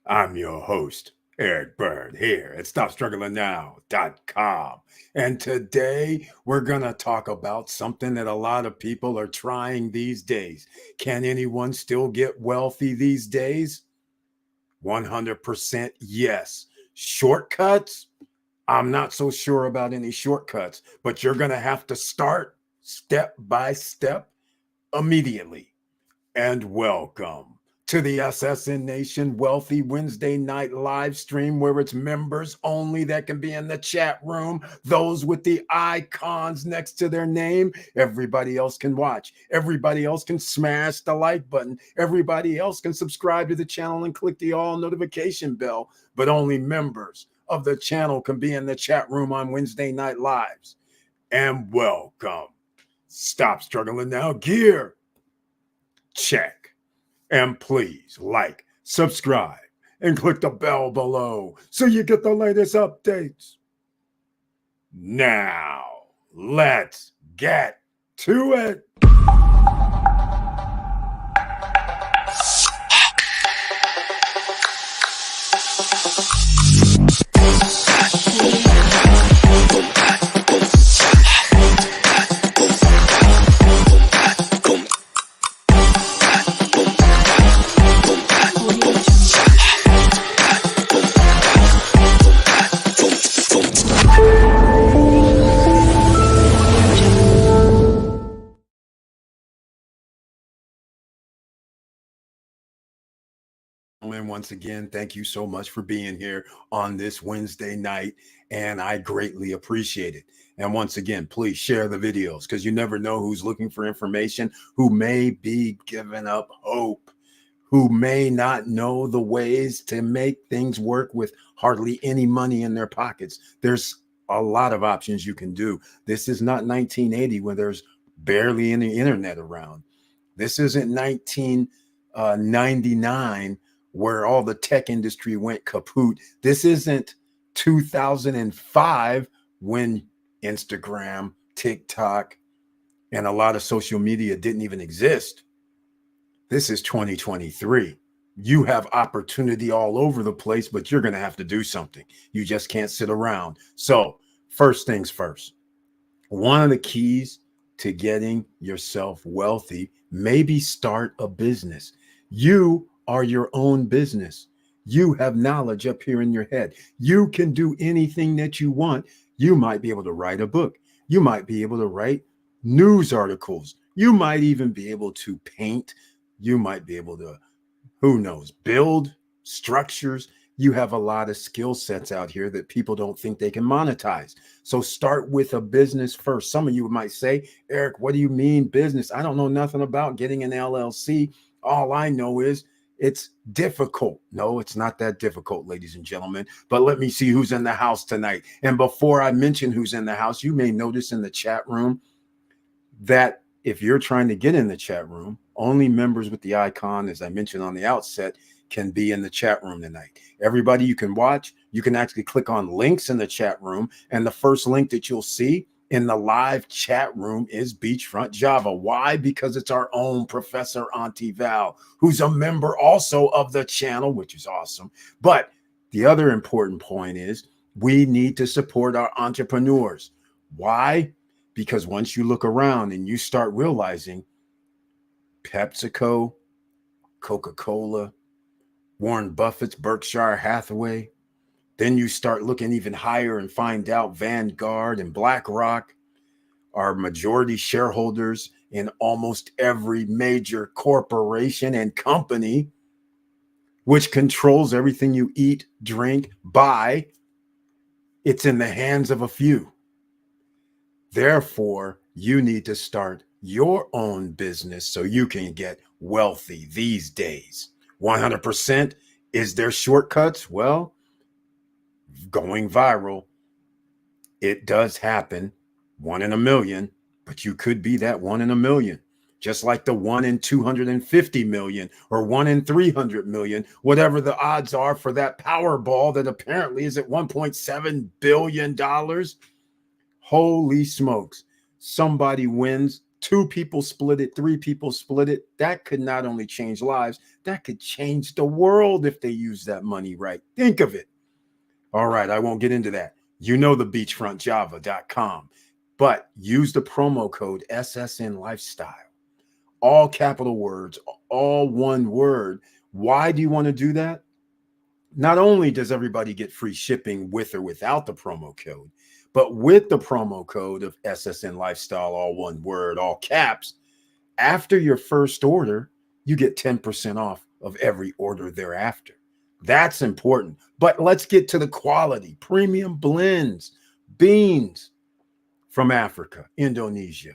I'm your host, Eric Bird, here at StopStrugglingNow.com. And today we're going to talk about something that a lot of people are trying these days. Can anyone still get wealthy these days? 100% yes. Shortcuts? I'm not so sure about any shortcuts, but you're going to have to start step by step immediately. And welcome to the SSN Nation Wealthy Wednesday night live stream, where it's members only that can be in the chat room. Those with the icons next to their name, everybody else can watch. Everybody else can smash the like button. Everybody else can subscribe to the channel and click the all notification bell, but only members of the channel can be in the chat room on Wednesday night lives. And welcome. Stop struggling now. Gear check. And please like, subscribe, and click the bell below so you get the latest updates. Now, let's get to it. And once again, thank you so much for being here on this Wednesday night, and I greatly appreciate it. And once again, please share the videos, because you never know who's looking for information, who may be giving up hope, who may not know the ways to make things work with hardly any money in their pockets. There's a lot of options you can do. This is not 1980 when there's barely any internet around. This isn't 1999 where all the tech industry went kaput. This isn't 2005 when Instagram, TikTok, and a lot of social media didn't even exist. This is 2023. You have opportunity all over the place, but you're going to have to do something. You just can't sit around. So, first things first, one of the keys to getting yourself wealthy, maybe start a business. You are your own business. You have knowledge up here in your head. You can do anything that you want. You might be able to write a book. You might be able to write news articles. You might even be able to paint. You might be able to, who knows, build structures. You have a lot of skill sets out here that people don't think they can monetize. So start with a business first. Some of you might say, Eric, what do you mean business? I don't know nothing about getting an LLC. All I know is it's difficult. No, it's not that difficult, ladies and gentlemen. But let me see who's in the house tonight. And before I mention who's in the house, you may notice in the chat room that if you're trying to get in the chat room, only members with the icon, as I mentioned on the outset, can be in the chat room tonight. Everybody you can watch, you can actually click on links in the chat room. And the first link that you'll see in the live chat room is Beachfront Java. Why? Because it's our own Professor Auntie Val, who's a member also of the channel, which is awesome. But the other important point is we need to support our entrepreneurs. Why? Because once you look around and you start realizing PepsiCo, Coca-Cola, Warren Buffett's Berkshire Hathaway, then you start looking even higher and find out Vanguard and BlackRock are majority shareholders in almost every major corporation and company, which controls everything you eat, drink, buy. It's in the hands of a few. Therefore, you need to start your own business so you can get wealthy these days. 100%. Is there shortcuts? Well, going viral, it does happen. 1 in a million, but you could be that 1 in a million. Just like the 1 in 250 million or 1 in 300 million, whatever the odds are for that Powerball that apparently is at $1.7 billion. Holy smokes. Somebody wins 2 people split it, 3 people split it. That could not only change lives, that could change the world if they use that money right. Think of it. All right, I won't get into that. You know the beachfrontjava.com, but use the promo code SSN Lifestyle. All capital words, all one word. Why do you want to do that? Not only does everybody get free shipping with or without the promo code, but with the promo code of SSN Lifestyle, all one word, all caps, after your first order, you get 10% off of every order thereafter. That's important. But let's get to the quality. Premium blends, beans from Africa, Indonesia,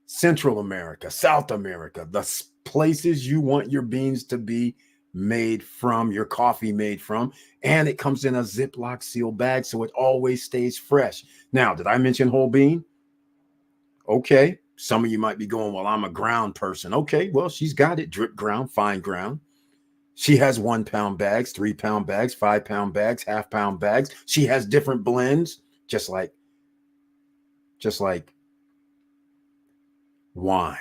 Central America, South America, the places you want your beans to be made from, your coffee made from, and it comes in a Ziploc seal bag so it always stays fresh. Now, did I mention whole bean? Okay, some of you might be going, well, I'm a ground person. Okay, well, she's got it, drip ground, fine ground. She has 1 pound bags, 3 pound bags, 5 pound bags, half pound bags. She has different blends, just like wine.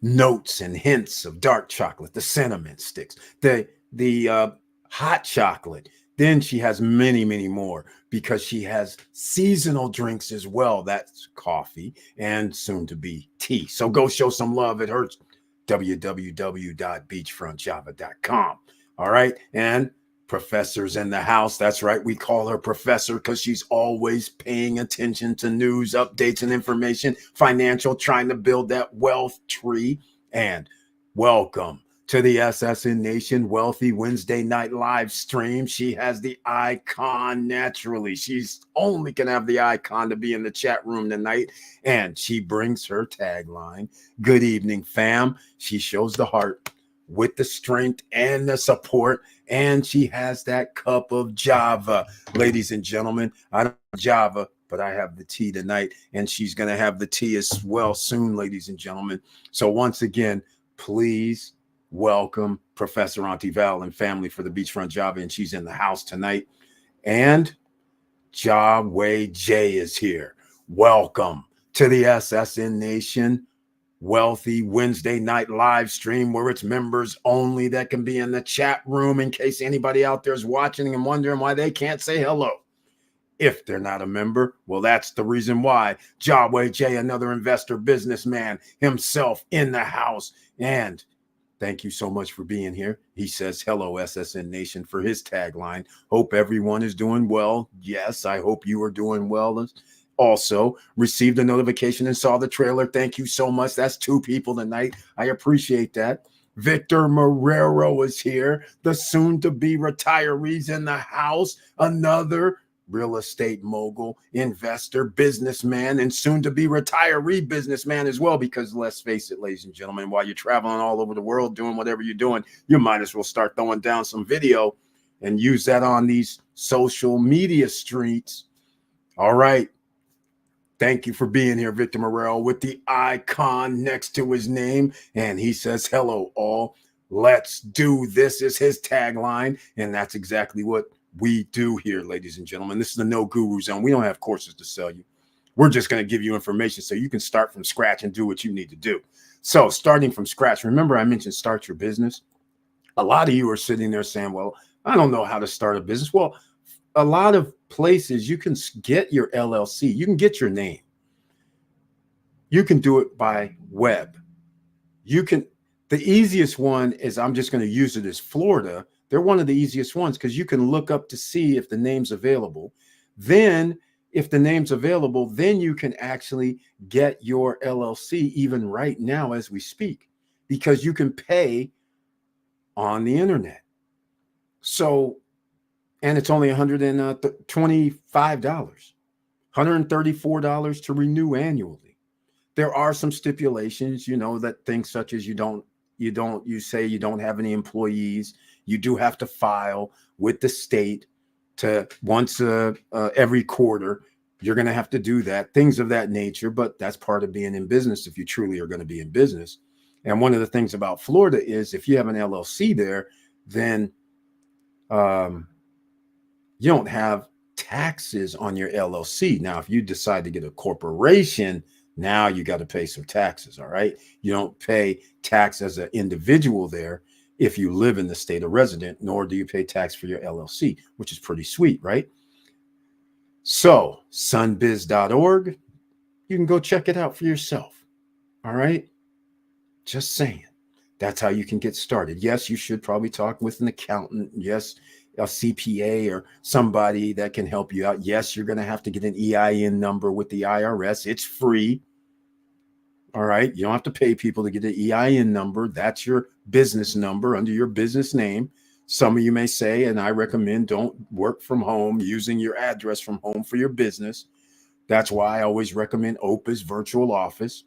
Notes and hints of dark chocolate, the cinnamon sticks, the hot chocolate. Then she has many, many more because she has seasonal drinks as well. That's coffee and soon to be tea. So go show some love at her www.beachfrontjava.com. All right. And Professor's in the house. That's right. We call her Professor because she's always paying attention to news, updates, and information, financial, trying to build that wealth tree. And welcome to the SSN Nation Wealthy Wednesday night live stream. She has the icon naturally. She's only can have the icon to be in the chat room tonight. And she brings her tagline, "Good evening, fam." She shows the heart with the strength and the support, and she has that cup of Java. Ladies and gentlemen, I don't have Java, but I have the tea tonight, and she's going to have the tea as well soon, ladies and gentlemen. So once again, please welcome Professor Auntie Val and family for the Beachfront Java, and she's in the house tonight. And Jawway J is here. Welcome to the SSN Nation Wealthy Wednesday night live stream, where it's members only that can be in the chat room, in case anybody out there is watching and wondering why they can't say hello. If they're not a member, well, that's the reason why. Jawway J, another investor, businessman himself in the house. And thank you so much for being here. He says, hello, SSN Nation, for his tagline. Hope everyone is doing well. Yes, I hope you are doing well. Also received a notification and saw the trailer. Thank you so much. That's 2 people tonight. I appreciate that. Victor Marrero is here. The soon-to-be retirees in the house. Another real estate mogul, investor, businessman, and soon-to-be retiree businessman as well, because let's face it, ladies and gentlemen, while you're traveling all over the world doing whatever you're doing, you might as well start throwing down some video and use that on these social media streets. All right. Thank you for being here, Victor Morel, with the icon next to his name. And he says, hello, all. Let's do this is his tagline. And that's exactly what we do here, ladies and gentlemen. This is the No Guru Zone. We don't have courses to sell you. We're just going to give you information so you can start from scratch and do what you need to do. So starting from scratch, remember I mentioned start your business. A lot of you are sitting there saying, well, I don't know how to start a business. Well, a lot of places you can get your LLC. You can get your name. You can do it by web. The easiest one is, I'm just going to use it as Florida. They're one of the easiest ones because you can look up to see if the name's available. Then if the name's available, then you can actually get your LLC even right now as we speak, because you can pay on the internet. So, and it's only $125, $134 to renew annually. There are some stipulations, that things such as you say you don't have any employees. You do have to file with the state to once every quarter. You're going to have to do that, things of that nature. But that's part of being in business if you truly are going to be in business. And one of the things about Florida is if you have an LLC there, then you don't have taxes on your LLC. Now, if you decide to get a corporation, Now you got to pay some taxes. All right. You don't pay tax as an individual there if you live in the state of resident, nor do you pay tax for your LLC, which is pretty sweet, right? So, sunbiz.org, you can go check it out for yourself. All right. Just saying. That's how you can get started. Yes, you should probably talk with an accountant. Yes, a CPA or somebody that can help you out. Yes, you're going to have to get an EIN number with the IRS. It's free. All right. You don't have to pay people to get an EIN number. That's your business number under your business name. Some of you may say, and I recommend, don't work from home using your address from home for your business. That's why I always recommend Opus Virtual Office.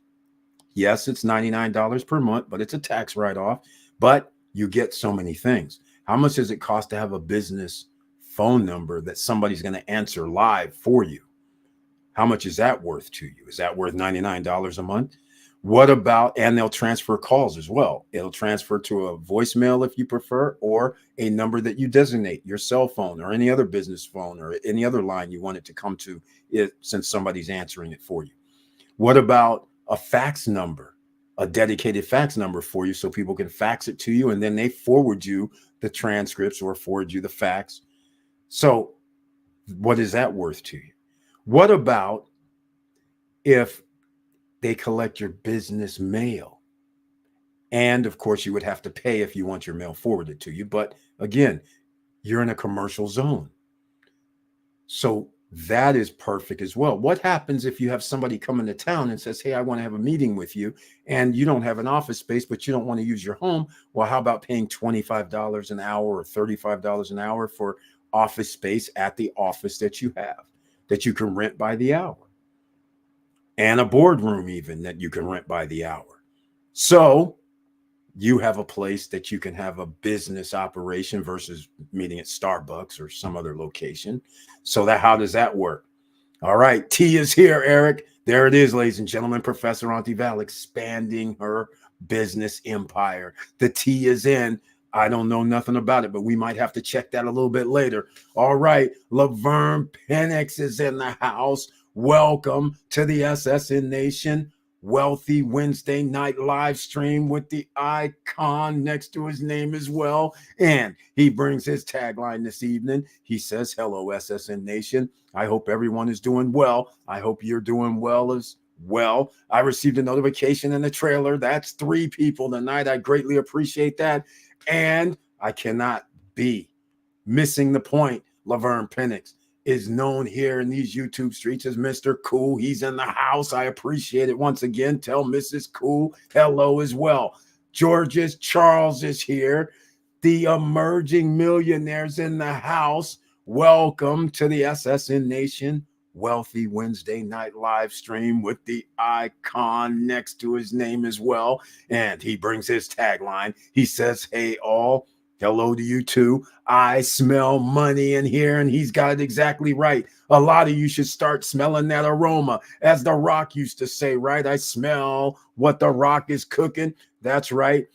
Yes, it's $99 per month, but it's a tax write-off. But you get so many things. How much does it cost to have a business phone number that somebody's going to answer live for you? How much is that worth to you? Is that worth $99 a month? What about, and they'll transfer calls as well. It'll transfer to a voicemail if you prefer, or a number that you designate, your cell phone or any other business phone or any other line you want it to come to it, since somebody's answering it for you. What about a fax number, a dedicated fax number for you so people can fax it to you and then they forward you the transcripts or forward you the fax? So what is that worth to you? What about if they collect your business mail? And of course, you would have to pay if you want your mail forwarded to you. But again, you're in a commercial zone. So that is perfect as well. What happens if you have somebody come into town and says, hey, I want to have a meeting with you, and you don't have an office space, but you don't want to use your home? Well, how about paying $25 an hour or $35 an hour for office space at the office that you have, that you can rent by the hour, and a boardroom even that you can rent by the hour? So you have a place that you can have a business operation versus meeting at Starbucks or some other location. So that, how does that work? All right, T is here, Eric. There it is, ladies and gentlemen. Professor Auntie Val expanding her business empire. The T is in. I don't know nothing about it, but we might have to check that a little bit later. All right, Laverne Penix is in the house. Welcome to the SSN Nation Wealthy Wednesday night live stream with the icon next to his name as well. And he brings his tagline this evening. He says, hello, SSN Nation. I hope everyone is doing well. I hope you're doing well as well. I received a notification in the trailer. That's 3 people tonight. I greatly appreciate that. And I cannot be missing the point. Laverne Penix is known here in these YouTube streets as Mr. Cool. He's in the house. I appreciate it. Once again, tell Mrs. Cool hello as well. George's Charles is here. The emerging millionaires in the house. Welcome to the SSN Nation Wealthy Wednesday night live stream with the icon next to his name as well. And he brings his tagline. He says, hey, all. Hello to you too. I smell money in here, and he's got it exactly right. A lot of you should start smelling that aroma, as The Rock used to say, right? I smell what The Rock is cooking. That's right.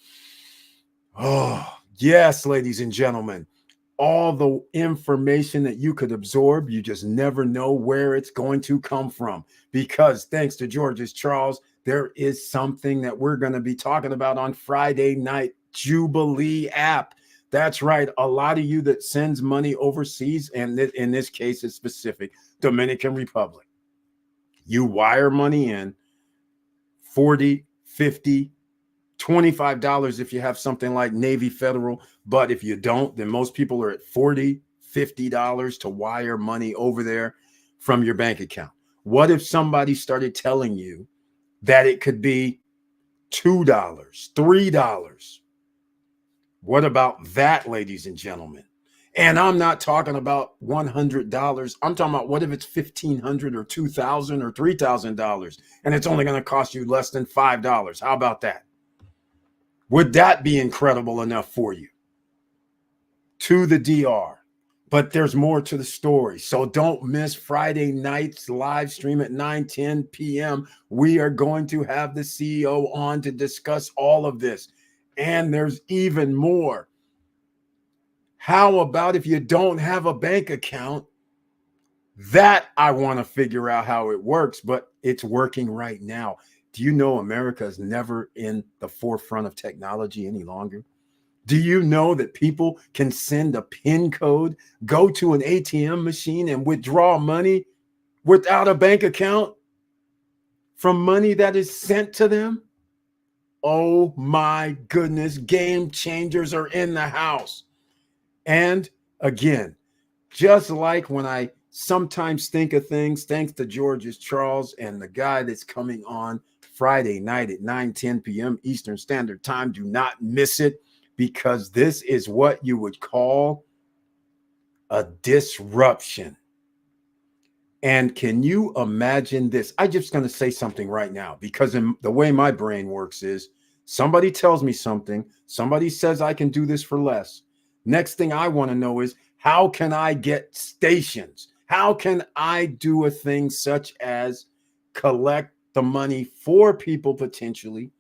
Oh, yes, ladies and gentlemen. All the information that you could absorb, you just never know where it's going to come from. Because thanks to George's Charles, there is something that we're going to be talking about on Friday night, Jubilee app. That's right. A lot of you that sends money overseas, and in this case, it's specific, Dominican Republic. You wire money in, 40, 50, $25 if you have something like Navy Federal. But if you don't, then most people are at $40, $50 to wire money over there from your bank account. What if somebody started telling you that it could be $2, $3? What about that, ladies and gentlemen? And I'm not talking about $100. I'm talking about, what if it's $1,500 or $2,000 or $3,000, and it's only going to cost you less than $5? How about that? Would that be incredible enough for you? To the DR. But there's more to the story. So don't miss Friday night's live stream at 9:10 p.m. We are going to have the CEO on to discuss all of this. And there's even more. How about if you don't have a bank account, That I want to figure out how it works, but it's working right now. Do you know America is never in the forefront of technology any longer? Do you know that people can send a PIN code, go to an ATM machine, and withdraw money without a bank account from money that is sent to them? Oh my goodness, game changers are in the house. And again, just like when I sometimes think of things, thanks to George's Charles and the guy that's coming on Friday night at 9:10 p.m. Eastern Standard Time. Do not miss it, because this is what you would call a disruption. And can you imagine this? I'm just going to say something right now, because in the way my brain works is somebody tells me something, somebody says I can do this for less. Next thing I want to know is, how can I get stations? How can I do a thing such as collect the money for people potentially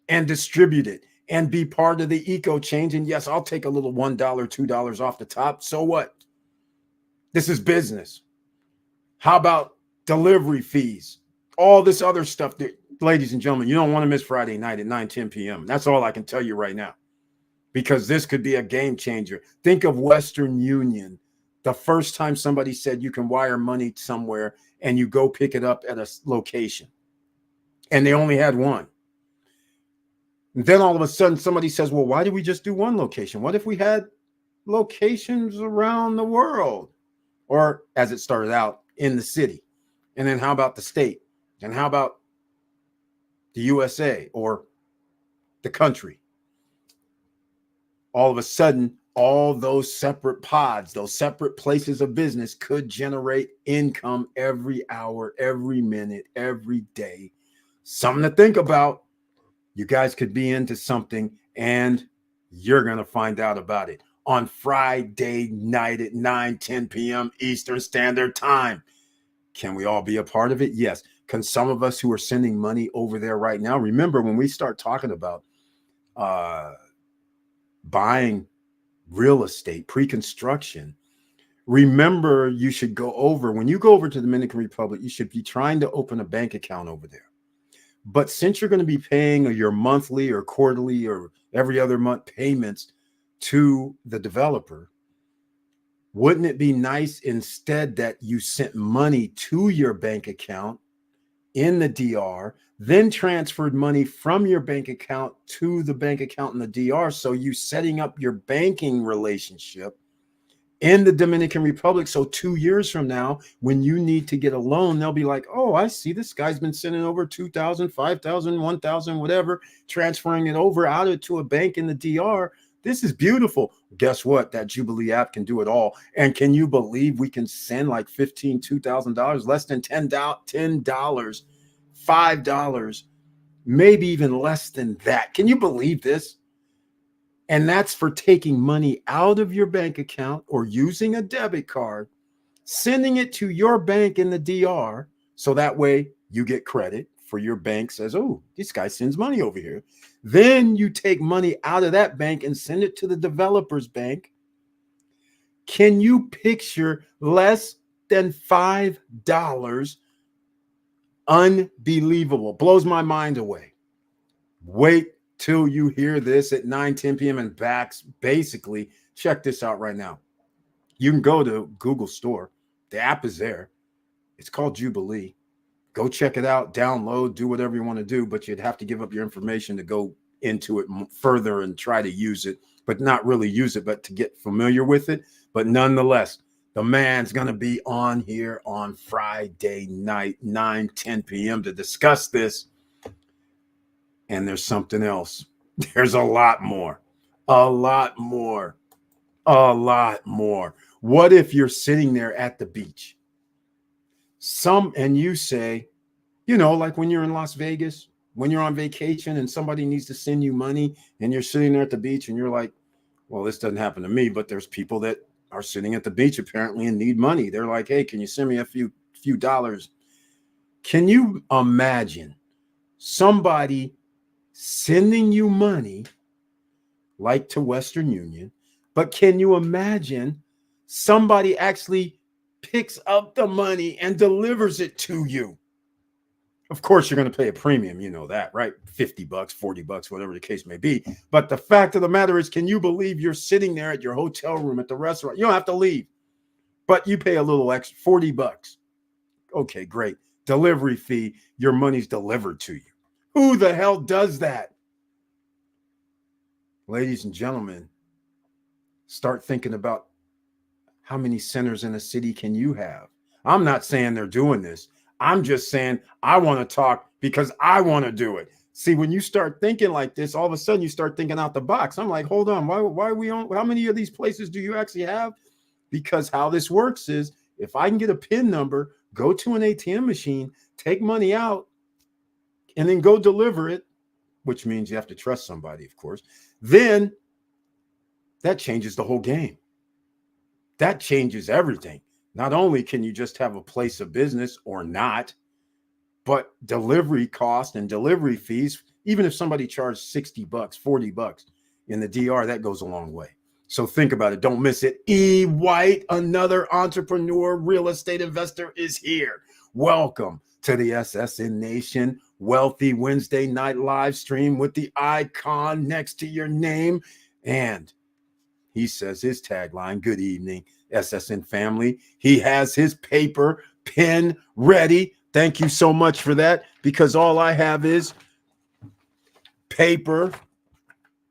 and distribute it and be part of the eco change? And yes, I'll take a little $1, $2 off the top. So what? This is business. How about delivery fees? All this other stuff that, ladies and gentlemen, you don't want to miss Friday night at 9:10 p.m. That's all I can tell you right now, because this could be a game changer. Think of Western Union. The first time somebody said you can wire money somewhere and you go pick it up at a location, and they only had one. And then all of a sudden somebody says, well, why did we just do one location? What if we had locations around the world? Or as it started out, in the city. And then how about the state? And how about the USA or the country? All of a sudden, all those separate pods, those separate places of business could generate income every hour, every minute, every day. Something to think about. You guys could be into something, and you're going to find out about it on Friday night at 9:10 p.m. Eastern Standard Time. Can we all be a part of it? Yes. Can some of us who are sending money over there right now, remember when we start talking about buying real estate, pre-construction, remember you should go over, when you go over to the Dominican Republic, you should be trying to open a bank account over there. But since you're going to be paying your monthly or quarterly or every other month payments to the developer, wouldn't it be nice instead that you sent money to your bank account in the DR, then transferred money from your bank account to the bank account in the DR? So you setting up your banking relationship in the Dominican Republic. So 2 years from now, when you need to get a loan, they'll be like, oh, I see this guy's been sending over 2,000, 5,000, 1,000, whatever, transferring it over out of to a bank in the DR. This is beautiful. Guess what? That Jubilee app can do it all. And can you believe we can send like $15,000, $2,000, less than $10, $5, maybe even less than that? Can you believe this? And that's for taking money out of your bank account or using a debit card, sending it to your bank in the DR. So that way you get credit for your bank says, oh, this guy sends money over here. Then you take money out of that bank and send it to the developer's bank. Can you picture less than $5? Unbelievable. Blows my mind away. Wait till you hear this at 9:10 p.m. and backs. Basically, check this out right now. You can go to Google Store. The app is there. It's called Jubilee. Go check it out, download, do whatever you want to do, but you'd have to give up your information to go into it further and try to use it, but not really use it, but to get familiar with it. But nonetheless, the man's going to be on here on Friday night, 9:10 p.m. to discuss this. And there's something else. There's a lot more, a lot more, a lot more. What if you're sitting there at the beach? And you say, like when you're in Las Vegas, when you're on vacation and somebody needs to send you money and you're sitting there at the beach and you're like, well, this doesn't happen to me, but there's people that are sitting at the beach apparently and need money. They're like, hey, can you send me a few dollars? Can you imagine somebody sending you money like to Western Union? But can you imagine somebody actually picks up the money and delivers it to you. Of course, you're going to pay a premium. You know that, right? 50 bucks, 40 bucks, whatever the case may be. But the fact of the matter is, can you believe you're sitting there at your hotel room at the restaurant? You don't have to leave, but you pay a little extra, 40 bucks. Okay, great. Delivery fee, your money's delivered to you. Who the hell does that? Ladies and gentlemen, start thinking about how many centers in a city can you have? I'm not saying they're doing this. I'm just saying I want to talk because I want to do it. See, when you start thinking like this, all of a sudden you start thinking out the box. I'm like, hold on, why are we on? How many of these places do you actually have? Because how this works is if I can get a PIN number, go to an ATM machine, take money out, and then go deliver it, which means you have to trust somebody, of course, then that changes the whole game. That changes everything. Not only can you just have a place of business or not, but delivery cost and delivery fees, even if somebody charged 60 bucks, 40 bucks in the DR, that goes a long way. So think about it. Don't miss it. E. White, another entrepreneur, real estate investor, is here. Welcome to the SSN Nation Wealthy Wednesday night live stream with the icon next to your name. And he says his tagline, good evening, SSN family. He has his paper, pen ready. Thank you so much for that, because all I have is paper.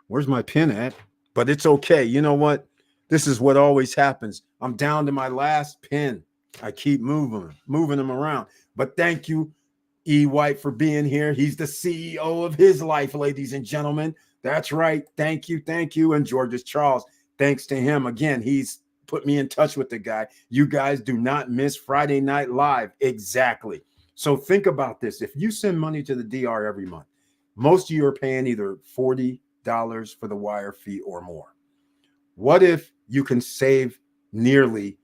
Where's my pen at? But it's okay. You know what? This is what always happens. I'm down to my last pen. I keep moving them around. But thank you, E. White, for being here. He's the CEO of his life, ladies and gentlemen. That's right. Thank you. Thank you. And George's Charles. Thanks to him. Again, he's put me in touch with the guy. You guys do not miss Friday Night Live. Exactly. So think about this. If you send money to the DR every month, most of you are paying either $40 for the wire fee or more. What if you can save nearly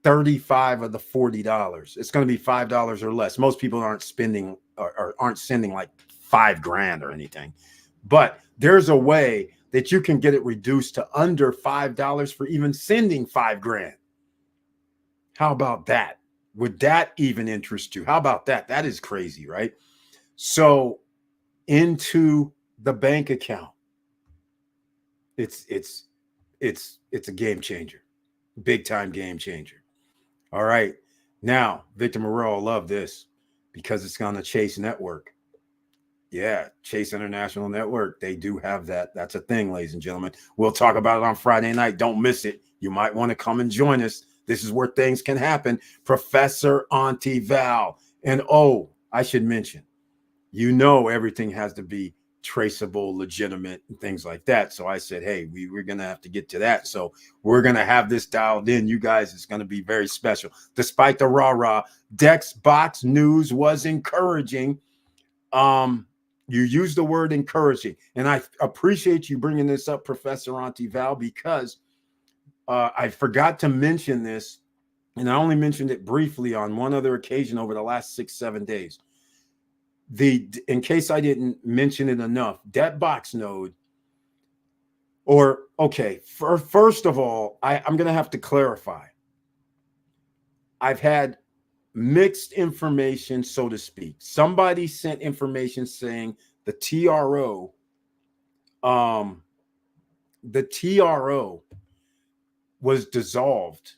35 of the $40? It's going to be $5 or less. Most people aren't spending or aren't sending like $5,000 or anything. But there's a way that you can get it reduced to under $5 for even sending $5,000. How about that? Would that even interest you? How about that? That is crazy, right? So into the bank account, it's a game changer, big time game changer. All right. Now, Victor Moreau, love this because it's on the Chase Network. Yeah, Chase International Network. They do have that. That's a thing, ladies and gentlemen. We'll talk about it on Friday night. Don't miss it. You might want to come and join us. This is where things can happen. Professor Auntie Val. And oh, I should mention, you know, everything has to be traceable, legitimate, and things like that. So I said, hey, we're going to have to get to that. So we're going to have this dialed in. You guys, it's going to be very special. Despite the rah-rah, Dex Box News was encouraging. You use the word encouraging, and I appreciate you bringing this up, Professor Auntie Val, because I forgot to mention this, and I only mentioned it briefly on one other occasion over the last 6-7 days. In case I didn't mention it enough, that box node, or okay, first of all, I'm going to have to clarify. I've had mixed information, so to speak. Somebody sent information saying the TRO was dissolved.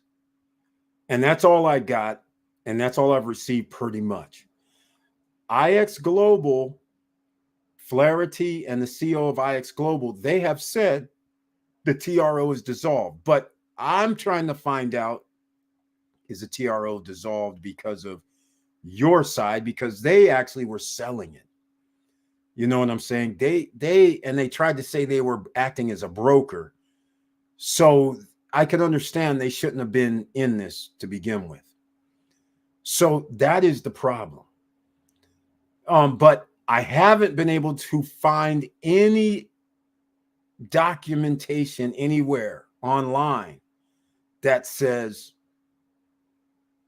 And that's all I got. And that's all I've received pretty much. IX Global, Flaherty, and the CEO of IX Global, they have said the TRO is dissolved. But I'm trying to find out, is the TRO dissolved because of your side? Because they actually were selling it. You know what I'm saying? They tried to say they were acting as a broker. So I can understand they shouldn't have been in this to begin with. So that is the problem. But I haven't been able to find any documentation anywhere online that says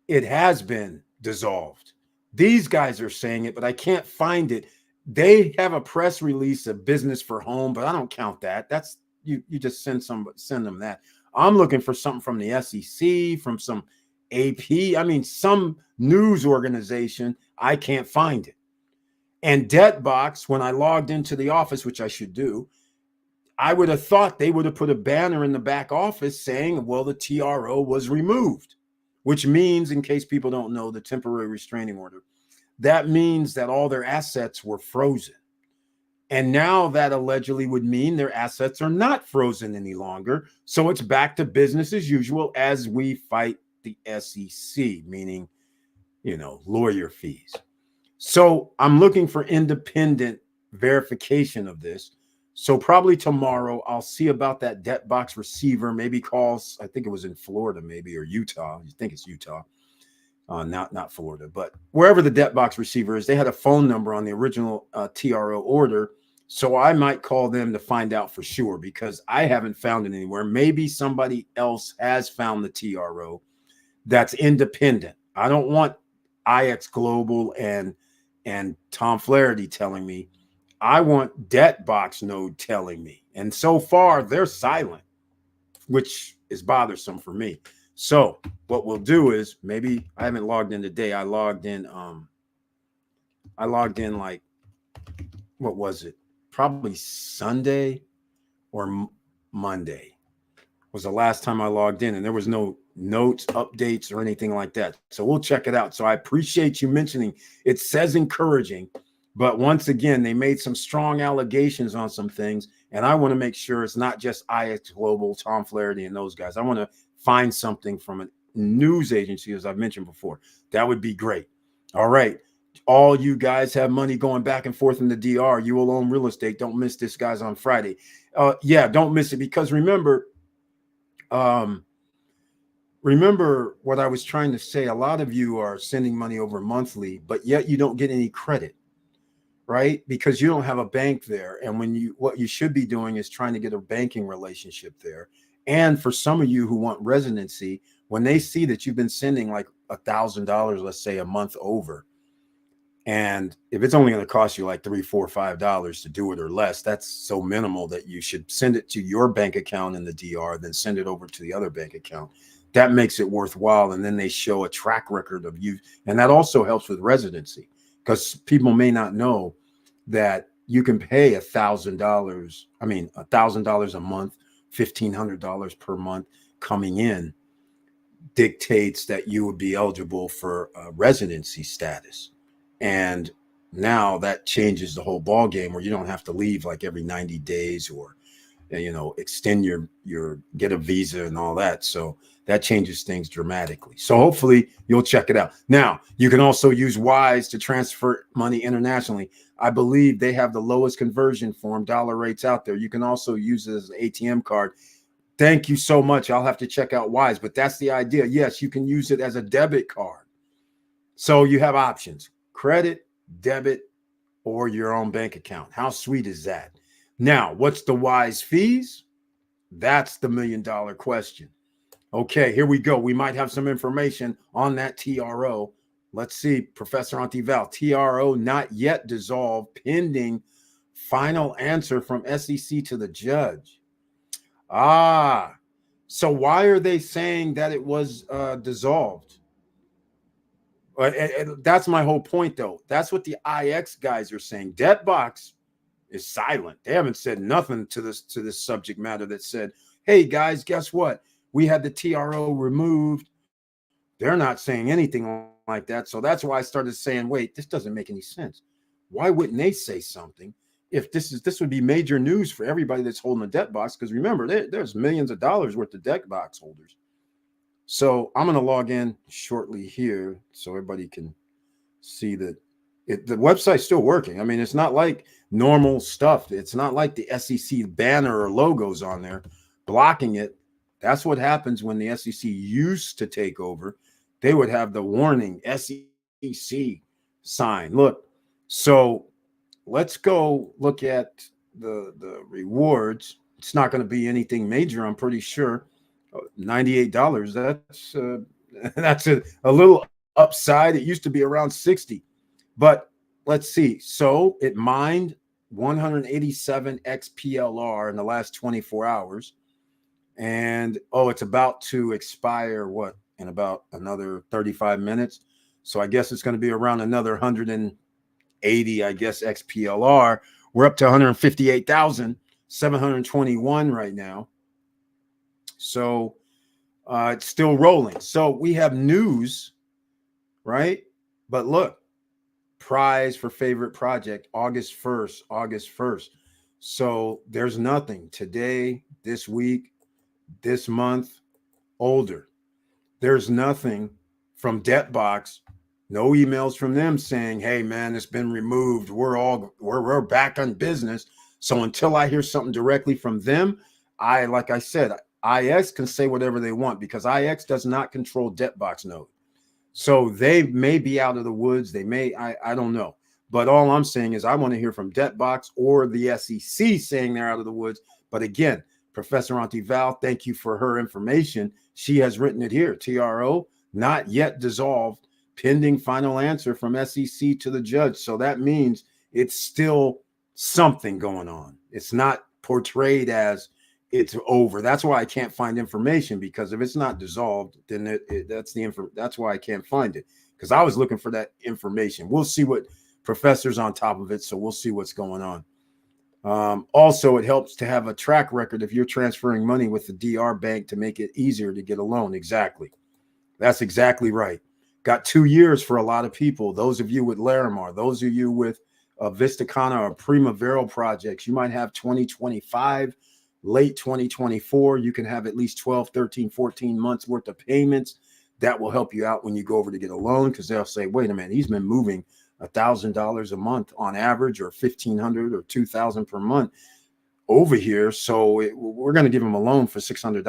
it has been dissolved. These guys are saying it, but I can't find it. They have a press release of Business for Home, but I don't count that. That's you just send them that. I'm looking for something from the SEC, from some AP, I mean, some news organization, I can't find it. And Debtbox, when I logged into the office, which I should do, I would have thought they would have put a banner in the back office saying, well, the TRO was removed, which means, in case people don't know, the temporary restraining order, that means that all their assets were frozen. And now that allegedly would mean their assets are not frozen any longer. So it's back to business as usual as we fight the SEC, meaning, lawyer fees. So I'm looking for independent verification of this. So probably tomorrow I'll see about that debt box receiver. Maybe calls. I think it was in Florida, maybe, or Utah. I think it's Utah, not Florida, but wherever the debt box receiver is. They had a phone number on the original TRO order, so I might call them to find out for sure, because I haven't found it anywhere. Maybe somebody else has found the TRO that's independent. I don't want IX Global and Tom Flaherty telling me. I want Debtbox Node telling me. And so far, they're silent, which is bothersome for me. So what we'll do is, maybe I haven't logged in today. I logged in like, what was it? Probably Sunday or Monday was the last time I logged in, and there was no notes, updates, or anything like that. So we'll check it out. So I appreciate you mentioning. It says encouraging, but once again, they made some strong allegations on some things, and I want to make sure it's not just IX Global, Tom Flaherty, and those guys. I want to find something from a news agency, as I've mentioned before. That would be great. All right. All you guys have money going back and forth in the DR. You will own real estate. Don't miss this, guys, on Friday. Yeah, don't miss it, because remember what I was trying to say. A lot of you are sending money over monthly, but yet you don't get any credit, right? Because you don't have a bank there. And what you should be doing is trying to get a banking relationship there. And for some of you who want residency, when they see that you've been sending like $1,000, let's say, a month over, and if it's only going to cost you like $3, $4, $5 to do it or less, that's so minimal that you should send it to your bank account in the DR, then send it over to the other bank account. That makes it worthwhile. And then they show a track record of you. And that also helps with residency, because people may not know that you can pay $1,000. I mean, $1,000 a month, $1,500 per month coming in dictates that you would be eligible for residency status. And now that changes the whole ball game, where you don't have to leave like every 90 days or, extend your get a visa and all that. So that changes things dramatically. So hopefully you'll check it out. Now, you can also use Wise to transfer money internationally. I believe they have the lowest conversion form dollar rates out there. You can also use it as an ATM card. Thank you so much. I'll have to check out Wise, but that's the idea. Yes, you can use it as a debit card. So you have options: credit, debit, or your own bank account. How sweet is that? Now, what's the Wise fees? That's the $1 million question. Okay, here we go. We might have some information on that TRO. Let's see, Professor Antival. TRO not yet dissolved, pending final answer from SEC to the judge. So why are they saying that it was dissolved? That's my whole point, though. That's what the IX guys are saying. Debtbox is silent. They haven't said nothing to this subject matter that said, hey, guys, guess what? We had the TRO removed. They're not saying anything like that. So that's why I started saying, wait, this doesn't make any sense. Why wouldn't they say something if this would be major news for everybody that's holding a debt box? Because remember, there's millions of dollars worth of debt box holders. So I'm going to log in shortly here so everybody can see that the website's still working. I mean, it's not like normal stuff. It's not like the SEC banner or logos on there blocking it. That's what happens when the SEC used to take over. They would have the warning SEC sign. Look, so let's go look at the rewards. It's not going to be anything major, I'm pretty sure. $98. That's a little upside. It used to be around 60. But let's see. So it mined 187 XPLR in the last 24 hours. And it's about to expire, in about another 35 minutes. So I guess it's going to be around another 180, I guess, XPLR. We're up to 158,721 right now. So it's still rolling. So we have news, right? But look, prize for favorite project, August 1st, August 1st. So there's nothing today, this week, this month, older. There's nothing from Debtbox, no emails from them saying, hey man, it's been removed. We're back on business. So until I hear something directly from them, like I said, IX can say whatever they want because IX does not control Debtbox node. So they may be out of the woods. They may, I don't know. But all I'm saying is I want to hear from Debtbox or the SEC saying they're out of the woods. But again, Professor Auntie Val, thank you for her information. She has written it here. TRO, not yet dissolved, pending final answer from SEC to the judge. So that means it's still something going on. It's not portrayed as it's over. That's why I can't find information, because if it's not dissolved, then that's why I can't find it, because I was looking for that information. We'll see what Professor's on top of it, so we'll see what's going on. Also, it helps to have a track record if you're transferring money with the DR bank to make it easier to get a loan. Exactly. That's exactly right. Got 2 years for a lot of people. Those of you with Larimar, those of you with Vista Cana or Primavera projects, you might have 2025, late 2024. You can have at least 12, 13, 14 months worth of payments. That will help you out when you go over to get a loan, because they'll say, wait a minute, he's been moving $1,000 a month on average, or $1,500 or $2,000 per month over here. So we're going to give him a loan for $600,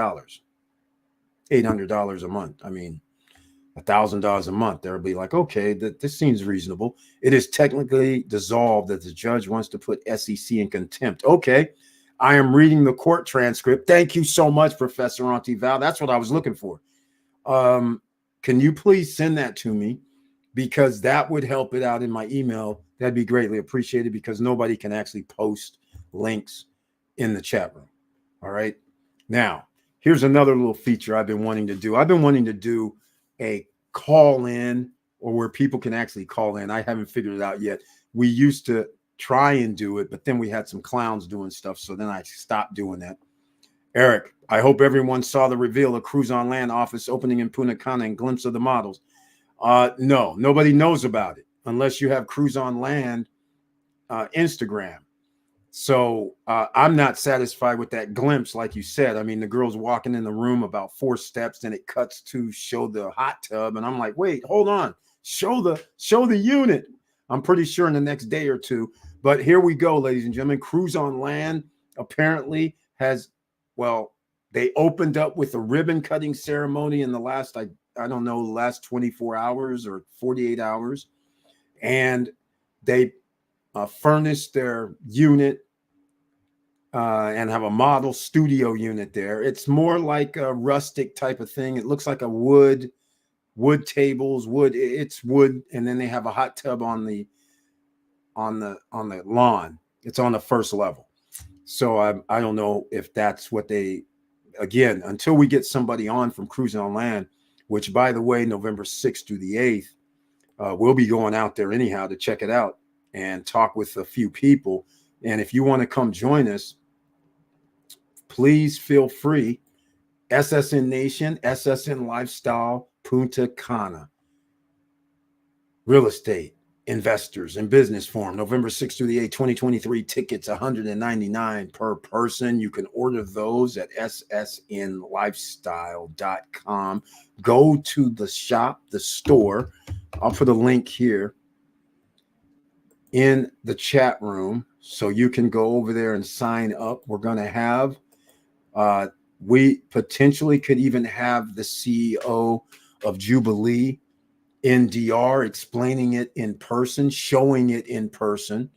$800 a month. I mean, $1,000 a month. They'll be like, okay, this seems reasonable. It is technically dissolved that the judge wants to put SEC in contempt. Okay, I am reading the court transcript. Thank you so much, Professor Auntie Val. That's what I was looking for. Can you please send that to me? Because that would help it out in my email. That'd be greatly appreciated, because nobody can actually post links in the chat room. All right. Now, here's another little feature I've been wanting to do. I've been wanting to do a call in, or where people can actually call in. I haven't figured it out yet. We used to try and do it, but then we had some clowns doing stuff. So then I stopped doing that. Eric, I hope everyone saw the reveal of Cruise on Land office opening in Punta Cana and glimpse of the models. No, nobody knows about it unless you have Cruise on Land Instagram. So I'm not satisfied with that glimpse, like you said. I mean, the girl's walking in the room about 4 steps, then it cuts to show the hot tub, and I'm like, wait, hold on, show the unit. I'm pretty sure in the next day or two. But here we go, ladies and gentlemen. Cruise on Land apparently has, well, they opened up with a ribbon cutting ceremony in the last, I don't know, the last 24 hours or 48 hours. And they furnished their unit and have a model studio unit there. It's more like a rustic type of thing. It looks like a wood tables, it's wood. And then they have a hot tub on the lawn. It's on the first level. So I don't know if that's what they, again, until we get somebody on from Cruising on Land, which, by the way, November 6th through the 8th, we'll be going out there anyhow to check it out and talk with a few people. And if you want to come join us, please feel free. SSN Nation, SSN Lifestyle, Punta Cana. Real estate investors and business forum, November 6th through the 8th, 2023. Tickets $199 per person. You can order those at ssnlifestyle.com. Go to the shop, the store. I'll put a link here in the chat room so you can go over there and sign up. We're going to have, we potentially could even have the CEO of Jubilee in DR explaining it in person, showing it in person.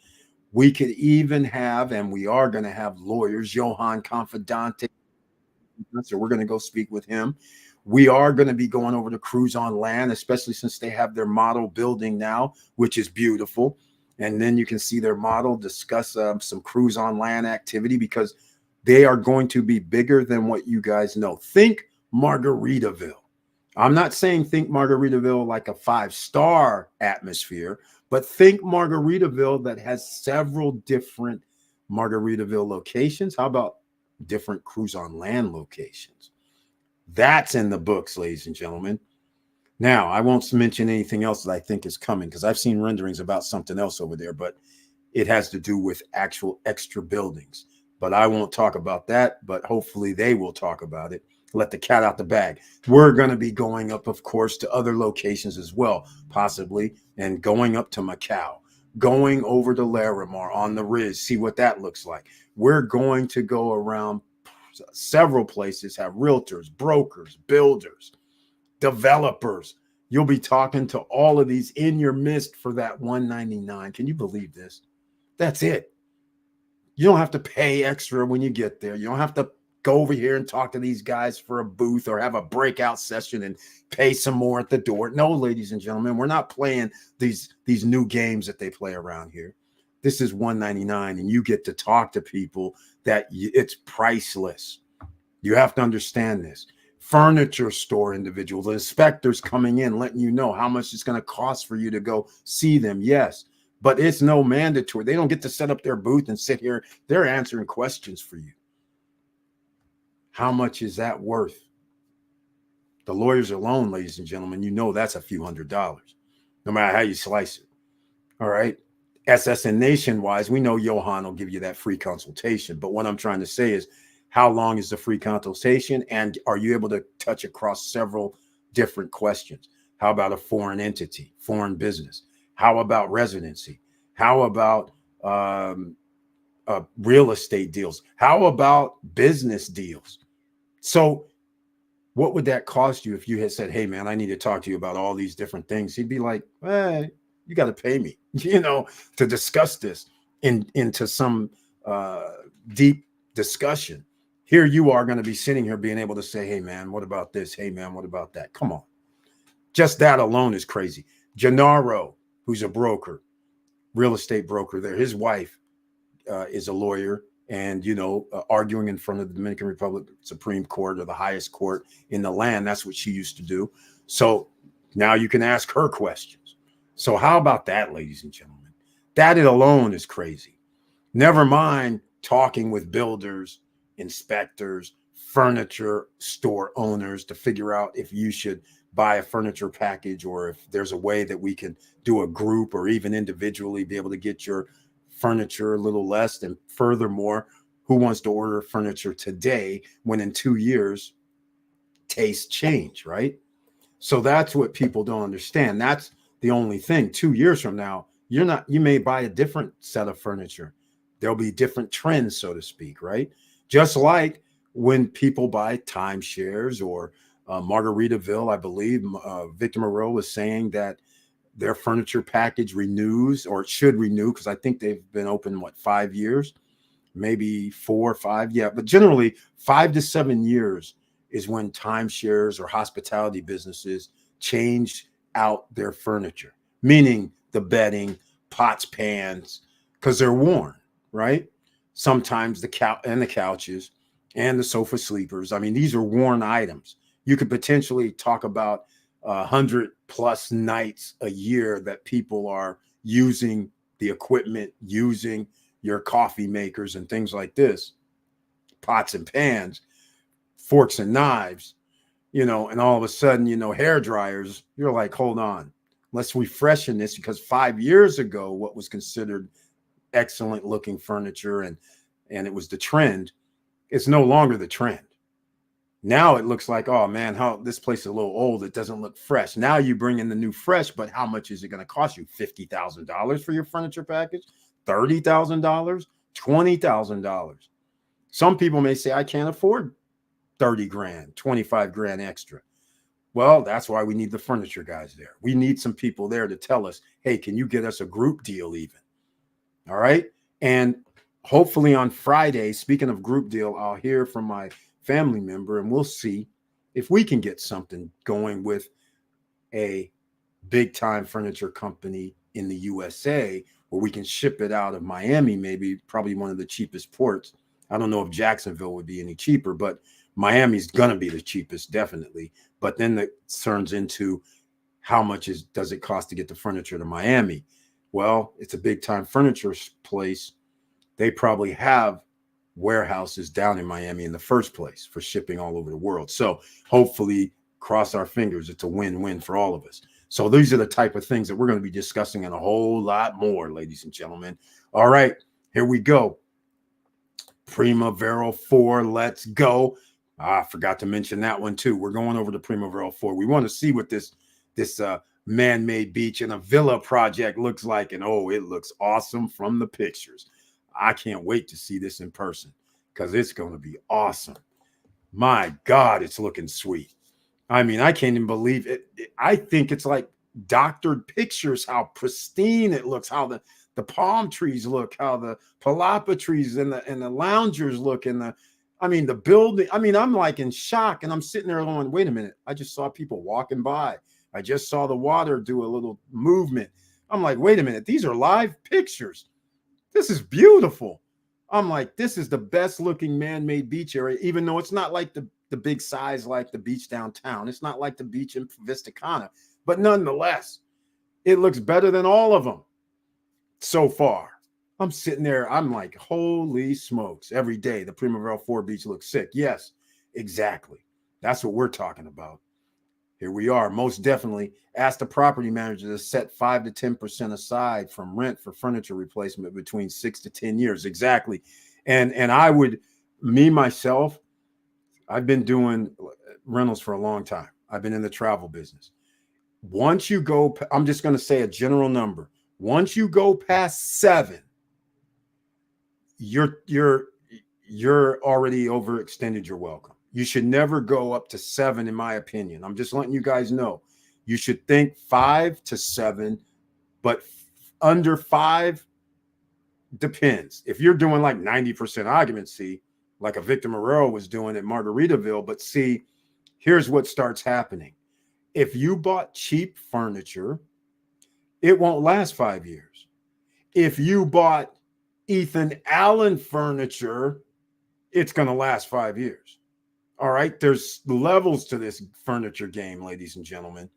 We could even have, and we are going to have, lawyers, Johan Confidante. So we're going to go speak with him. We are going to be going over to Cruise on Land, especially since they have their model building now, which is beautiful. And then you can see their model, discuss some Cruise on Land activity, because they are going to be bigger than what you guys know. Think Margaritaville. I'm not saying think Margaritaville like a 5-star atmosphere, but think Margaritaville that has several different Margaritaville locations. How about different cruise on land locations? That's in the books, ladies and gentlemen. Now, I won't mention anything else that I think is coming because I've seen renderings about something else over there, but it has to do with actual extra buildings. But I won't talk about that, but hopefully they will talk about it. Let the cat out the bag. We're going to be going up, of course, to other locations as well, possibly, and going up to Macau, going over to Larimar on the Riz, see what that looks like. We're going to go around several places, have realtors, brokers, builders, developers. You'll be talking to all of these in your midst for that $199. Can you believe this? That's it. You don't have to pay extra when you get there. You don't have to go over here and talk to these guys for a booth or have a breakout session and pay some more at the door. No, ladies and gentlemen, we're not playing these new games that they play around here. This is $199, and you get to talk to people that it's priceless. You have to understand this. Furniture store individuals, inspectors coming in, letting you know how much it's going to cost for you to go see them. Yes, but it's no mandatory. They don't get to set up their booth and sit here. They're answering questions for you. How much is that worth? The lawyers alone, ladies and gentlemen, you know that's a few $100s, no matter how you slice it. All right. SSN Nation-wise, we know Johan will give you that free consultation. But what I'm trying to say is, how long is the free consultation? And are you able to touch across several different questions? How about a foreign entity, foreign business? How about residency? How about real estate deals? How about business deals? So what would that cost you if you had said, hey, man, I need to talk to you about all these different things? He'd be like, hey, you got to pay me, to discuss this into some deep discussion. Here you are going to be sitting here being able to say, hey, man, what about this? Hey, man, what about that? Come on. Just that alone is crazy. Gennaro, who's a broker, real estate broker there, his wife is a lawyer and, arguing in front of the Dominican Republic Supreme Court, or the highest court in the land. That's what she used to do. So now you can ask her questions. So how about that, ladies and gentlemen? That alone is crazy. Never mind talking with builders, inspectors, furniture store owners to figure out if you should buy a furniture package, or if there's a way that we can do a group or even individually be able to get your furniture a little less. And furthermore, who wants to order furniture today when in 2 years tastes change, right? So that's what people don't understand. That's the only thing. 2 years from now, you may buy a different set of furniture. There'll be different trends, so to speak, right? Just like when people buy timeshares or Margaritaville, I believe Victor Moreau was saying that their furniture package renews, or it should renew, because I think they've been open, 5 years, maybe 4 or 5. Yeah, but generally 5 to 7 years is when timeshares or hospitality businesses change out their furniture, meaning the bedding, pots, pans, because they're worn, right? Sometimes the couches and the sofa sleepers. I mean, these are worn items. You could potentially talk about 100+ nights a year that people are using the equipment, using your coffee makers and things like this, pots and pans, forks and knives, and all of a sudden, hair dryers. You're like, hold on, let's refreshen this, because 5 years ago, what was considered excellent looking furniture and it was the trend, it's no longer the trend. Now it looks like, oh man, how this place is a little old. It doesn't look fresh. Now you bring in the new fresh, but how much is it going to cost you? $50,000 for your furniture package? $30,000? $20,000? Some people may say, I can't afford 30 grand, 25 grand extra. Well, that's why we need the furniture guys there. We need some people there to tell us, hey, can you get us a group deal even? All right. And hopefully on Friday, speaking of group deal, I'll hear from my family member and we'll see if we can get something going with a big time furniture company in the USA, where we can ship it out of Miami, maybe probably one of the cheapest ports. I don't know if Jacksonville would be any cheaper, but Miami's going to be the cheapest, definitely. But then it turns into how much does it cost to get the furniture to Miami? Well, it's a big time furniture place. They probably have warehouses down in Miami in the first place for shipping all over the world. So hopefully, cross our fingers, it's a win-win for all of us. So these are the type of things that we're going to be discussing and a whole lot more, ladies and gentlemen. All right, here we go. Primavera 4, let's go. I forgot to mention that one too. We're going over to Primavera 4. We want to see what this man-made beach and a villa project looks like. And oh, it looks awesome from the pictures. I can't wait to see this in person because it's going to be awesome. My God, it's looking sweet. I mean, I can't even believe it. I think it's like doctored pictures, how pristine it looks, how the palm trees look, how the palapa trees and the loungers look, and the building. I mean, I'm like in shock, and I'm sitting there going, wait a minute. I just saw people walking by. I just saw the water do a little movement. I'm like, wait a minute. These are live pictures. This is beautiful. I'm like, this is the best looking man-made beach area, even though it's not like the big size like the beach downtown. It's not like the beach in Vista Cana, but nonetheless, it looks better than all of them so far. I'm sitting there, I'm like, holy smokes. Every day, the Primavera 4 beach looks sick. Yes, exactly. That's what we're talking about. Here we are. Most definitely ask the property manager to set 5 to 10% aside from rent for furniture replacement between 6 to 10 years. Exactly. And I would, me, myself, I've been doing rentals for a long time. I've been in the travel business. Once you go, I'm just going to say a general number. Once you go past 7, you're already overextended your welcome. You should never go up to 7, in my opinion. I'm just letting you guys know. You should think 5 to 7, but under 5 depends. If you're doing like 90% occupancy, like a Victor Morero was doing at Margaritaville, but see, here's what starts happening. If you bought cheap furniture, it won't last 5 years. If you bought Ethan Allen furniture, it's going to last 5 years. All right. There's levels to this furniture game, ladies and gentlemen.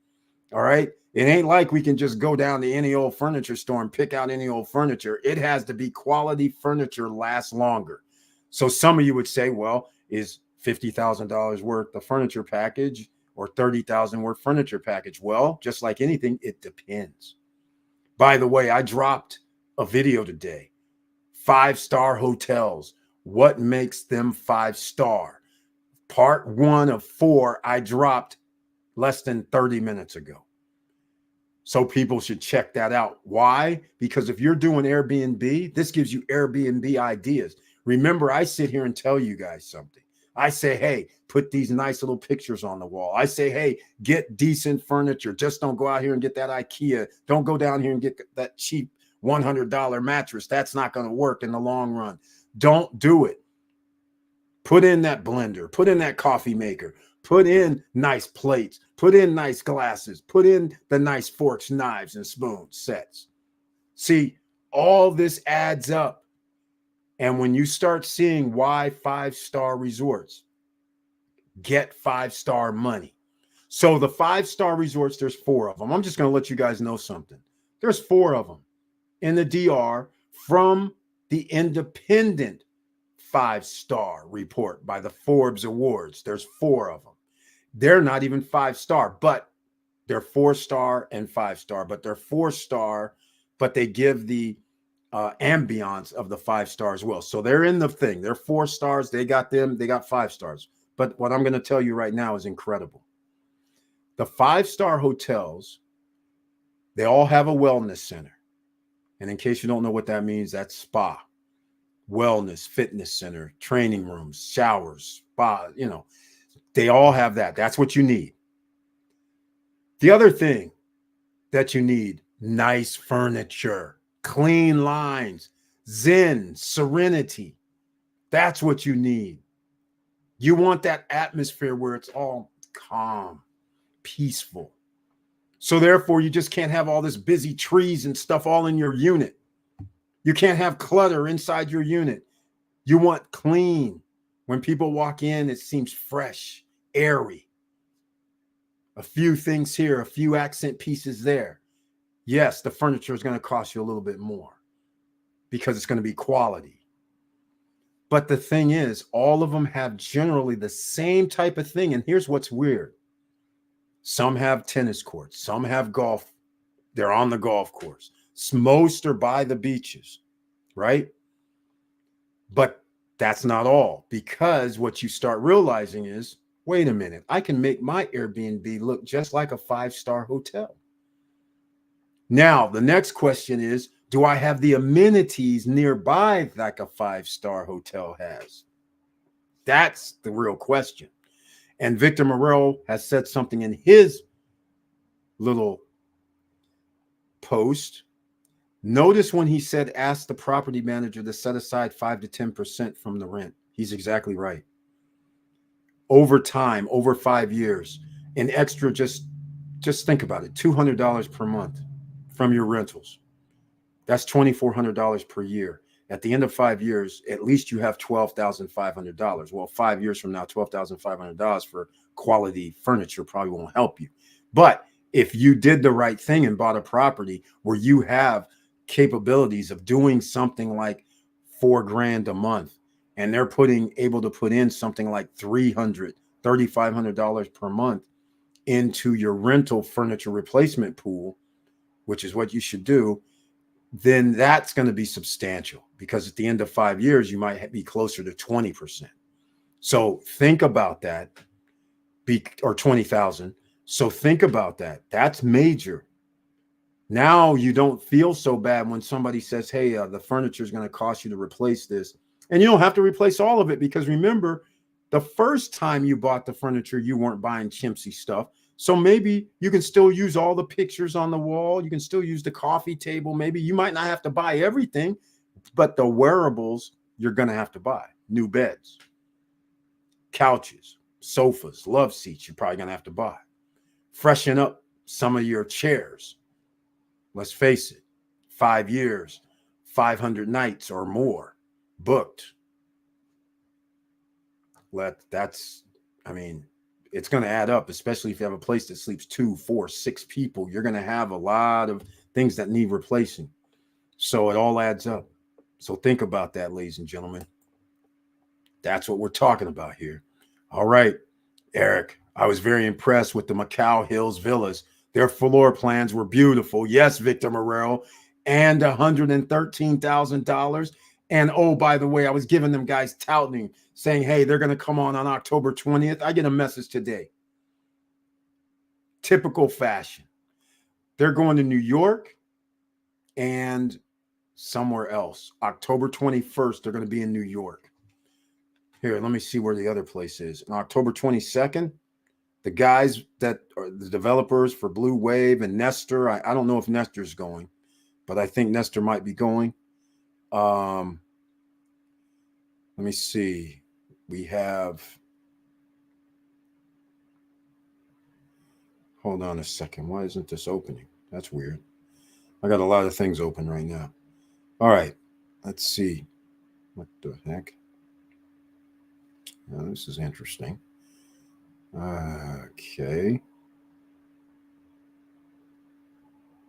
All right. It ain't like we can just go down to any old furniture store and pick out any old furniture. It has to be quality furniture, last longer. So some of you would say, well, is $50,000 worth the furniture package or $30,000 worth furniture package? Well, just like anything, it depends. By the way, I dropped a video today. 5-star hotels. What makes them 5-star? Part 1 of 4 I dropped less than 30 minutes ago. So people should check that out. Why? Because if you're doing Airbnb, this gives you Airbnb ideas. Remember, I sit here and tell you guys something. I say, hey, put these nice little pictures on the wall. I say, hey, get decent furniture. Just don't go out here and get that IKEA. Don't go down here and get that cheap $100 mattress. That's not going to work in the long run. Don't do it. Put in that blender, put in that coffee maker, put in nice plates, put in nice glasses, put in the nice forks, knives, and spoons sets. See, all this adds up. And when you start seeing why 5-star resorts get 5-star money. So the 5-star resorts, there's 4 of them. I'm just going to let you guys know something. There's 4 of them in the DR from the independent 5-star report by the Forbes Awards. There's 4 of them. They're not even 5-star, but they're 4-star and 5-star, but they're 4-star, but they give the ambiance of the 5-star as well. So they're in the thing. They're 4 stars. They got 5 stars. But what I'm going to tell you right now is incredible. The 5-star hotels, they all have a wellness center. And in case you don't know what that means, that's spa, wellness, fitness center, training rooms, showers, spa, they all have that. That's what you need. The other thing that you need, nice furniture, clean lines, zen, serenity. That's what you need. You want that atmosphere where it's all calm, peaceful. So therefore, you just can't have all this busy trees and stuff all in your unit. You can't have clutter inside your unit. You want clean, When people walk in, it seems fresh, airy. A few things here, a few accent pieces there. Yes, the furniture is going to cost you a little bit more because it's going to be quality. But the thing is, all of them have generally the same type of thing. And here's what's weird. Some have tennis courts, some have golf. They're on the golf course. Most are by the beaches, right? But that's not all, because what you start realizing is, wait a minute, I can make my Airbnb look just like a 5-star hotel. Now, the next question is, do I have the amenities nearby like a 5-star hotel has? That's the real question. And Victor Morel has said something in his little post. Notice when he said, ask the property manager to set aside 5 to 10% from the rent. He's exactly right. Over time, over 5 years, an extra, just think about it, $200 per month from your rentals. That's $2,400 per year. At the end of 5 years, at least you have $12,500. Well, 5 years from now, $12,500 for quality furniture probably won't help you. But if you did the right thing and bought a property where you have capabilities of doing something like $4,000 a month, and they're able to put in something like $3,500 per month into your rental furniture replacement pool, which is what you should do, then that's going to be substantial, because at the end of 5 years, you might be closer to 20%. So think about that, or 20,000. So think about that. That's major. Now you don't feel so bad when somebody says, hey, the furniture is going to cost you to replace this. And you don't have to replace all of it, because remember, the first time you bought the furniture, you weren't buying chimsy stuff. So maybe you can still use all the pictures on the wall. You can still use the coffee table. Maybe you might not have to buy everything, but the wearables, you're going to have to buy. New beds, couches, sofas, love seats, you're probably going to have to buy. Freshen up some of your chairs. Let's face it, 5 years, 500 nights or more booked. It's going to add up, especially if you have a place that sleeps 2, 4, 6 people. You're going to have a lot of things that need replacing. So it all adds up. So think about that, ladies and gentlemen. That's what we're talking about here. All right, Eric, I was very impressed with the Macau Hills villas. Their floor plans were beautiful. Yes, Victor Morel, and $113,000. And oh, by the way, I was giving them guys touting, saying, hey, they're going to come on October 20th. I get a message today. Typical fashion. They're going to New York and somewhere else. October 21st, they're going to be in New York. Here, let me see where the other place is. On October 22nd, the guys that are the developers for Blue Wave and Nestor, I don't know if Nestor's going, but I think Nestor might be going. Let me see. We have, hold on a second. Why isn't this opening? That's weird. I got a lot of things open right now. All right. Let's see. What the heck? Now, this is interesting. Okay.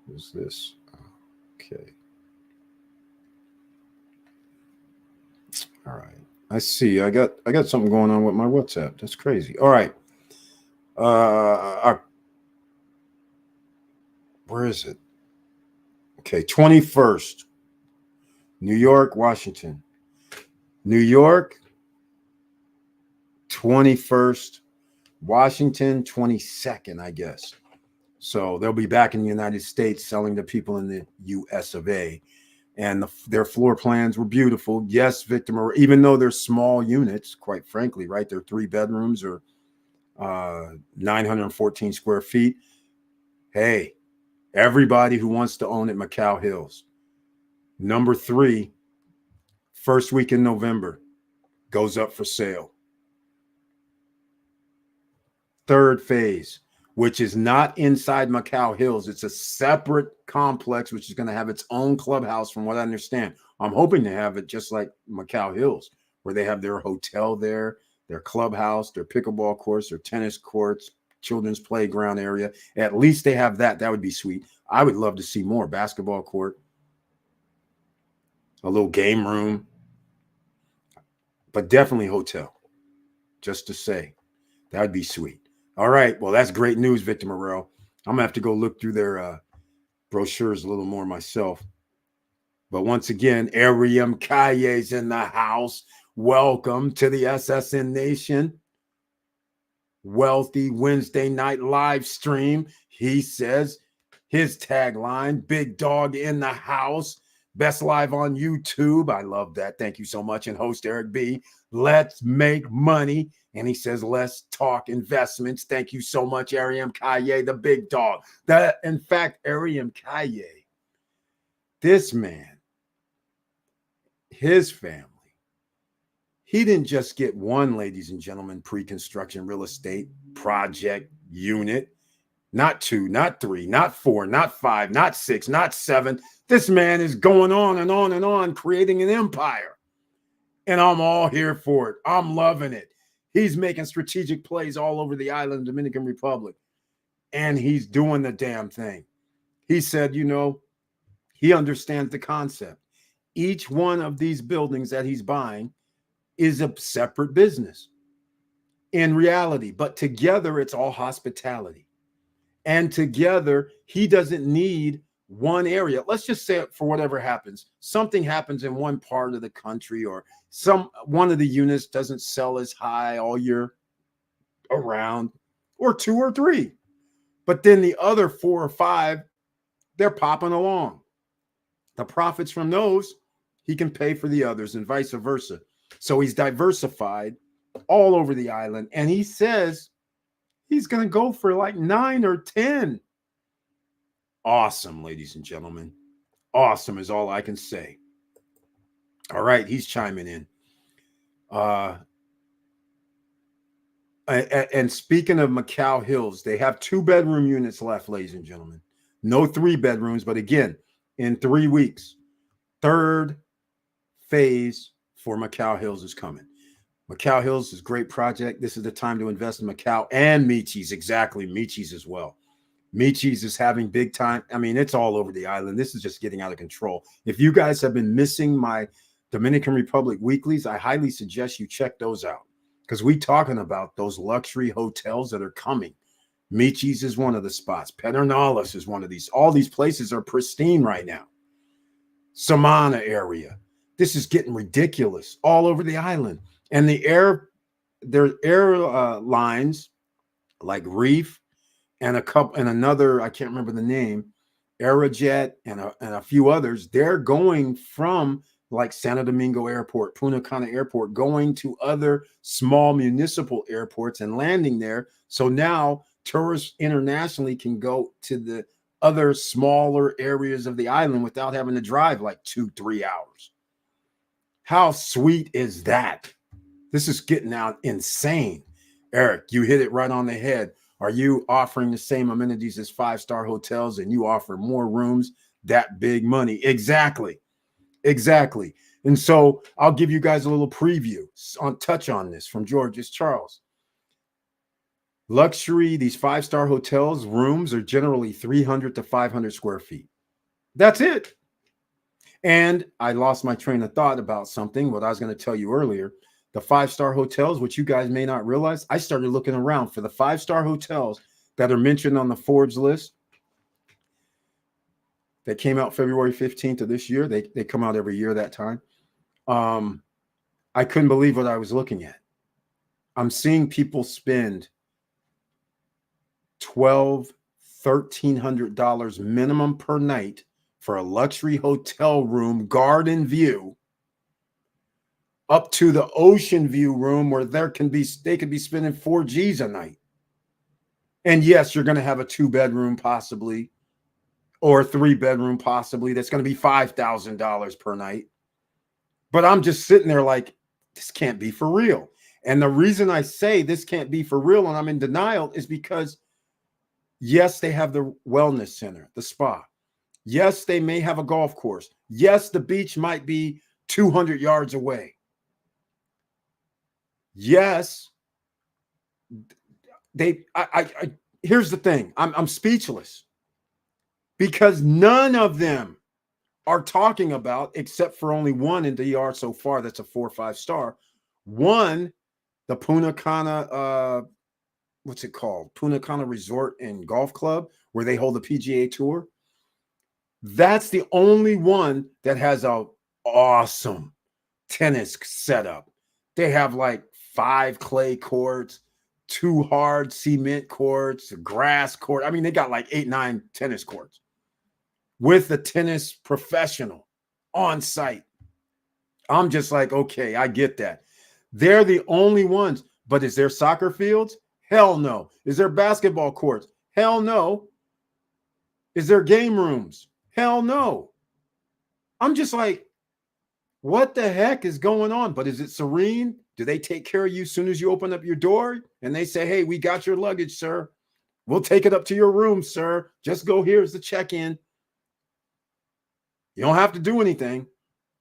What's this? Okay. All right. I see. I got something going on with my WhatsApp. That's crazy. All right. Where is it? Okay, 21st. New York, Washington. New York, 21st. Washington, 22nd, I guess. So they'll be back in the United States selling to people in the US of A. And their floor plans were beautiful. Yes, Victor, even though they're small units, quite frankly, right? They're 3 bedrooms or 914 square feet. Hey, everybody who wants to own at Macau Hills. Number 3, first week in November, goes up for sale. 3rd phase, which is not inside Macau Hills. It's a separate complex, which is going to have its own clubhouse, from what I understand. I'm hoping to have it just like Macau Hills, where they have their hotel there, their clubhouse, their pickleball courts, their tennis courts, children's playground area. At least they have that. That would be sweet. I would love to see more basketball court, a little game room, but definitely hotel, just to say. That would be sweet. All right. Well, that's great news, Victor Morrell. I'm going to have to go look through their brochures a little more myself. But once again, Ariam Kaye's in the house. Welcome to the SSN Nation. Wealthy Wednesday night live stream. He says his tagline, Big Dog in the house. Best live on YouTube. I love that. Thank you so much. And host Eric B. Let's make money. And he says, let's talk investments. Thank you so much, Ariam Kaye, the big dog. In fact, Ariam Kaye, this man, his family, he didn't just get one, ladies and gentlemen, pre-construction real estate project unit, not two, not three, not four, not five, not six, not seven. This man is going on and on and on, creating an empire. And I'm all here for it. I'm loving it. He's making strategic plays all over the island of Dominican Republic. And he's doing the damn thing. He said, you know, he understands the concept. Each one of these buildings that he's buying is a separate business in reality, but together it's all hospitality. And together, he doesn't need one area. Let's just say, for whatever happens, something happens in one part of the country, or one of the units doesn't sell as high all year around, or two or three. But then the other 4 or 5, they're popping along. The profits from those, he can pay for the others, and vice versa. So he's diversified all over the island. And he says he's going to go for like 9 or 10. Awesome, ladies and gentlemen. Awesome is all I can say. All right, he's chiming in. And speaking of Macau Hills, they have 2-bedroom units left, ladies and gentlemen. No 3 bedrooms, but again, in 3 weeks, 3rd phase for Macau Hills is coming. Macau Hills is a great project. This is the time to invest in Macau and Michi's. Exactly, Michi's as well. Michi's is having big time. I mean, it's all over the island. This is just getting out of control. If you guys have been missing my Dominican Republic weeklies, I highly suggest you check those out, because we talking about those luxury hotels that are coming. Michi's is one of the spots. Pedernales is one of these. All these places are pristine right now. Samana area. This is getting ridiculous all over the island. And their airlines like Reef and another, I can't remember the name, Aerojet and a few others, they're going from like Santo Domingo Airport, Punta Cana Airport, going to other small municipal airports and landing there. So now tourists internationally can go to the other smaller areas of the island without having to drive like 2-3 hours. How sweet is that? This is getting out insane. Eric, you hit it right on the head. Are you offering the same amenities as 5-star hotels and you offer more rooms? That big money. Exactly. Exactly. And so I'll give you guys a little preview on this from George's Charles. Luxury, these 5-star hotels, rooms are generally 300 to 500 square feet. That's it. And I lost my train of thought about something, what I was going to tell you earlier. The 5-star hotels, which you guys may not realize, I started looking around for the 5-star hotels that are mentioned on the Forbes list that came out February 15th of this year. They come out every year that time. I couldn't believe what I was looking at. I'm seeing people spend $1,200, $1,300 minimum per night for a luxury hotel room, garden view, up to the ocean view room where they could be spending $4,000 a night. And yes, you're going to have a 2-bedroom possibly, or a 3-bedroom possibly. That's going to be $5,000 per night. But I'm just sitting there like, this can't be for real. And the reason I say this can't be for real and I'm in denial is because, yes, they have the wellness center, the spa. Yes, they may have a golf course. Yes, the beach might be 200 yards away. Yes, here's the thing. I'm speechless because none of them are talking about, except for only one in DR so far. That's a 4 or 5 star. One, the Punta Cana, what's it called? Punta Cana Resort and Golf Club, where they hold the PGA Tour. That's the only one that has a awesome tennis setup. They have like 5 clay courts, 2 hard cement courts, a grass court. I mean, they got like 8, 9 tennis courts with a tennis professional on site. I'm just like, okay, I get that. They're the only ones. But is there soccer fields? Hell no. Is there basketball courts? Hell no. Is there game rooms? Hell no. I'm just like, what the heck is going on? But is it serene? Do they take care of you as soon as you open up your door and they say, hey, we got your luggage, sir. We'll take it up to your room, sir. Just go, here's the check-in. You don't have to do anything.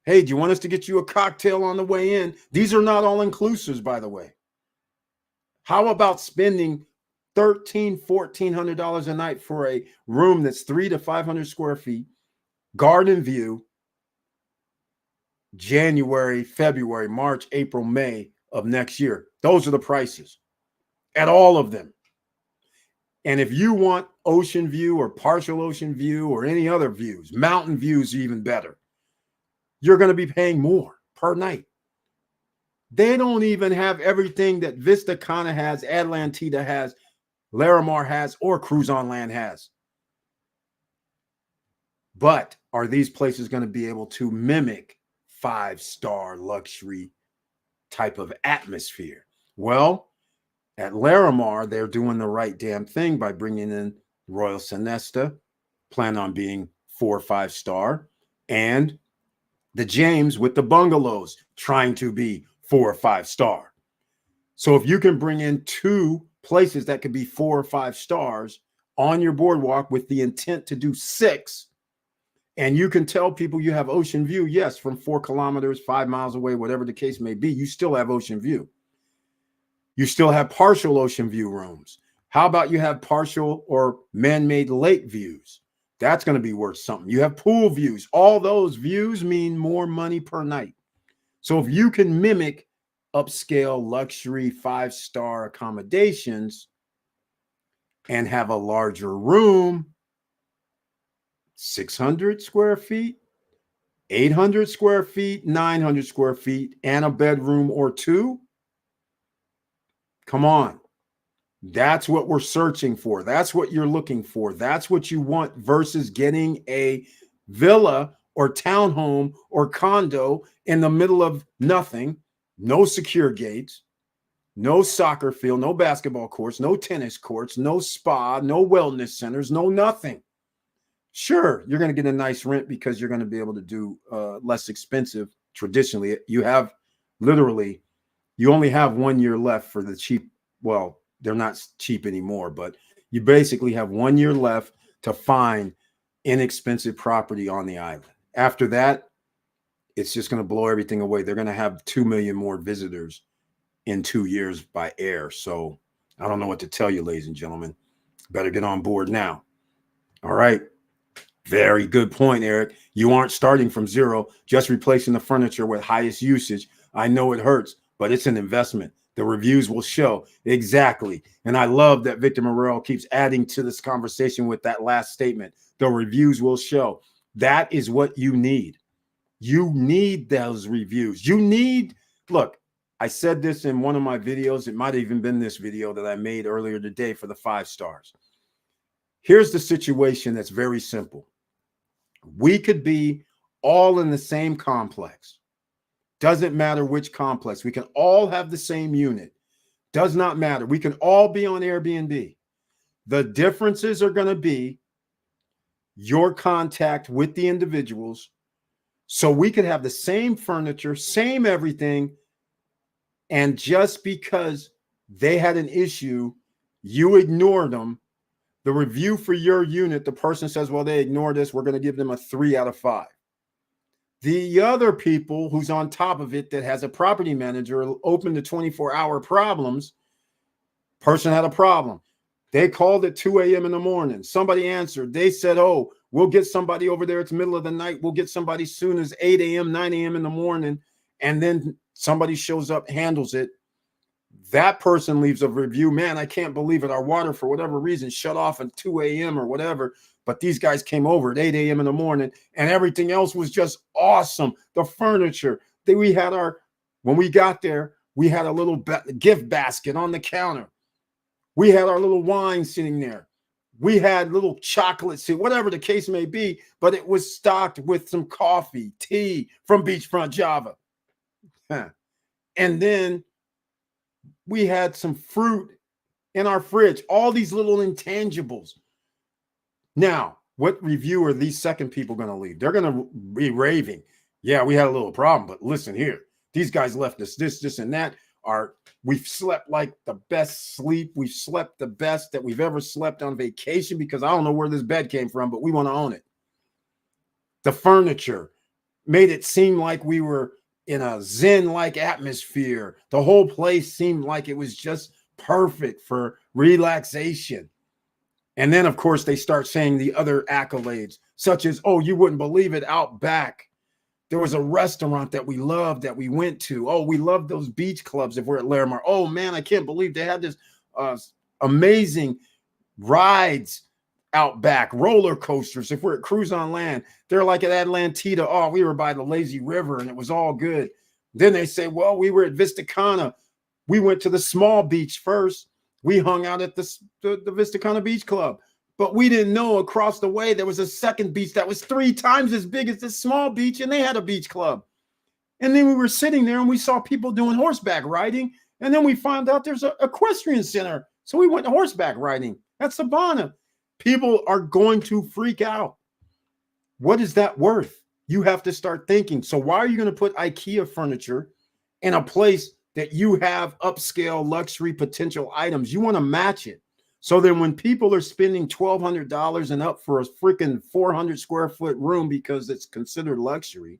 Hey, do you want us to get you a cocktail on the way in? These are not all inclusives, by the way. How about spending $1,300, $1,400 a night for a room that's 300 to 500 square feet, garden view, January, February, March, April, May of next year? Those are the prices at all of them. And if you want ocean view or partial ocean view or any other views, mountain views are even better. You're going to be paying more per night. They don't even have everything that Vista Cana has, Atlantida has, Larimar has, or Cruise on Land has. But are these places going to be able to mimic 5-star luxury type of atmosphere? Well, at Larimar, they're doing the right damn thing by bringing in Royal Sonesta, plan on being 4 or 5 star, and the James with the bungalows trying to be 4 or 5 star. So if you can bring in 2 places that could be 4 or 5 stars on your boardwalk with the intent to do 6, and you can tell people you have ocean view, yes, from 4 kilometers, 5 miles away, whatever the case may be, you still have ocean view. You still have partial ocean view rooms. How about you have partial or man-made lake views? That's going to be worth something. You have pool views. All those views mean more money per night. So if you can mimic upscale luxury 5-star accommodations and have a larger room, 600 square feet, 800 square feet, 900 square feet, and a bedroom or 2, come on. That's what we're searching for. That's what you're looking for. That's what you want versus getting a villa or townhome or condo in the middle of nothing, no secure gates, no soccer field, no basketball courts, no tennis courts, no spa, no wellness centers, no nothing. Sure, you're going to get a nice rent because you're going to be able to do less expensive. Traditionally, you have literally, you only have 1 year left for the cheap. Well, they're not cheap anymore, but you basically have 1 year left to find inexpensive property on the island. After that, it's just going to blow everything away. They're going to have 2 million more visitors in 2 years by air. So I don't know what to tell you, ladies and gentlemen. Better get on board now. All right. Very good point, Eric. You aren't starting from zero, just replacing the furniture with highest usage. I know it hurts, but it's an investment. The reviews will show. Exactly. And I love that Victor Morrell keeps adding to this conversation with that last statement. The reviews will show. That is what you need. You need those reviews. You need, look, I said this in one of my videos. It might have even been this video that I made earlier today for the 5 stars. Here's the situation that's very simple. We could be all in the same complex. Doesn't matter which complex. We can all have the same unit. Does not matter. We can all be on Airbnb. The differences are going to be your contact with the individuals. So we could have the same furniture, same everything. And just because they had an issue, you ignored them. The review for your unit, the person says, well, they ignored us. We're going to give them a 3 out of 5. The other people who's on top of it that has a property manager open to 24-hour problems, person had a problem. They called at 2 a.m. in the morning. Somebody answered. They said, oh, we'll get somebody over there. It's middle of the night. We'll get somebody soon as 8 a.m., 9 a.m. in the morning. And then somebody shows up, handles it. That person leaves a review. Man, I can't believe it. Our water, for whatever reason, shut off at 2 a.m. or whatever. But these guys came over at 8 a.m. in the morning, and everything else was just awesome. The furniture. When we got there, we had a little gift basket on the counter. We had our little wine sitting there. We had little chocolates, whatever the case may be, but it was stocked with some coffee, tea from Beachfront Java. And then we had some fruit in our fridge, all these little intangibles. Now, what review are these second people going to leave? They're going to be raving. Yeah, we had a little problem, but listen here. These guys left us this, and that. We've slept like the best sleep. We've slept the best that we've ever slept on vacation, because I don't know where this bed came from, but we want to own it. The furniture made it seem like we were in a Zen-like atmosphere. The whole place seemed like it was just perfect for relaxation. And then, of course, they start saying the other accolades, such as, oh, you wouldn't believe it, out back there was a restaurant that we loved that we went to. Oh, we love those beach clubs if we're at Larimar. Oh, man, I can't believe they had this amazing rides out back, roller coasters. If we're at Cruise on Land, they're like at Atlantita. Oh, we were by the lazy river and it was all good. Then they say, well, we were at Vista Cana. We went to the small beach first. We hung out at the Vista Cana Beach Club. But we didn't know across the way there was a second beach that was 3 times as big as this small beach, and they had a beach club. And then we were sitting there and we saw people doing horseback riding. And then we found out there's an equestrian center. So we went horseback riding at Sabana. People are going to freak out. What is that worth? You have to start thinking. So why are you going to put IKEA furniture in a place that you have upscale luxury potential items? You want to match it. So then when people are spending $1,200 and up for a freaking 400 square foot room because it's considered luxury,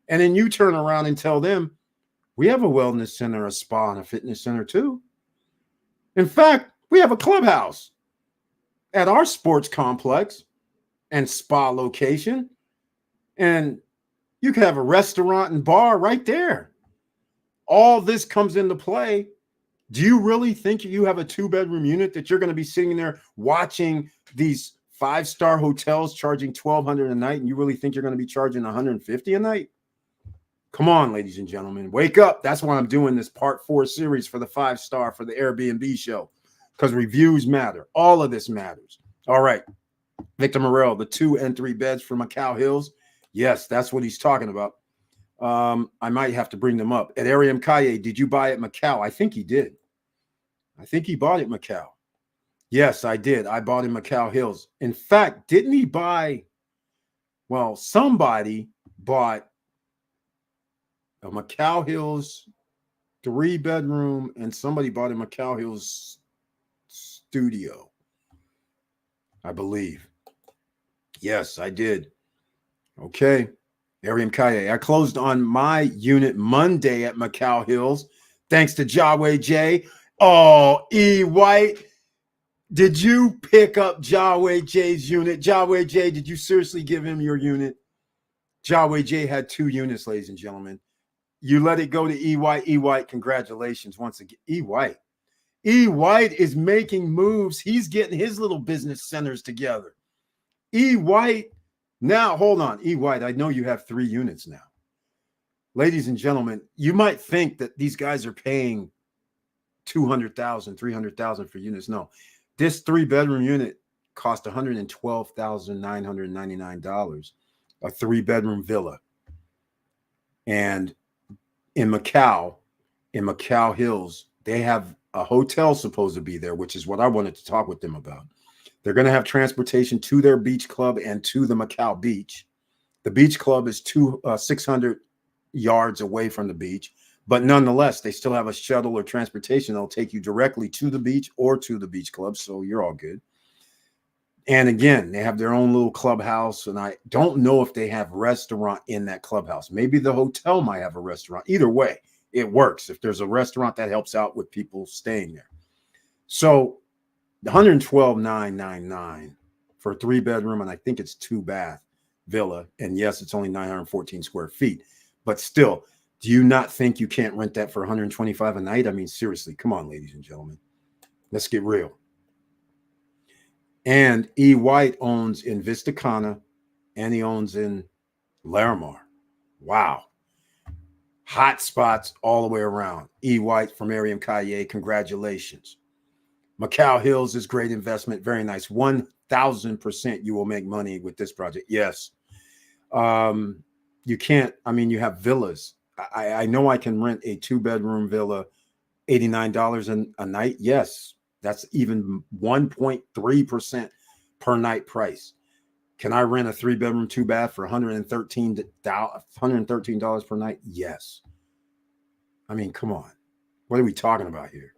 and then you turn around and tell them, we have a wellness center, a spa, and a fitness center too. In fact, we have a clubhouse at our sports complex and spa location, and you can have a restaurant and bar right there. All this comes into play. Do you really think you have a 2-bedroom unit that you're going to be sitting there watching these 5-star hotels charging $1,200 a night, and you really think you're going to be charging $150 a night? Come on, ladies and gentlemen, wake up. That's why I'm doing this part 4 series for the 5-star for the Airbnb show, because reviews matter. All of this matters. All right. Victor Morel, the 2 and 3 beds for Macau Hills. Yes, that's what he's talking about. I might have to bring them up. At Ariam Kaye, did you buy at Macau? I think he did. I think he bought it Macau. Yes, I did. I bought in Macau Hills. In fact, didn't he buy? Well, somebody bought a Macau Hills 3-bedroom, and somebody bought a Macau Hills studio, I believe. Yes, I did. Okay. Ariam Kaye. I closed on my unit Monday at Macau Hills, thanks to Jaway J. Oh, E. White. Did you pick up Jaway J's unit? Jaway J, did you seriously give him your unit? Jaway J had 2 units, ladies and gentlemen. You let it go to E. White. E. White, congratulations once again. E. White. E. White is making moves. He's getting his little business centers together. E. White. Now, hold on. E. White, I know you have 3 units now. Ladies and gentlemen, you might think that these guys are paying $200,000, $300,000 for units. No, this 3-bedroom unit cost $112,999, a 3-bedroom villa. And in Macau Hills, they have a hotel supposed to be there, which is what I wanted to talk with them about. They're going to have transportation to their beach club and to the Macau beach. The beach club is 600 yards away from the beach, but nonetheless, they still have a shuttle or transportation that'll take you directly to the beach or to the beach club, so you're all good. And again, they have their own little clubhouse, and I don't know if they have restaurant in that clubhouse. Maybe the hotel might have a restaurant. Either way, it works. If there's a restaurant, that helps out with people staying there. So the 112,999 for a 3-bedroom, and I think it's 2-bath villa. And yes, it's only 914 square feet, but still, do you not think you can't rent that for 125 a night? I mean, seriously, come on, ladies and gentlemen, let's get real. And E. White owns in Vista Cana, and he owns in Larimar. Wow. Hot spots all the way around. E. White from Ariam Calle, congratulations. Macau Hills is great investment. Very nice. 1,000% you will make money with this project. Yes. You can't, I mean, you have villas. I know I can rent a 2-bedroom villa, $89 a night. Yes. That's even 1.3% per night price. Can I rent a 3-bedroom, 2-bath for $113 per night? Yes. I mean, come on. What are we talking about here?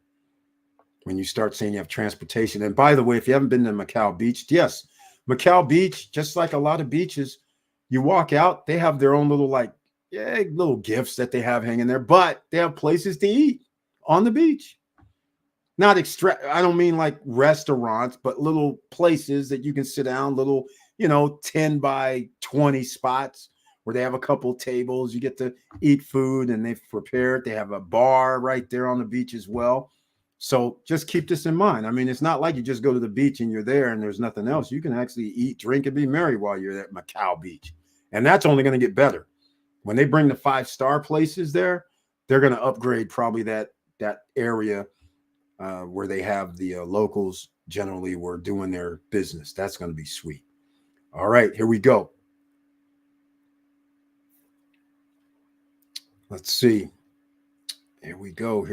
When you start saying you have transportation. And by the way, if you haven't been to Macau Beach, yes, Macau Beach, just like a lot of beaches, you walk out, they have their own little little gifts that they have hanging there, but they have places to eat on the beach. Not I don't mean like restaurants, but little places that you can sit down, little, 10 by 20 spots where they have a couple tables. You get to eat food and they've prepared. They have a bar right there on the beach as well. So just keep this in mind. I mean, it's not like you just go to the beach and you're there and there's nothing else. You can actually eat, drink, and be merry while you're at Macau Beach. And that's only going to get better. When they bring the 5-star places there, they're going to upgrade probably that area where they have the locals generally were doing their business. That's going to be sweet. All right, here we go. Let's see. Here we go.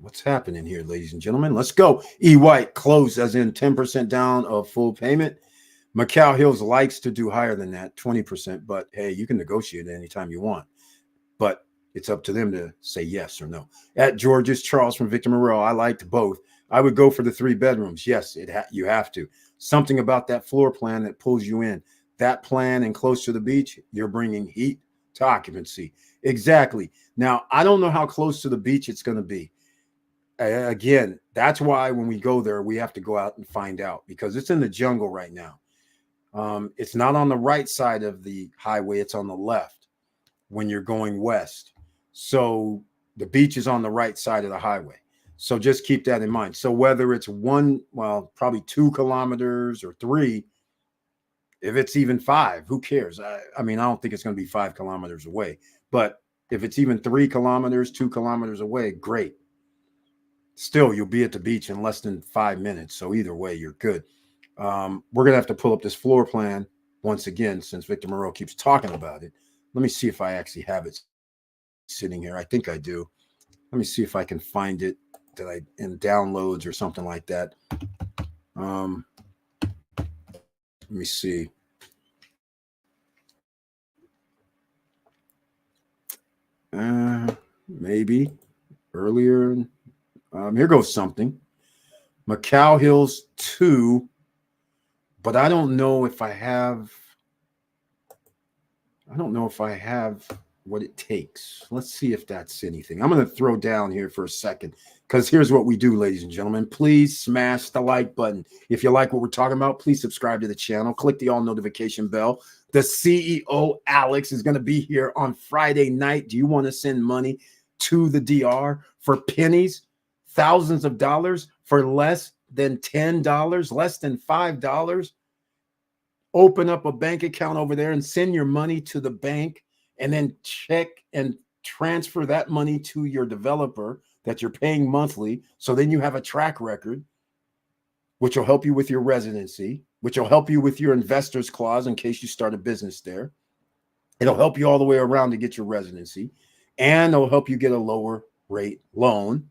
What's happening here, ladies and gentlemen? Let's go. E. White closed as in 10% down of full payment. Macau Hills likes to do higher than that, 20%. But hey, you can negotiate anytime you want. But it's up to them to say yes or no. At George's, Charles from Victor Moreau. I liked both. I would go for the 3 bedrooms. Yes, you have to. Something about that floor plan that pulls you in. That plan and close to the beach, you're bringing heat to occupancy. Exactly. Now, I don't know how close to the beach it's going to be. Again, that's why when we go there, we have to go out and find out because it's in the jungle right now. It's not on the right side of the highway. It's on the left when you're going west. So the beach is on the right side of the highway. So just keep that in mind. So whether it's probably 2 kilometers or 3, if it's even 5, who cares? I mean, I don't think it's going to be 5 kilometers away, but if it's even 3 kilometers, 2 kilometers away, great. Still, you'll be at the beach in less than 5 minutes. So either way, you're good. We're going to have to pull up this floor plan once again, since Victor Moreau keeps talking about it. Let me see if I actually have it sitting here. I think I do. Let me see if I can find it in downloads or something like that. Let me see. Maybe earlier. Here goes something. Macau Hills 2, but I don't know if I have what it takes. Let's see if that's anything. I'm going to throw down here for a second because here's what we do, ladies and gentlemen. Please smash the like button. If you like what we're talking about, please subscribe to the channel. Click the all notification bell. The CEO, Alex, is going to be here on Friday night. Do you want to send money to the DR for pennies, thousands of dollars for less than $10, less than $5? Open up a bank account over there and send your money to the bank and then check and transfer that money to your developer that you're paying monthly. So then you have a track record, which will help you with your residency, which will help you with your investor's clause in case you start a business there. It'll help you all the way around to get your residency, and it'll help you get a lower rate loan.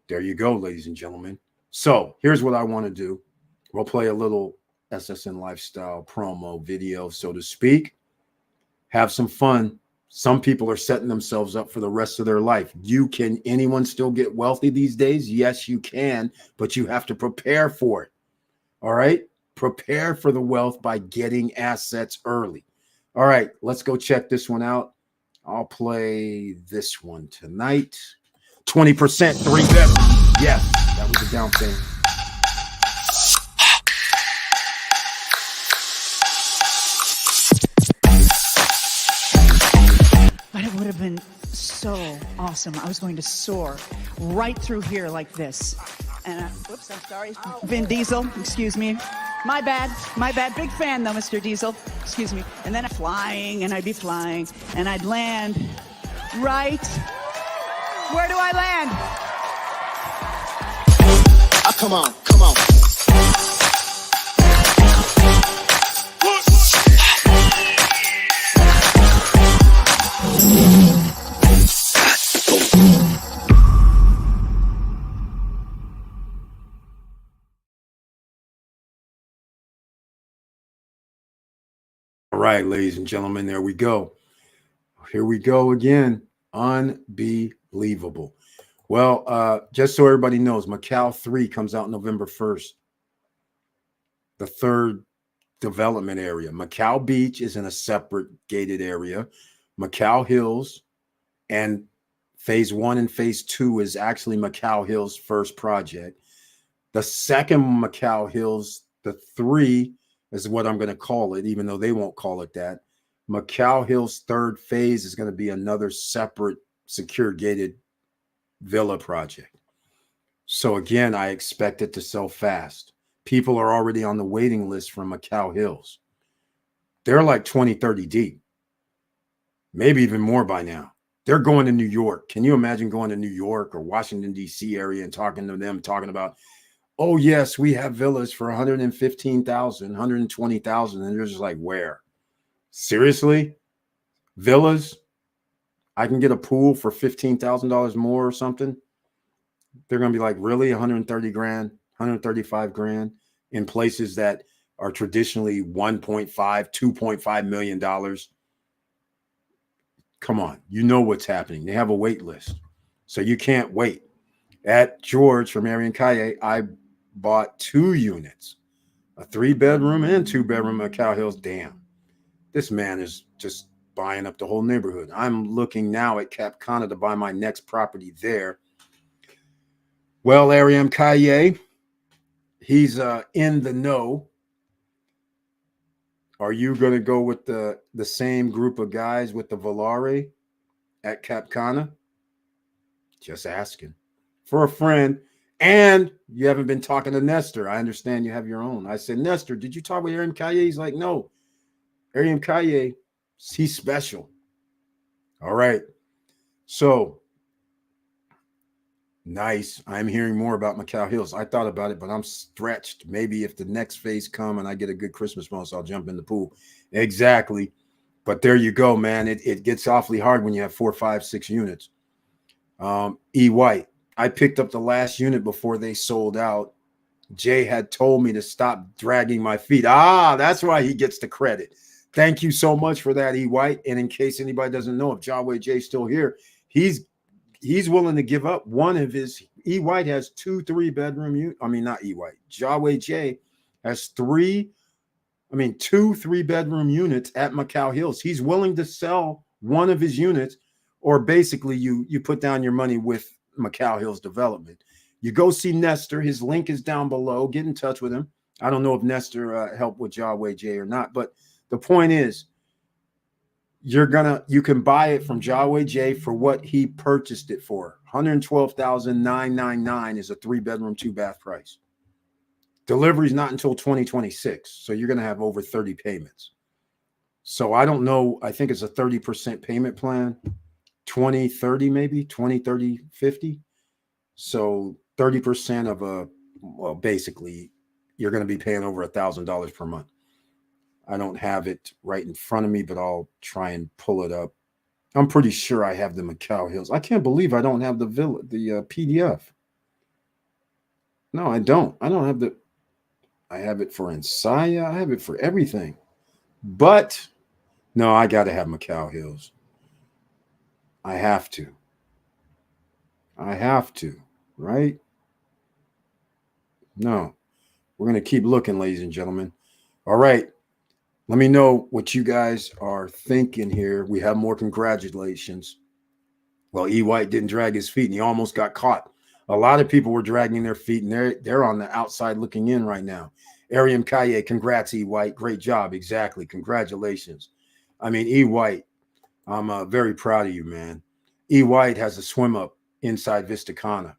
There you go, ladies and gentlemen. So here's what I want to do. We'll play a little SSN Lifestyle promo video, so to speak. Have some fun. Some people are setting themselves up for the rest of their life. Anyone still get wealthy these days? Yes, you can, but you have to prepare for it. All right. Prepare for the wealth by getting assets early. All right. Let's go check this one out. I'll play this one tonight. 20%, 3 bedroom. Yes, that was a down payment. But it would have been so awesome. I was going to soar right through here like this. And whoops, I'm sorry. Vin Diesel, excuse me. My bad, my bad. Big fan though, Mr. Diesel. Excuse me. And then flying, and I'd be flying, and I'd land right. Where do I land? Oh, come on, come on. All right, ladies and gentlemen, there we go. Here we go again. Unbelievable. Well, just so everybody knows, Macau 3 comes out November 1st. The third development area. Macau Beach is in a separate gated area. Macau Hills and phase 1 and phase 2 is actually Macau Hills' first project. The second Macau Hills, the 3 is what I'm going to call it, even though they won't call it that. Macau Hills' third phase is going to be another separate secure gated villa project. So again, I expect it to sell fast. People are already on the waiting list from Macau Hills. They're like 20, 30 deep, maybe even more by now. They're going to New York. Can you imagine going to New York or Washington, D.C. area and talking to them, talking about, oh, yes, we have villas for 115,000, 120,000. And you're just like, where? Seriously? Villas? I can get a pool for $15,000 more or something? They're going to be like, really? 130 grand, 135 grand in places that are traditionally 1.5, $2.5 million. Come on. You know what's happening. They have a wait list. So you can't wait. At George from Arian Calle, I bought 2 units, a 3-bedroom and 2-bedroom at Cow Hills. Damn, this man is just buying up the whole neighborhood. I'm looking now at Cana to buy my next property there. Well, Arian Calle, he's in the know. Are you going to go with the same group of guys with the Volare at Cana? Just asking. For a friend. And you haven't been talking to Nestor. I understand you have your own. I said, Nestor, did you talk with Arian Calle? He's like, no. Arian Calle, he's special. All right. So, nice. I'm hearing more about Macau Hills. I thought about it, but I'm stretched. Maybe if the next phase come and I get a good Christmas bonus, I'll jump in the pool. Exactly. But there you go, man. It gets awfully hard when you have 4, 5, 6 units. E. White. I picked up the last unit before they sold out. Jay had told me to stop dragging my feet. That's why he gets the credit. Thank you so much for that, E. White. And in case anybody doesn't know, if Jaway Jay's still here, he's willing to give up one of his. E. White has 2 3-bedroom units. I mean, not E. White. Jaway Jay has 2 3-bedroom units at Macau Hills. He's willing to sell one of his units, or basically you put down your money with Macau Hills Development. You go see Nestor. His link is down below. Get in touch with him. I don't know if Nestor helped with Jaway Jay or not, but the point is, you can buy it from Jaway Jay for what he purchased it for. $112,999 is a 3-bedroom, 2-bath price. Delivery's not until 2026, so you're going to have over 30 payments. So I don't know. I think it's a 30% payment plan, 20, 30 maybe, 20, 30, 50. So 30% of basically, you're going to be paying over $1,000 per month. I don't have it right in front of me, but I'll try and pull it up. I'm pretty sure I have the Macau Hills. I can't believe I don't have the PDF. No, I don't. I don't have the. I have it for Ensaya. I have it for everything. But no, I got to have Macau Hills. I have to. Right? No. We're going to keep looking, ladies and gentlemen. All right. Let me know what you guys are thinking here. We have more congratulations. Well, E. White didn't drag his feet, and he almost got caught. A lot of people were dragging their feet, and they're on the outside looking in right now. Ariam Kaye, congrats, E. White. Great job. Exactly. Congratulations. I mean, E. White, I'm very proud of you, man. E. White has a swim up inside Vista Cana.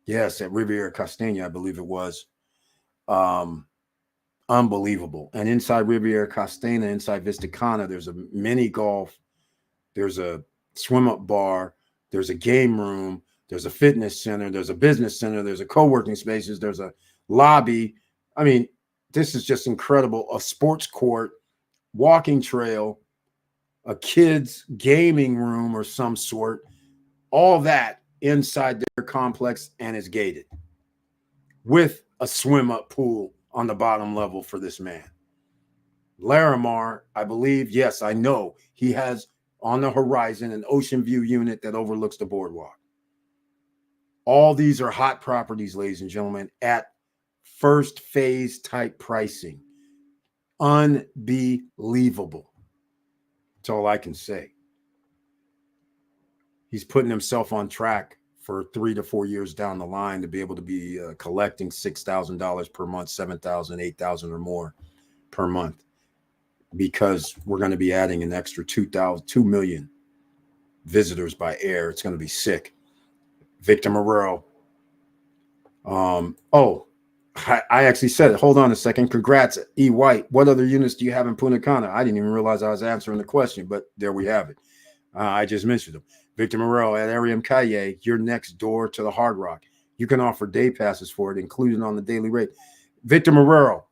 Yes, at Riviera Castagna, I believe it was. Unbelievable. And inside Riviera Castagna, inside Vista Cana, there's a mini golf, there's a swim up bar, there's a game room, there's a fitness center, there's a business center, there's a co-working spaces, there's a lobby. I mean, this is just incredible. A sports court, walking trail, a kids gaming room or some sort, all that inside their complex, and is gated with a swim up pool on the bottom level for this man. Larimar, I believe, yes, I know he has on the horizon an ocean view unit that overlooks the boardwalk. All these are hot properties, ladies and gentlemen, at first phase type pricing. Unbelievable. That's all I can say. He's putting himself on track for 3 to 4 years down the line to be able to be collecting $6,000 per month, $7,000, $8,000 or more per month, because we're going to be adding an extra 2 million visitors by air. It's going to be sick. Victor Morero. I actually said it. Hold on a second. Congrats, E. White. What other units do you have in Punta Cana? I didn't even realize I was answering the question, but there we have it. I just mentioned them. Victor Morel at Ariam Kaye, you're next door to the Hard Rock. You can offer day passes for it, included on the daily rate. Victor Morero,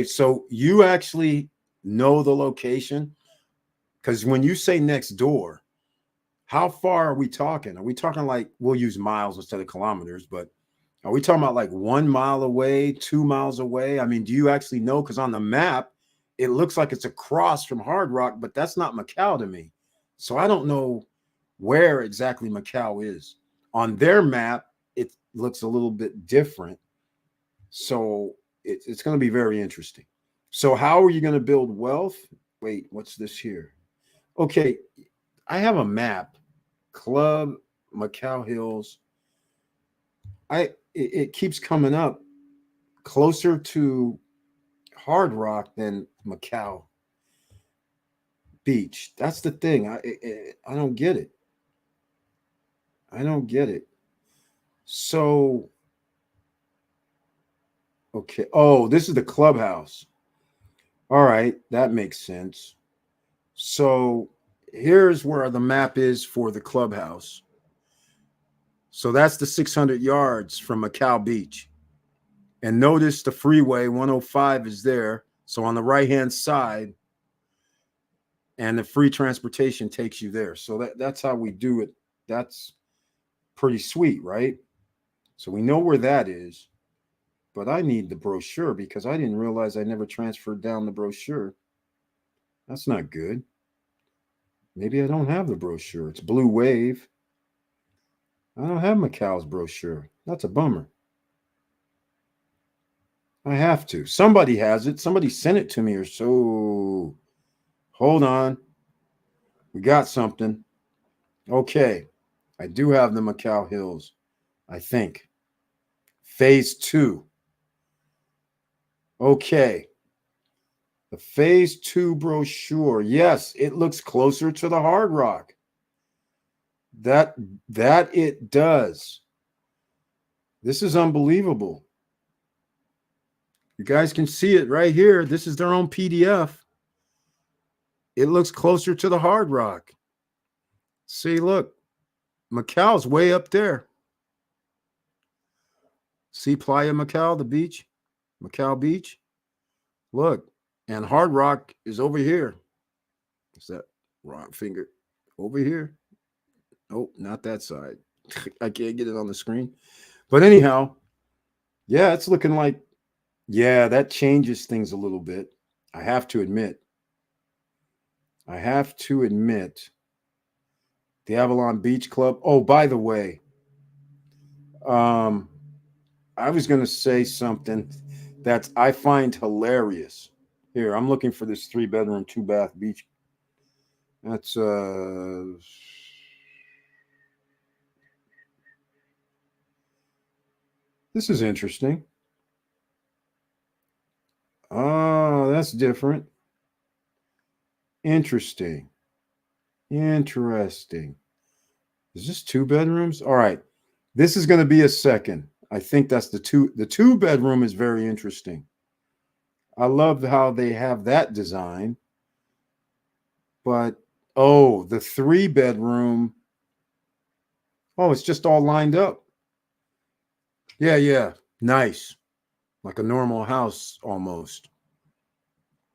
so you actually know the location? Because when you say next door, how far are we talking? Are we talking like, we'll use miles instead of kilometers, but are we talking about like 1 mile away, 2 miles away? I mean, do you actually know? Because on the map, it looks like it's across from Hard Rock, but that's not Macau to me. So I don't know where exactly Macau is. On their map, it looks a little bit different. So it's going to be very interesting. So how are you going to build wealth? Wait, what's this here? Okay, I have a map. Club Macau Hills. It keeps coming up closer to Hard Rock than Macau Beach. That's the thing. I don't get it. I don't get it. So, okay. Oh, this is the clubhouse. All right, that makes sense. So here's where the map is for the clubhouse. So that's the 600 yards from Macau Beach. And notice the freeway 105 is there. So on the right-hand side, and the free transportation takes you there. So that's how we do it. That's pretty sweet, right? So we know where that is, but I need the brochure because I didn't realize I never transferred down the brochure. That's not good. Maybe I don't have the brochure. It's Blue Wave. I don't have Macau's brochure. That's a bummer. I have to. Somebody has it. Somebody sent it to me or so. Hold on. We got something. Okay. I do have the Macau Hills, I think. Phase 2. Okay. The Phase 2 brochure. Yes, it looks closer to the Hard Rock. That it does. This is unbelievable. You guys can see it right here. This is their own PDF. It looks closer to the Hard Rock. See, look. Macau's way up there. See Playa Macau, the beach? Macau Beach? Look. And Hard Rock is over here. Is that wrong finger? Over here? Oh, not that side. I can't get it on the screen. But anyhow, yeah, it's looking like, yeah, that changes things a little bit. I have to admit. The Avalon Beach Club. Oh, by the way, I was going to say something that I find hilarious. Here, I'm looking for this 3-bedroom, 2-bath beach. That's this is interesting. Oh, that's different. Interesting. Interesting. Is this 2 bedrooms? All right. This is going to be a second. I think that's the 2 bedroom is very interesting. I love how they have that design. But oh, the 3-bedroom. Oh, it's just all lined up. Yeah, yeah. Nice. Like a normal house almost.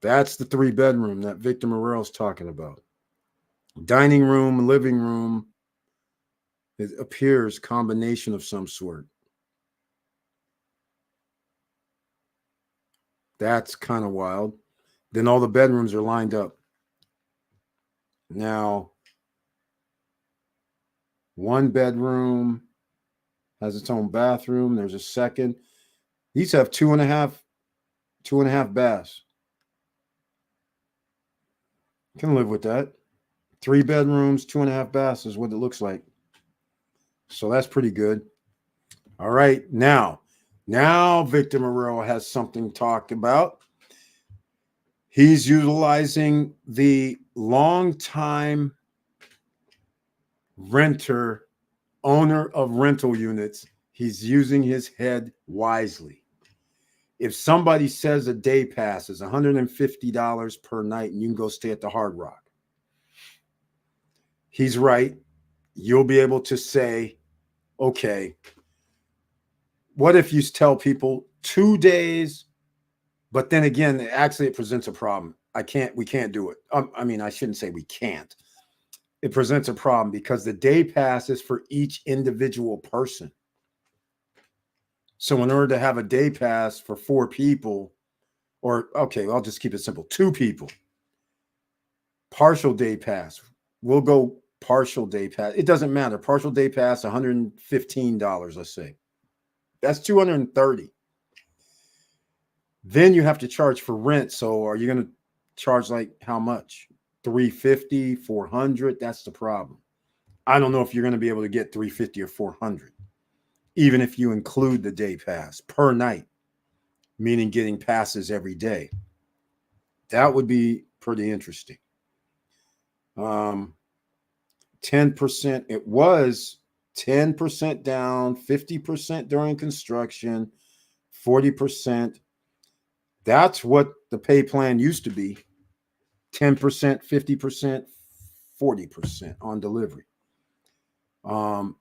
That's the 3-bedroom that Victor Morel's talking about. Dining room, living room. It appears combination of some sort. That's kind of wild. Then all the bedrooms are lined up. Now, 1 bedroom has its own bathroom. There's a second. These have 2.5 baths. Can live with that. 3 bedrooms, 2.5 baths is what it looks like. So that's pretty good. All right. Now Victor Morel has something to talk about. He's utilizing the long-time renter, owner of rental units. He's using his head wisely. If somebody says a day pass is $150 per night and you can go stay at the Hard Rock, he's right. You'll be able to say, okay, what if you tell people 2 days, but then again, actually it presents a problem. We can't do it. I shouldn't say we can't. It presents a problem because the day pass is for each individual person. So in order to have a day pass for 4 people, or okay, I'll just keep it simple, 2 people, partial day pass. We'll go partial day pass. It doesn't matter. Partial day pass, $115, let's say. That's $230. Then you have to charge for rent. So are you going to charge like how much? $350, $400? That's the problem. I don't know if you're going to be able to get $350 or $400, even if you include the day pass per night, meaning getting passes every day. That would be pretty interesting. 10%. It was 10% down, 50% during construction, 40%. That's what the pay plan used to be. 10%, 50%, 40% on delivery.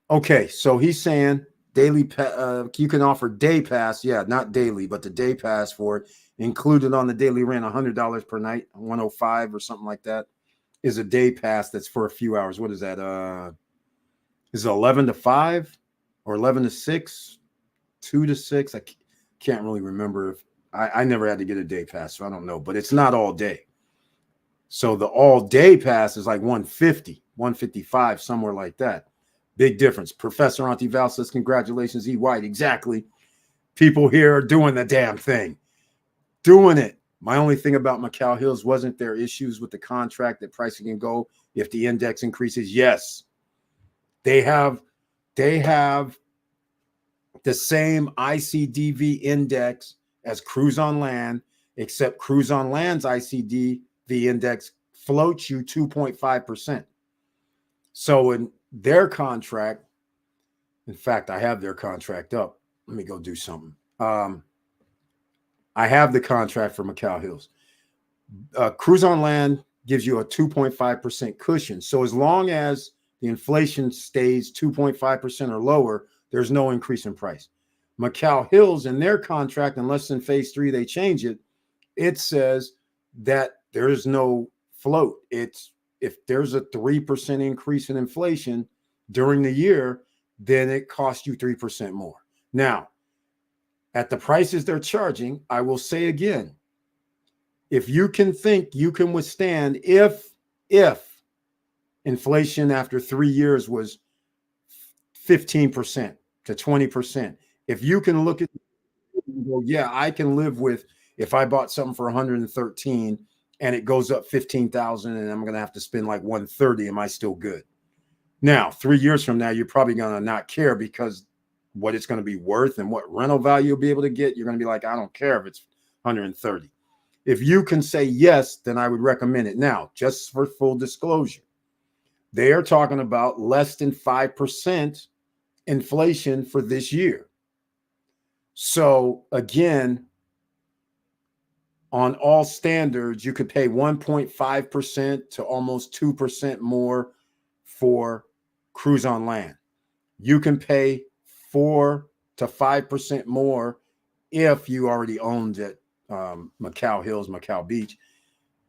Okay, so he's saying daily you can offer day pass, yeah, not daily, but the day pass for it, included on the daily rent, $100 per night, 105 or something like that, is a day pass that's for a few hours. What is that? Is it 11 to 5 or 11 to 6, 2 to 6? I can't really remember. I never had to get a day pass, so I don't know, but it's not all day. So the all day pass is like 150, 155, somewhere like that. Big difference. Professor Auntie Val says, congratulations, E. White. Exactly. People here are doing the damn thing. Doing it. My only thing about Macau Hills wasn't there issues with the contract that pricing can go if the index increases. Yes. They have the same ICDV index as Cruise on Land, except Cruise on Land's ICDV index floats you 2.5%. So in their contract, in fact, I have their contract up. Let me go do something. I have the contract for Macau Hills. Cruise on Land gives you a 2.5% cushion. So as long as the inflation stays 2.5% or lower, there's no increase in price. Macau Hills, in their contract, unless in phase 3 they change it, it says that there is no float. It's if there's a 3% increase in inflation during the year, then it costs you 3% more. Now, at the prices they're charging, I will say again, if you can think you can withstand, if inflation after 3 years was 15% to 20%, If you can look at and go, yeah, I can live with if I bought something for 113 and it goes up 15,000 and I'm going to have to spend like 130, am I still good? Now, 3 years from now, you're probably going to not care because what it's going to be worth and what rental value you'll be able to get, you're going to be like, I don't care if it's 130. If you can say yes, then I would recommend it. Now, just for full disclosure, they are talking about less than 5% inflation for this year. So again, on all standards, you could pay 1.5% to almost 2% more for cruise on land. You can pay 4 to 5% more if you already owned at Macau Hills, Macau Beach,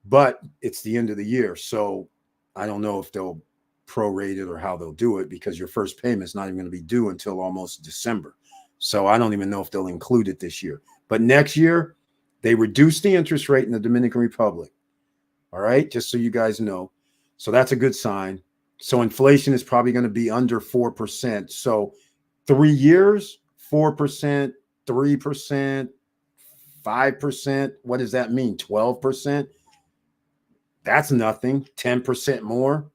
but it's the end of the year. So I don't know if they'll prorate it or how they'll do it because your first payment is not even going to be due until almost December. So I don't even know if they'll include it this year. But next year, they reduced the interest rate in the Dominican Republic. All right, just so you guys know. So that's a good sign. So inflation is probably going to be under 4%. So 3 years, 4%, 3%, 5%. What does that mean? 12%? That's nothing. 10% more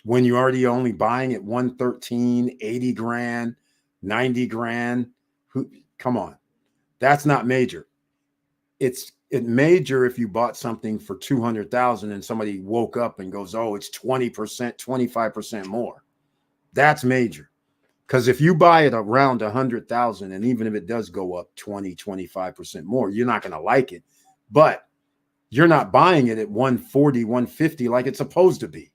when you're already only buying at 113, 80 grand, 90 grand. Come on. That's not major. It's major if you bought something for 200,000 and somebody woke up and goes, oh, it's 20%, 25% more. That's major. Because if you buy it around 100,000, and even if it does go up 20, 25% more, you're not going to like it. But you're not buying it at 140, 150 like it's supposed to be.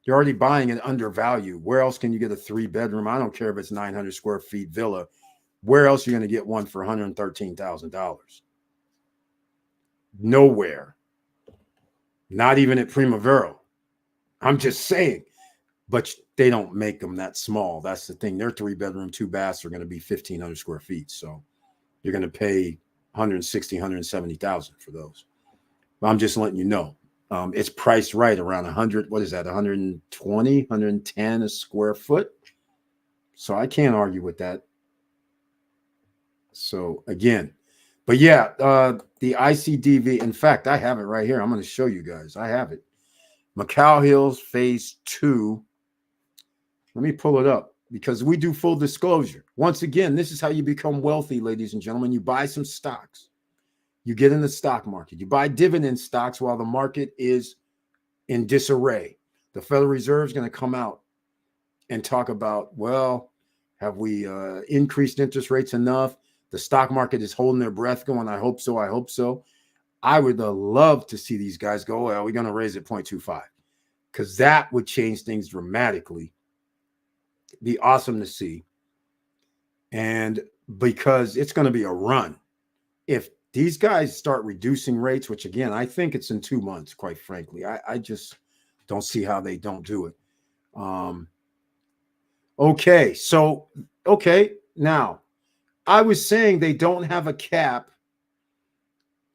You're already buying it undervalued. Where else can you get a 3-bedroom? I don't care if it's 900 square feet villa. Where else are you going to get one for $113,000? Nowhere. Not even at Primavera. I'm just saying. But they don't make them that small. That's the thing. Their 3-bedroom, 2 baths are going to be 1,500 square feet. So you're going to pay 160, 170,000 for those. But I'm just letting you know. It's priced right around 100. What is that? 120, 110 a square foot. So I can't argue with that. So again, but yeah, the ICDV. In fact, I have it right here. I'm going to show you guys. I have it. Macau Hills Phase 2. Let me pull it up because we do full disclosure. Once again, this is how you become wealthy, ladies and gentlemen. You buy some stocks. You get in the stock market. You buy dividend stocks while the market is in disarray. The Federal Reserve is going to come out and talk about, well, have we increased interest rates enough? The stock market is holding their breath going, I hope so, I hope so. I would love to see these guys go, well, we're going to raise it 0.25 because that would change things dramatically. Be awesome to see. And because it's going to be a run. If these guys start reducing rates, which again, I think it's in 2 months, quite frankly, I just don't see how they don't do it. Okay. Now I was saying they don't have a cap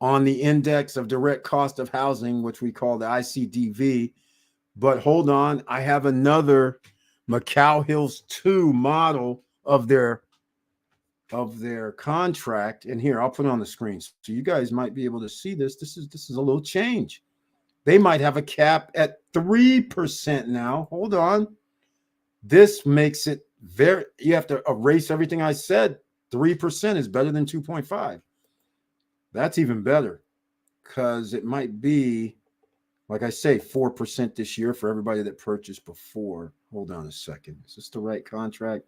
on the index of direct cost of housing, which we call the ICDV. But hold on, I have another Macau Hills 2 model of their contract. And here, I'll put it on the screen so you guys might be able to see this. This is a little change. They might have a cap at 3% now. Hold on. This makes it you have to erase everything I said. 3% is better than 2.5. That's even better because it might be, like I say, 4% this year for everybody that purchased before. Hold on a second. Is this the right contract?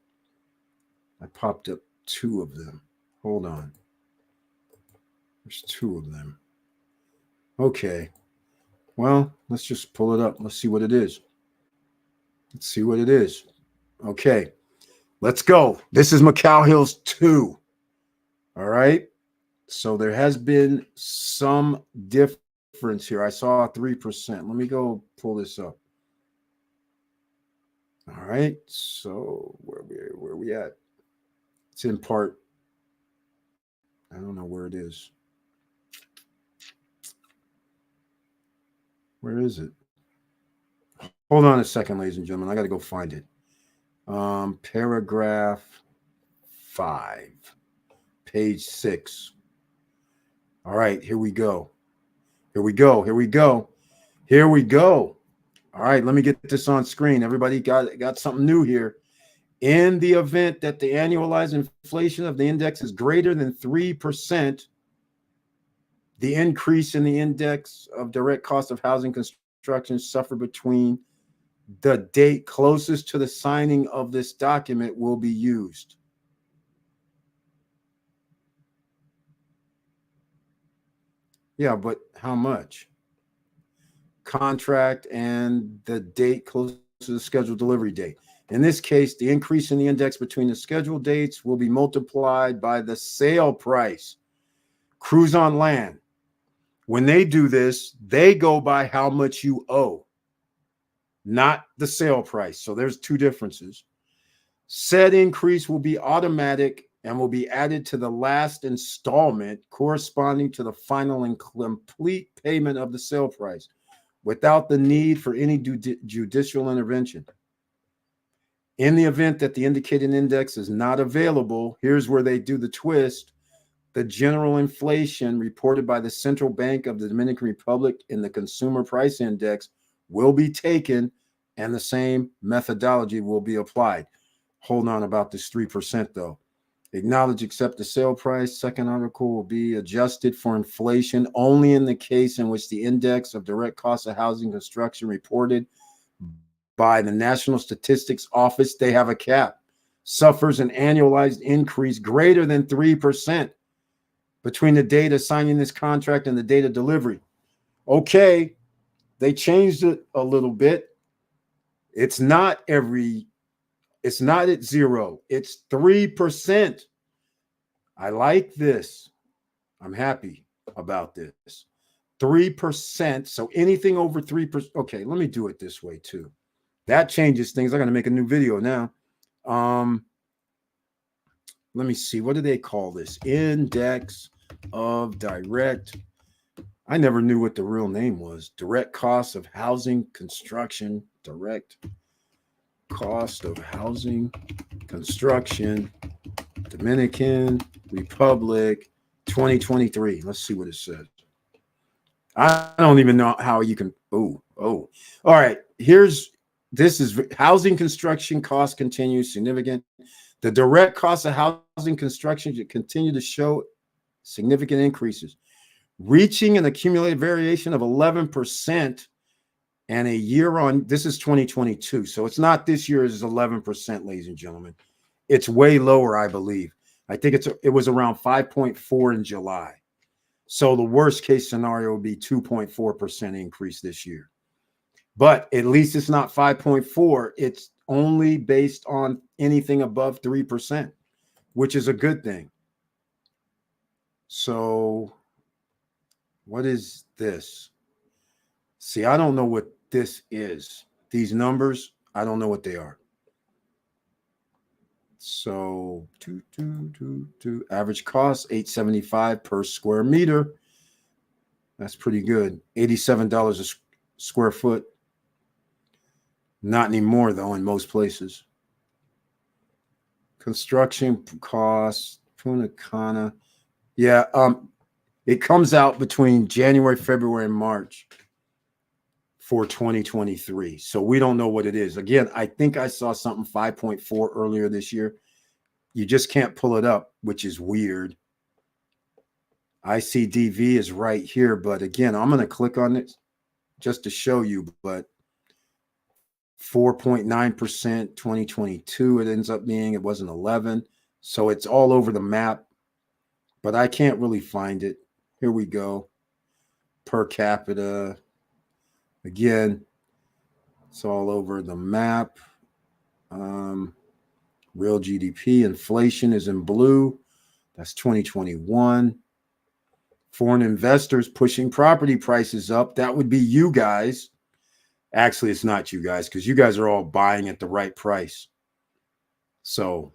I popped up 2 of them. Hold on. There's 2 of them. Okay. Well, let's just pull it up. Let's see what it is. Let's see what it is. Okay. Let's go. This is Macau Hills 2. All right. So there has been some difference here. I saw 3%. Let me go pull this up. All right. So where we at? It's in part. I don't know where it is. Where is it? Hold on a second, ladies and gentlemen. I got to go find it. Paragraph 5, page 6. All right, here we go. Here we go. Here we go. Here we go. All right, let me get this on screen. Everybody got something new here. In the event that the annualized inflation of the index is greater than 3%, the increase in the index of direct cost of housing construction suffered between the date closest to the signing of this document will be used. Yeah, but how much? Contract and the date closest to the scheduled delivery date. In this case, the increase in the index between the scheduled dates will be multiplied by the sale price. Cruise on land. When they do this, they go by how much you owe, not the sale price. So there's two differences. Said increase will be automatic and will be added to the last installment corresponding to the final and complete payment of the sale price without the need for any judicial intervention. In the event that the indicated index is not available, here's where they do the twist. The general inflation reported by the Central Bank of the Dominican Republic in the Consumer Price Index will be taken and the same methodology will be applied. Hold on about this 3% though. Acknowledge, accept the sale price. Second article will be adjusted for inflation only in the case in which the index of direct cost of housing construction reported by the National Statistics Office, they have a cap, suffers an annualized increase greater than 3% between the date of signing this contract and the date of delivery. Okay, they changed it a little bit. It's not at 0. It's 3%. I like this. I'm happy about this. 3%. So anything over 3%. Okay, let me do it this way too. That changes things. I got to make a new video now. Let me see. What do they call this? Index of direct. I never knew what the real name was. Direct cost of housing construction. Direct cost of housing construction. Dominican Republic 2023. Let's see what it says. I don't even know how you can. Oh. All right. This is housing construction cost continues significant. The direct cost of housing construction should continue to show significant increases, reaching an accumulated variation of 11% and a year on. This is 2022. So it's not this year is 11%, ladies and gentlemen. It's way lower, I believe. I think it was around 5.4 in July. So the worst case scenario would be 2.4% increase this year. But at least it's not 5.4. It's only based on anything above 3%, which is a good thing. So what is this? See, I don't know what this is. These numbers, I don't know what they are. So average cost $875 per square meter. That's pretty good. $87 a square foot. Not anymore though in most places. Construction costs, Punta, Cana. Yeah, it comes out between January, February, and March for 2023. So we don't know what it is. Again, I think I saw something 5.4 earlier this year. You just can't pull it up, which is weird. ICDV is right here, but again, I'm going to click on it just to show you, but 4.9% 2022 it ends up being. It wasn't 11. So it's all over the map, but I can't really find it. Here we go. Per capita. Again, it's all over the map. Real GDP. Inflation is in blue. That's 2021. Foreign investors pushing property prices up. That would be you guys. Actually, it's not you guys because you guys are all buying at the right price. So,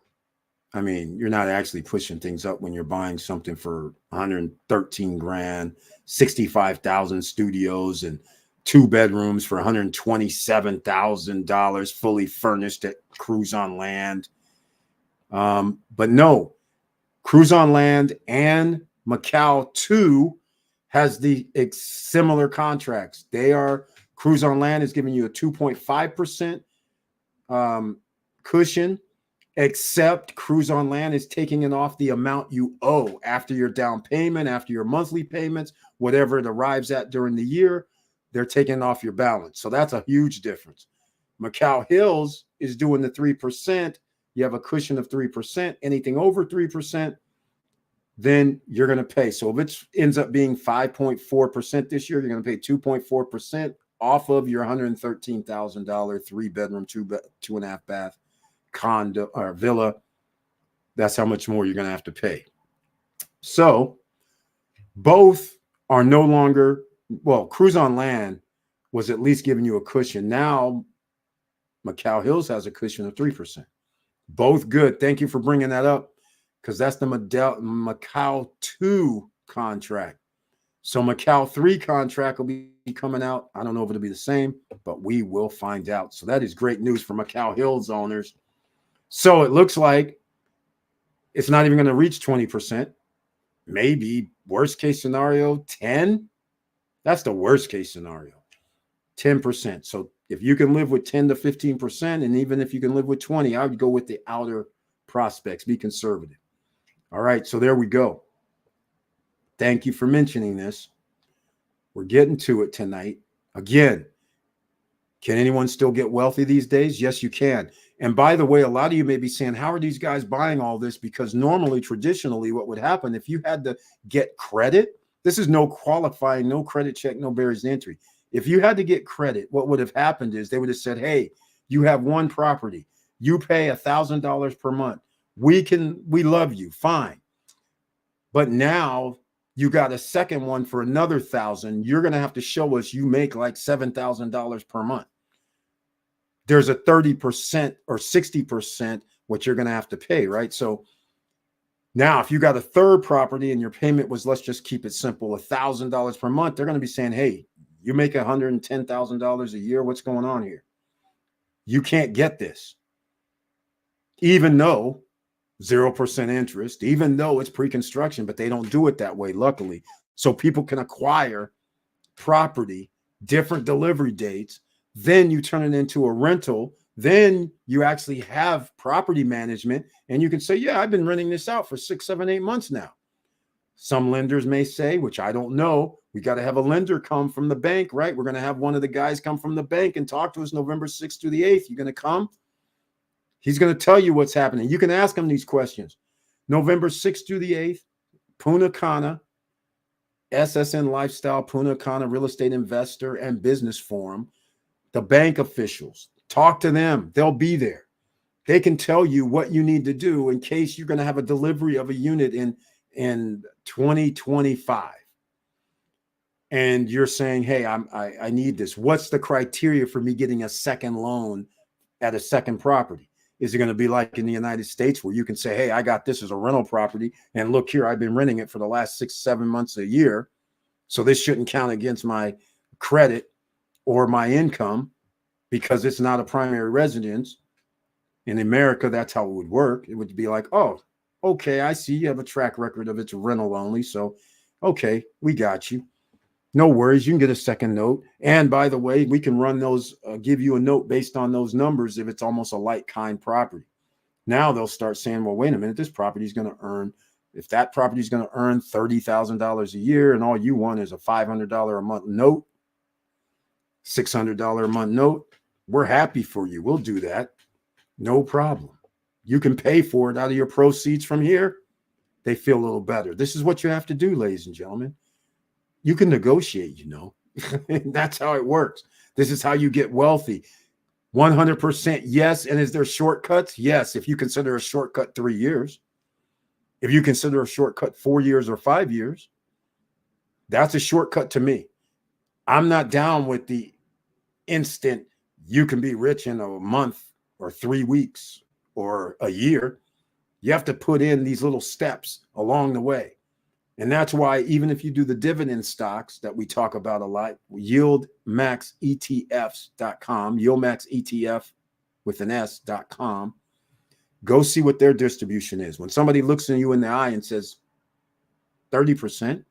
I mean, you're not actually pushing things up when you're buying something for 113 grand, 65,000 studios and 2 bedrooms for $127,000 fully furnished at Cruise on Land. But no, Cruise on Land and Macau 2 has the similar contracts. Cruise on Land is giving you a 2.5% cushion, except Cruise on Land is taking it off the amount you owe after your down payment, after your monthly payments, whatever it arrives at during the year, they're taking off your balance. So that's a huge difference. Macau Hills is doing the 3%. You have a cushion of 3%. Anything over 3%, then you're going to pay. So if it ends up being 5.4% this year, you're going to pay 2.4% off of your $113,000 3-bedroom, 2.5 bath condo or villa. That's how much more you're going to have to pay. So both are no longer, well, Cruise on Land was at least giving you a cushion. Now Macau Hills has a cushion of 3%. Both good. Thank you for bringing that up, because that's the Macau 2 contract. So Macau 3 contract will be coming out. I don't know if it'll be the same, but we will find out. So that is great news for Macau Hills owners. So it looks like it's not even going to reach 20%. Maybe worst case scenario, 10. That's the worst case scenario, 10%. So if you can live with 10 to 15%, and even if you can live with 20, I would go with the outer prospects. Be conservative. All right, so there we go. Thank you for mentioning this. We're getting to it tonight. Again, can anyone still get wealthy these days? Yes, you can. And by the way, a lot of you may be saying, how are these guys buying all this? Because normally, traditionally, what would happen if you had to get credit, this is no qualifying, no credit check, no barriers to entry. If you had to get credit, what would have happened is they would have said, hey, you have one property. You pay $1,000 per month. We love you. Fine. But now you got a second one for another $1,000. You're going to have to show us you make like $7,000 per month. There's a 30% or 60% what you're going to have to pay, right? So now if you got a third property and your payment was, let's just keep it simple, $1,000 per month, they're going to be saying, hey, you make $110,000 a year. What's going on here? You can't get this. Even though 0% interest, even though it's pre-construction, but they don't do it that way, luckily. So people can acquire property, different delivery dates. Then you turn it into a rental. Then you actually have property management, and you can say, yeah, I've been renting this out for 6, 7, 8 months now. Some lenders may say, which I don't know, we got to have a lender come from the bank, right? We're going to have one of the guys come from the bank and talk to us November 6th through the 8th. You're going to come? He's going to tell you what's happening. You can ask him these questions. November 6th through the 8th, Punta Cana, SSN Lifestyle, Punta Cana Real Estate Investor and Business Forum, the bank officials. Talk to them. They'll be there. They can tell you what you need to do in case you're going to have a delivery of a unit in 2025. And you're saying, hey, I need this. What's the criteria for me getting a second loan at a second property? Is it going to be like in the United States where you can say, hey, I got this as a rental property, and look here, I've been renting it for the last 6, 7 months a year, so this shouldn't count against my credit or my income because it's not a primary residence. In America, that's how it would work. It would be like, oh, okay, I see you have a track record of it's rental only, so okay, we got you. No worries, you can get a second note. And by the way, we can run those, give you a note based on those numbers if it's almost a like kind property. Now they'll start saying, well, wait a minute, this property is going to earn, if that property is going to earn $30,000 a year and all you want is a $500 a month note, $600 a month note, we're happy for you. We'll do that. No problem. You can pay for it out of your proceeds from here. They feel a little better. This is what you have to do, ladies and gentlemen. You can negotiate, you know. That's how it works. This is how you get wealthy. 100% yes. And is there shortcuts? Yes. If you consider a shortcut 3 years, if you consider a shortcut 4 years or 5 years, that's a shortcut to me. I'm not down with the instant you can be rich in a month or 3 weeks or a year. You have to put in these little steps along the way. And that's why even if you do the dividend stocks that we talk about a lot, yieldmaxetfs.com, yieldmaxetf with an S.com, Go see what their distribution is. When somebody looks in you in the eye and says 30%,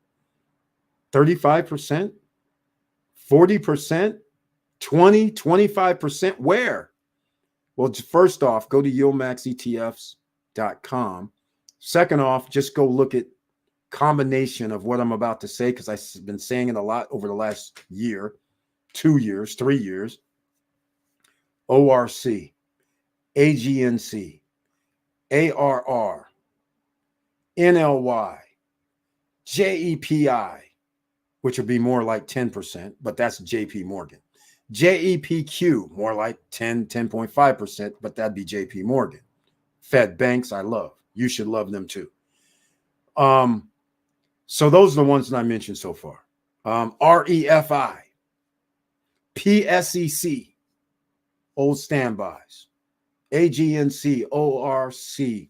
35%, 40%, 20, 25%, where? Well, first off, go to yieldmaxetfs.com. Second off, just go look at combination of what I'm about to say, because I've been saying it a lot over the last year, 2 years, 3 years. ORC, AGNC, ARR, NLY, JEPI, which would be more like 10%, but that's JP Morgan. JEPQ, more like 10.5%, but that'd be JP Morgan. Fed banks, I love. You should love them too. So those are the ones that I mentioned so far. REFI, PSEC, old standbys, AGNC, ORC,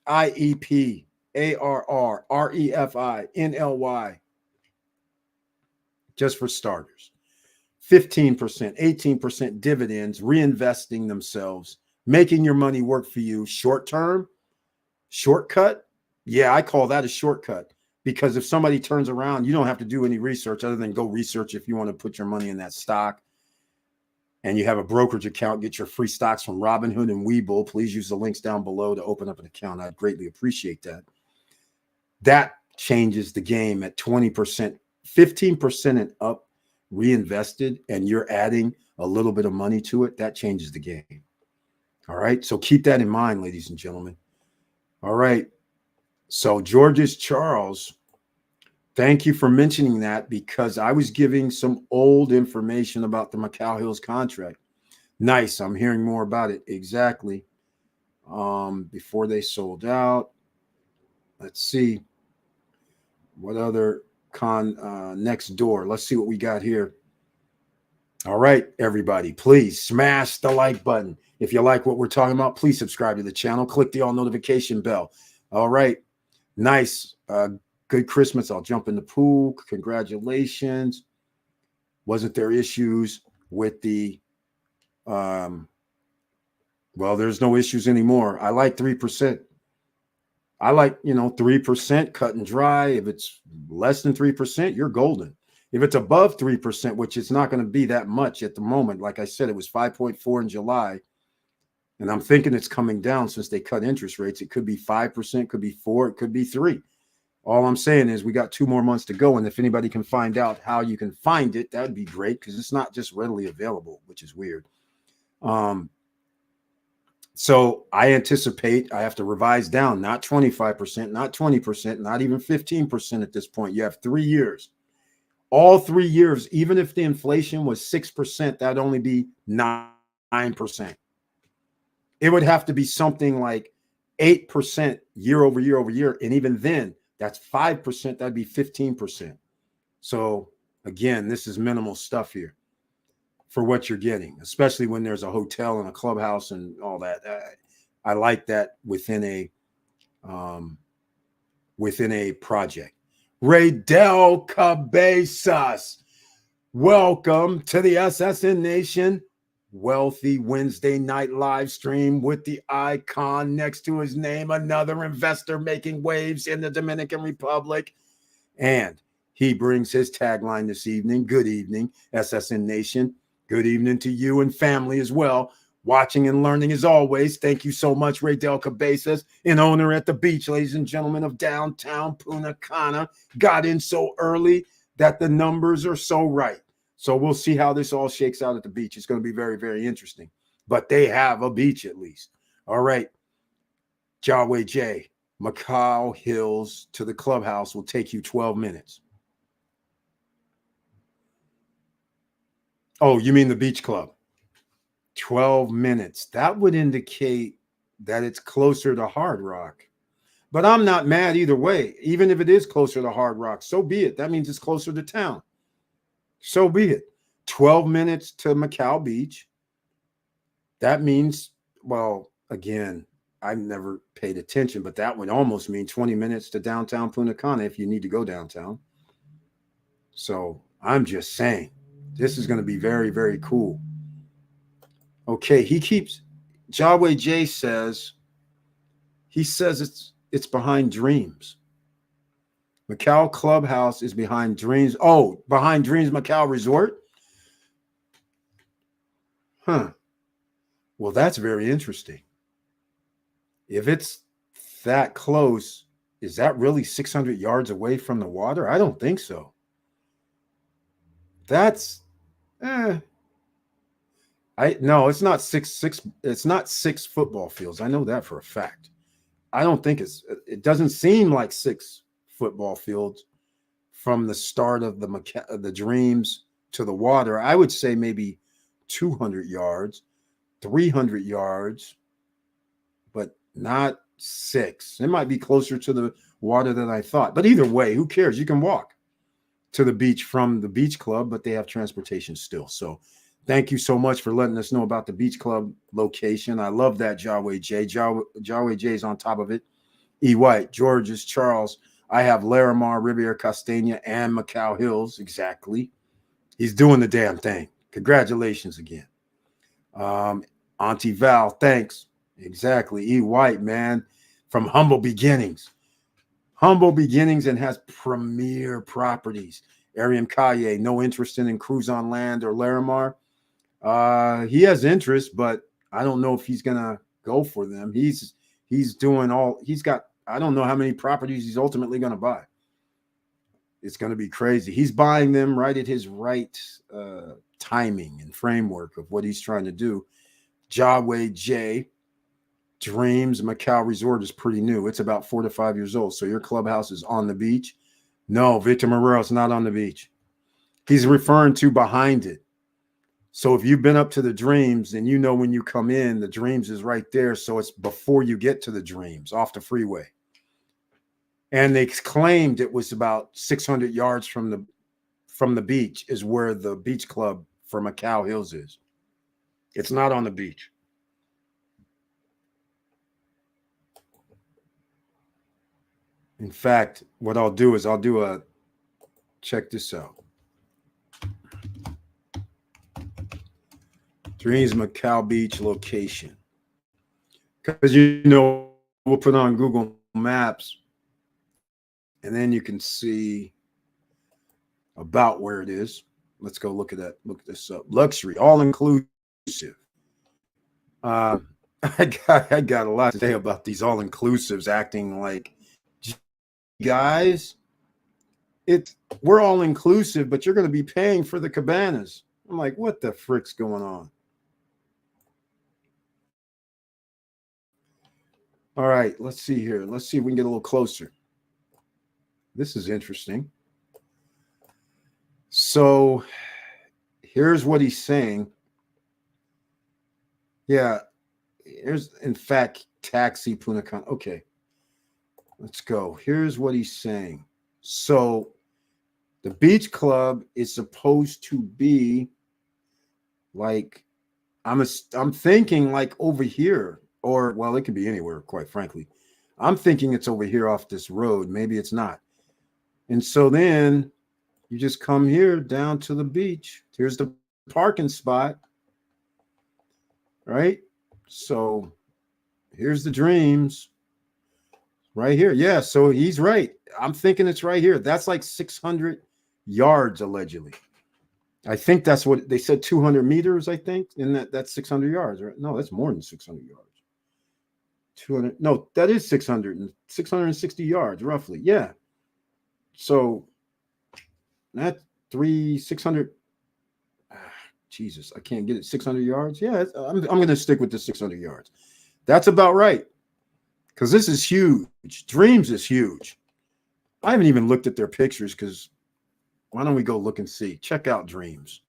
IEP, ARR, REFI, NLY, just for starters. 15%, 18% dividends, reinvesting themselves, making your money work for you. Short term, shortcut. Yeah, I call that a shortcut, because if somebody turns around, you don't have to do any research other than go research if you want to put your money in that stock. And you have a brokerage account, get your free stocks from Robinhood and Webull. Please use the links down below to open up an account. I'd greatly appreciate that. That changes the game at 20%, 15% and up reinvested, and you're adding a little bit of money to it. That changes the game. All right. So keep that in mind, ladies and gentlemen. All right. So George's Charles, thank you for mentioning that, because I was giving some old information about the McCall Hills contract. Nice. I'm hearing more about it. Exactly. Before they sold out. Let's see. What other next door? Let's see what we got here. All right, everybody, please smash the like button. If you like what we're talking about, please subscribe to the channel. Click the all notification bell. All right. Nice. Good Christmas. I'll jump in the pool. Congratulations. Wasn't there issues with the well, there's no issues anymore. I like 3%. I like, 3%, cut and dry. If it's less than 3%, you're golden. If it's above 3%, which it's not going to be that much at the moment, like I said, it was 5.4 in July. And I'm thinking it's coming down since they cut interest rates. It could be 5%, could be 4%, it could be 3%. All I'm saying is we got 2 more months to go. And if anybody can find out how you can find it, that would be great, because it's not just readily available, which is weird. So I anticipate I have to revise down, not 25%, not 20%, not even 15% at this point. You have 3 years. All 3 years, even if the inflation was 6%, that'd only be 9%. It would have to be something like 8% year over year over year. And even then, that's 5%. That'd be 15%. So again, this is minimal stuff here for what you're getting, especially when there's a hotel and a clubhouse and all that. I like that within a project. Raydel Cabezas, welcome to the SSN Nation Wealthy Wednesday night live stream with the icon next to his name, another investor making waves in the Dominican Republic. And he brings his tagline this evening. Good evening, SSN Nation. Good evening to you and family as well. Watching and learning as always. Thank you so much, Raydel Cabezas, an owner at the beach, ladies and gentlemen, of downtown Punta Cana. Got in so early that the numbers are so right. So we'll see how this all shakes out at the beach. It's going to be very, very interesting. But they have a beach at least. All right. Yahweh J, McCall Hills to the clubhouse will take you 12 minutes. Oh, you mean the beach club? 12 minutes. That would indicate that it's closer to Hard Rock. But I'm not mad either way. Even if it is closer to Hard Rock, so be it. That means it's closer to town. So be it. 12 minutes to McCall Beach. That means, well, again, I've never paid attention, but that would almost mean 20 minutes to downtown Punta Cana if you need to go downtown. So I'm just saying, this is going to be very, very cool. Okay, he keeps, Yahweh J says, He says it's behind Dreams. Macau Clubhouse is behind Dreams. Oh, behind Dreams Macau Resort? Huh. Well, that's very interesting. If it's that close, is that really 600 yards away from the water? I don't think so. That's no, it's not it's not 6 football fields. I know that for a fact. I don't think it doesn't seem like 6 football fields from the start of the Dreams to the water. I would say maybe 200 yards, 300 yards, but not 6. It might be closer to the water than I thought. But either way, who cares? You can walk to the beach from the beach club, but they have transportation still. So thank you so much for letting us know about the beach club location. I love that, Jaway J. Jaway J is on top of it. E. White, Georges, Charles. I have Larimar, Riviera Castagna, and Macau Hills. Exactly. He's doing the damn thing. Congratulations again. Auntie Val, thanks. Exactly. E. White, man, from Humble Beginnings. Humble Beginnings and has premier properties. Ariam Kaye, no interest in Cruise on Land or Larimar. He has interest, but I don't know if he's gonna go for them. He's doing all he's got. I don't know how many properties he's ultimately gonna buy. It's gonna be crazy. He's buying them right at his right timing and framework of what he's trying to do. Jaway J. Dreams Macau Resort is pretty new. It's about 4 to 5 years old. So your clubhouse is on the beach? No, Victor Moreira's not on the beach. He's referring to behind it. So if you've been up to the Dreams, then you know when you come in, the Dreams is right there. So it's before you get to the Dreams off the freeway. And they claimed it was about 600 yards from the beach is where the beach club for Macau Hills is. It's not on the beach. In fact, what I'll do is check this out. Dreams Macau Beach location. Because we'll put on Google Maps and then you can see about where it is. Let's go look this up. Luxury, all inclusive. I got a lot to say about these all inclusives acting like, guys, we're all inclusive, but you're going to be paying for the cabanas. I'm like, what the frick's going on? All right, let's see here. Let's see if we can get a little closer. This is interesting. So here's what he's saying. Yeah, here's, in fact, Taxi Punta Cana. Okay, let's go. Here's what he's saying. So the beach club is supposed to be like, I'm thinking like over here, or well, it could be anywhere, quite frankly. I'm thinking it's over here off this road. Maybe it's not. And so then you just come here down to the beach. Here's the parking spot, right? So here's the Dreams right here. Yeah, so he's right. I'm thinking it's right here. That's like 600 yards allegedly. I think that's what they said, 200 meters, I think. And that's 600 yards, right? No, that's more than 600 yards. 200. No, that is 660 yards roughly. Yeah. So that's 600. Jesus, I can't get it. 600 yards. Yeah, I'm going to stick with the 600 yards. That's about right. Because this is huge. Dreams is huge. I haven't even looked at their pictures because why don't we go look and see? Check out Dreams.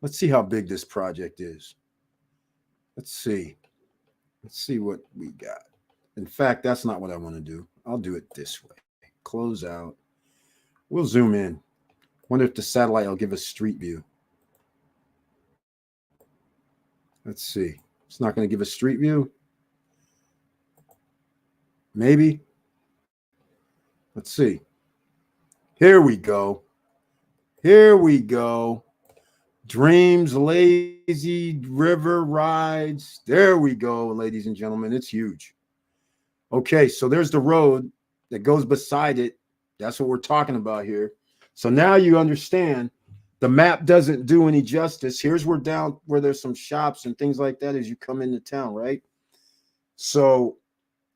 Let's see how big this project is. Let's see. Let's see what we got. In fact, that's not what I want to do. I'll do it this way. Close out. We'll zoom in. Wonder if the satellite will give us street view. Let's see. It's not going to give us street view. Maybe. Let's see. Here we go. Here we go. Dreams, lazy river rides. There we go, ladies and gentlemen. It's huge. Okay, so there's the road that goes beside it. That's what we're talking about here. So now you understand the map doesn't do any justice. Here's where there's some shops and things like that as you come into town, right? So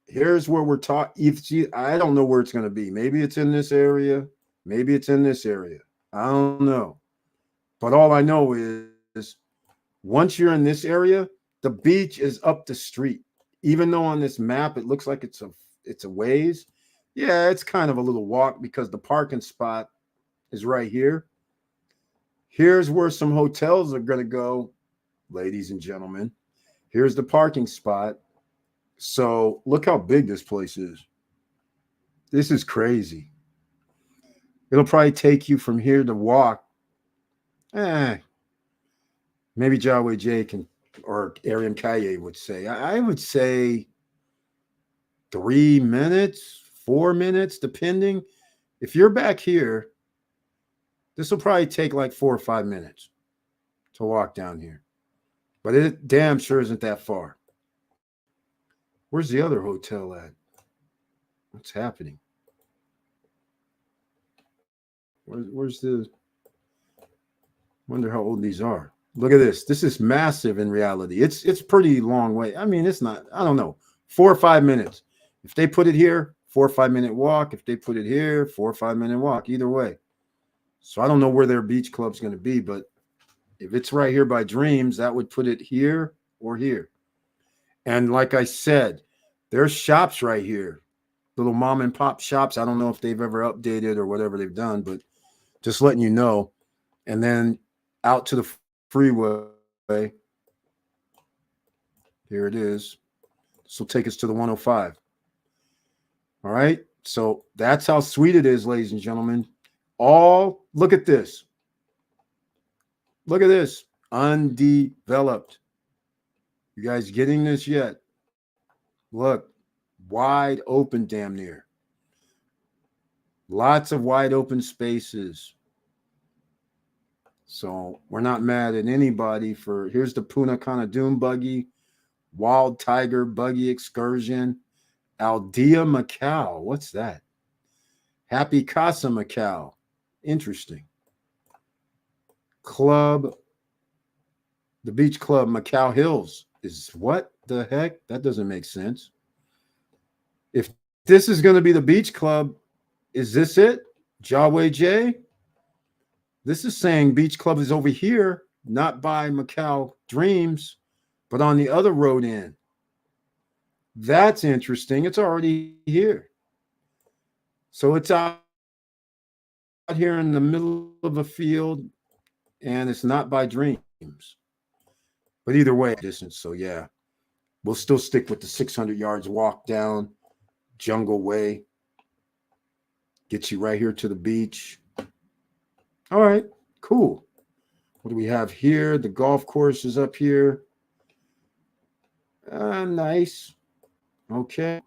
here's where we're talking. I don't know where it's going to be. Maybe it's in this area. Maybe it's in this area. I don't know. But all I know is once you're in this area, the beach is up the street. Even though on this map it looks like it's a ways. Yeah, it's kind of a little walk because the parking spot is right here. Here's where some hotels are going to go, ladies and gentlemen. Here's the parking spot. So look how big this place is. This is crazy. It'll probably take you from here to walk. Maybe Jaway J can or Arian Kaye would say. I would say 3 minutes, 4 minutes, depending. If you're back here, this will probably take like 4 or 5 minutes to walk down here. But it damn sure isn't that far. Where's the other hotel at? What's happening? Where's the... Wonder how old these are. Look at this. This is massive in reality. It's pretty long way. I mean, it's not, I don't know, 4 or 5 minutes. If they put it here, 4 or 5 minute walk. If they put it here, 4 or 5 minute walk, either way. So I don't know where their beach club's going to be, but if it's right here by Dreams, that would put it here or here. And like I said, there's shops right here, little mom and pop shops. I don't know if they've ever updated or whatever they've done, but just letting you know. And then out to the freeway. Here it is. This will take us to the 105. All right. So that's how sweet it is, ladies and gentlemen. Look at this. Look at this. Undeveloped. You guys getting this yet? Look, wide open damn near. Lots of wide open spaces. So we're not mad at anybody for, here's the Punta Cana Doom buggy, Wild Tiger buggy excursion, Aldea Macau. What's that? Happy Casa Macau. Interesting. Club, the beach club, Macau Hills. Is what the heck? That doesn't make sense. If this is going to be the beach club, is this it? Jaway J? This is saying beach club is over here, not by Macau Dreams, but on the other road end. That's interesting. It's already here. So it's out here in the middle of a field, and it's not by Dreams. But either way, distance. So yeah, we'll still stick with the 600 yards walk down Jungle Way. Get you right here to the beach. All right, cool. What do we have here? The golf course is up here. Nice. Okay.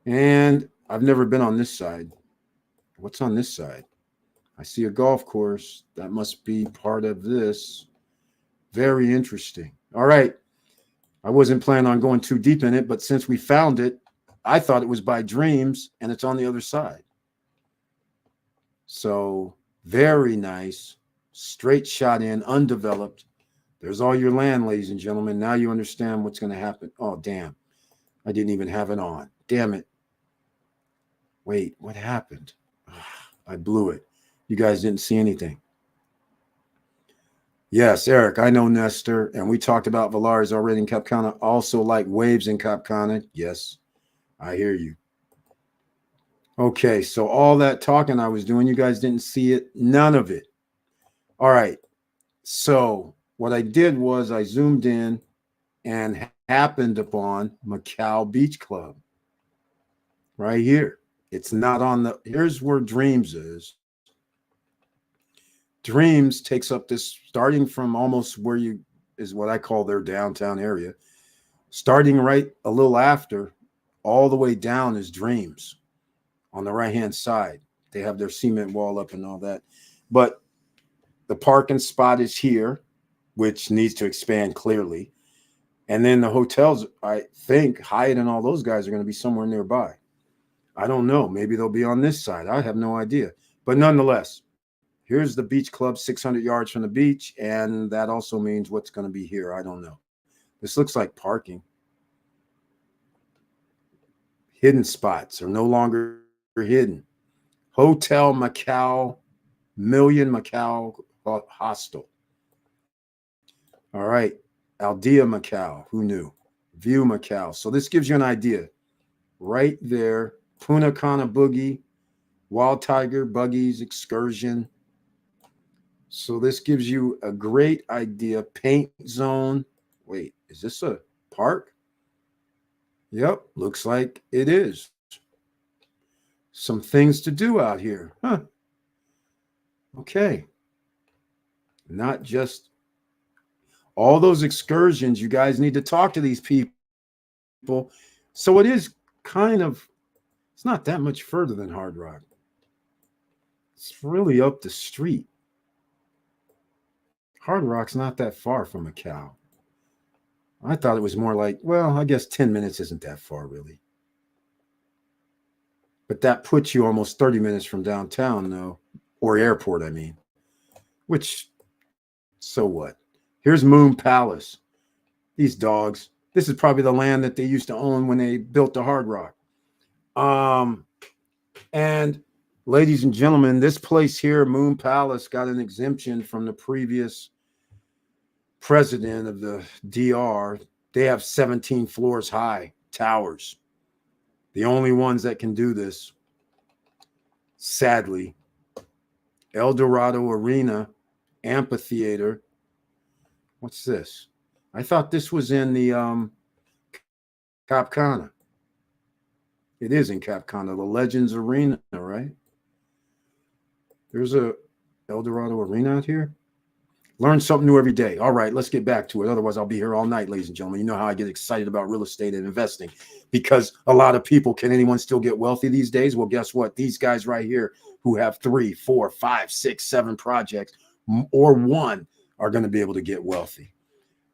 And I've never been on this side. What's on this side? I see a golf course. That must be part of this. Very interesting. All right. I wasn't planning on going too deep in it, but since we found it, I thought it was by Dreams, and it's on the other side. So very nice. Straight shot in, undeveloped. There's all your land, ladies and gentlemen. Now you understand what's going to happen. Oh, damn. I didn't even have it on. Damn it. Wait, what happened? I blew it. You guys didn't see anything. Yes, Eric, I know Nestor, and we talked about Valaris already in Cap Cana, also like waves in Cap Cana. Yes, I hear you. Okay, so all that talking I was doing, you guys didn't see it. None of it. All right. So what I did was I zoomed in and happened upon Macau Beach Club right here. It's not on the, here's where Dreams is. Dreams takes up this, starting from almost where you, is what I call their downtown area. Starting right a little after, all the way down is Dreams on the right-hand side. They have their cement wall up and all that. But the parking spot is here, which needs to expand clearly. And then the hotels, I think Hyatt and all those guys are going to be somewhere nearby. I don't know. Maybe they'll be on this side. I have no idea. But nonetheless, here's the beach club 600 yards from the beach. And that also means what's going to be here. I don't know. This looks like parking. Hidden spots are no longer hidden. Hotel Macau, Million Macau Hostel. All right. Aldea Macau. Who knew? View Macau. So this gives you an idea. Right there. Punta Cana Boogie, Wild Tiger, Buggies, Excursion. So this gives you a great idea. Paint zone. Wait, is this a park? Yep, looks like it is. Some things to do out here. Huh. Okay. Not just all those excursions. You guys need to talk to these people. So it is kind of, it's not that much further than Hard Rock. It's really up the street. Hard Rock's not that far from Macau. I thought it was more like, well, I guess 10 minutes isn't that far, really. But that puts you almost 30 minutes from downtown, though, or airport, I mean. Which, so what? Here's Moon Palace. These dogs. This is probably the land that they used to own when they built the Hard Rock. And ladies and gentlemen, this place here, Moon Palace, got an exemption from the previous president of the DR. They have 17 floors high towers. The only ones that can do this, sadly. El Dorado Arena, Amphitheater. What's this? I thought this was in the Cap Cana. It is in Cap Cana, the Legends Arena, right? There's a El Dorado Arena out here. Learn something new every day. All right, let's get back to it. Otherwise, I'll be here all night, ladies and gentlemen. You know how I get excited about real estate and investing because a lot of people, can anyone still get wealthy these days? Well, guess what? These guys right here who have 3, 4, 5, 6, 7 projects or one are going to be able to get wealthy.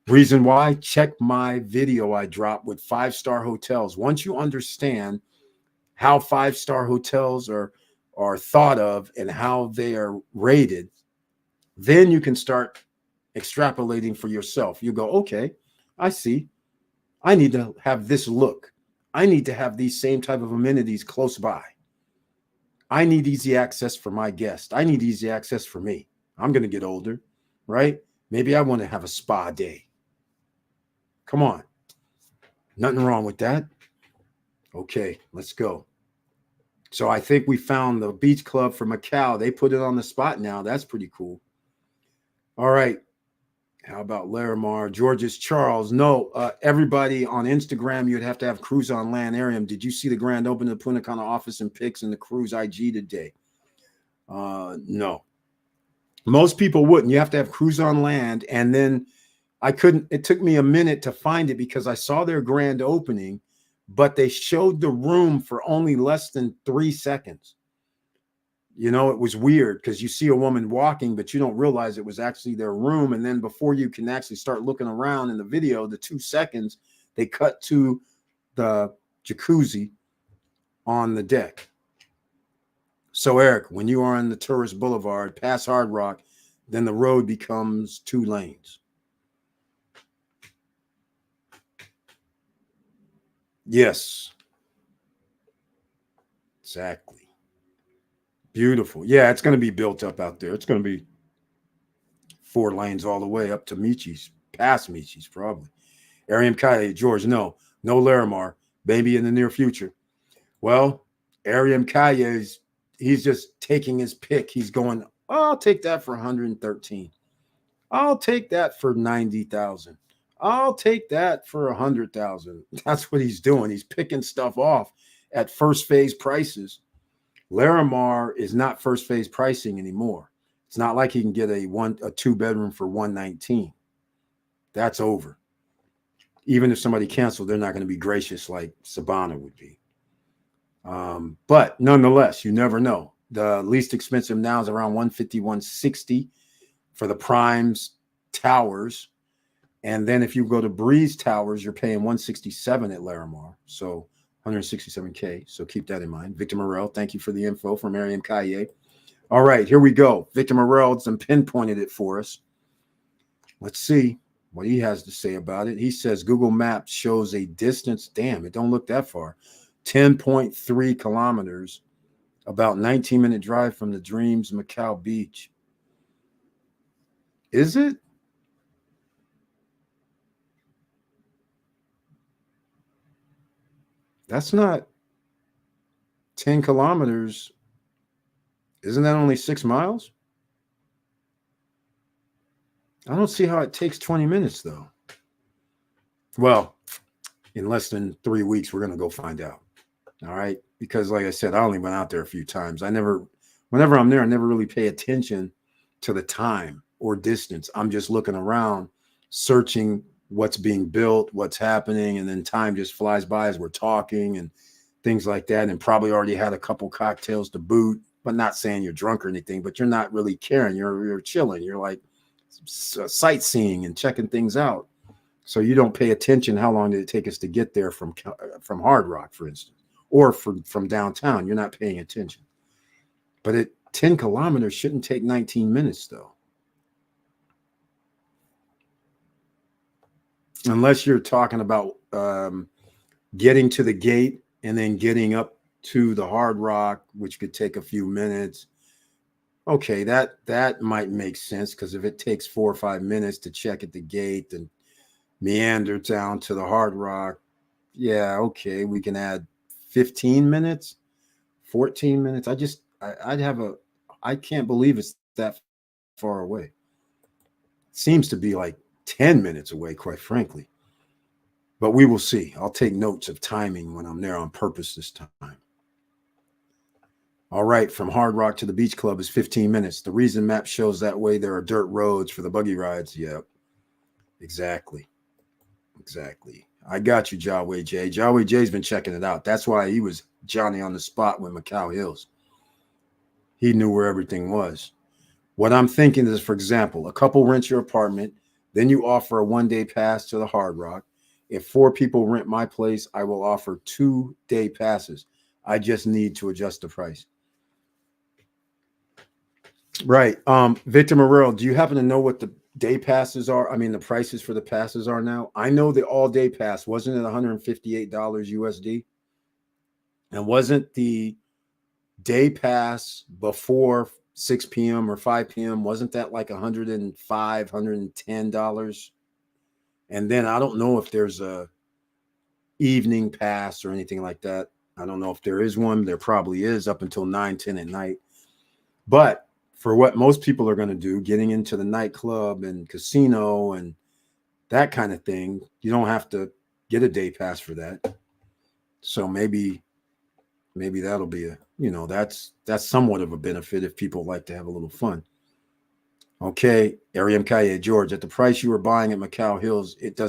Reason why? Check my video I dropped with 5-star hotels. Once you understand how 5-star hotels are thought of and how they are rated, then you can start extrapolating for yourself. You go, okay, I see. I need to have this look. I need to have these same type of amenities close by. I need easy access for my guest. I need easy access for me. I'm going to get older, right? Maybe I want to have a spa day. Come on. Nothing wrong with that. Okay, let's go. So I think we found the beach club for Macau. They put it on the spot now. That's pretty cool. All right. How about Larimar? George's Charles. No, everybody on Instagram, you'd have to have Cruise on Land Arium. Did you see the grand opening of the Punta Cana office and pics in the Cruise IG today? No. Most people wouldn't. You have to have Cruise on Land. And then it took me a minute to find it because I saw their grand opening, but they showed the room for only less than 3 seconds. You know, it was weird because you see a woman walking, but you don't realize it was actually their room. And then before you can actually start looking around in the video, the 2 seconds, they cut to the jacuzzi on the deck. So, Eric, when you are on the tourist boulevard past Hard Rock, then the road becomes 2 lanes. Yes. Exactly. Beautiful. Yeah, it's going to be built up out there. It's going to be 4 lanes all the way up to Michi's, past Michi's probably. Arium Kaye, George, no Larimar, maybe in the near future. Well, Arium Kaye he's just taking his pick. He's going, I'll take that for 113. I'll take that for 90,000. I'll take that for 100,000. That's what he's doing. He's picking stuff off at first phase prices. Larimar is not first phase pricing anymore. It's not like he can get a 2-bedroom for 119. That's over. Even if somebody canceled, they're not going to be gracious like Sabana would be. But nonetheless, you never know. The least expensive now is around 150, 160 for the Primes towers. And then if you go to Breeze Towers, you're paying 167 at Larimar. So 167K. So keep that in mind. Victor Morel, thank you for the info from Miriam Kaye. All right, here we go. Victor Morel pinpointed it for us. Let's see what he has to say about it. He says Google Maps shows a distance. Damn, it don't look that far. 10.3 kilometers, about 19-minute drive from the Dreams Macau Beach. Is it? That's not 10 kilometers. Isn't that only 6 miles? I don't see how it takes 20 minutes, though. Well, in less than 3 weeks, we're going to go find out. All right. Because, like I said, I only went out there a few times. Whenever I'm there, I never really pay attention to the time or distance. I'm just looking around, searching what's being built, what's happening, and then time just flies by as we're talking and things like that. And probably already had a couple cocktails to boot, but not saying you're drunk or anything, but you're not really caring. You're chilling. You're like sightseeing and checking things out. So you don't pay attention. How long did it take us to get there from Hard Rock, for instance, or from downtown? You're not paying attention. But 10 kilometers shouldn't take 19 minutes, though. Unless you're talking about getting to the gate and then getting up to the Hard Rock, which could take a few minutes. Okay, that might make sense, because if it takes 4 or 5 minutes to check at the gate and meander down to the Hard Rock, yeah, okay, we can add 15 minutes, 14 minutes. I can't believe it's that far away. Seems to be like 10 minutes away, quite frankly. But we will see. I'll take notes of timing when I'm there on purpose this time. All right, from Hard Rock to the Beach Club is 15 minutes. The reason map shows that way, there are dirt roads for the buggy rides. Yep, exactly. I got you, Jaway J. Jaway J's been checking it out. That's why he was Johnny on the spot with Macau Hills. He knew where everything was. What I'm thinking is, for example, a couple rent your apartment, then you offer a 1-day pass to the Hard Rock. If 4 people rent my place, I will offer 2-day passes. I just need to adjust the price. Right. Victor Morel, do you happen to know what the day passes are? I mean, the prices for the passes are now? I know the all-day pass, wasn't it $158 USD? And wasn't the day pass before 6 p.m. or 5 p.m., wasn't that like $105, $110? And then I don't know if there's a evening pass or anything like that. I don't know if there is one. There probably is up until 9, 10 at night. But for what most people are going to do, getting into the nightclub and casino and that kind of thing, you don't have to get a day pass for that. So maybe that'll be that's somewhat of a benefit if people like to have a little fun. Okay, Ariam Kaye, George, at the price you were buying at Macau Hills, it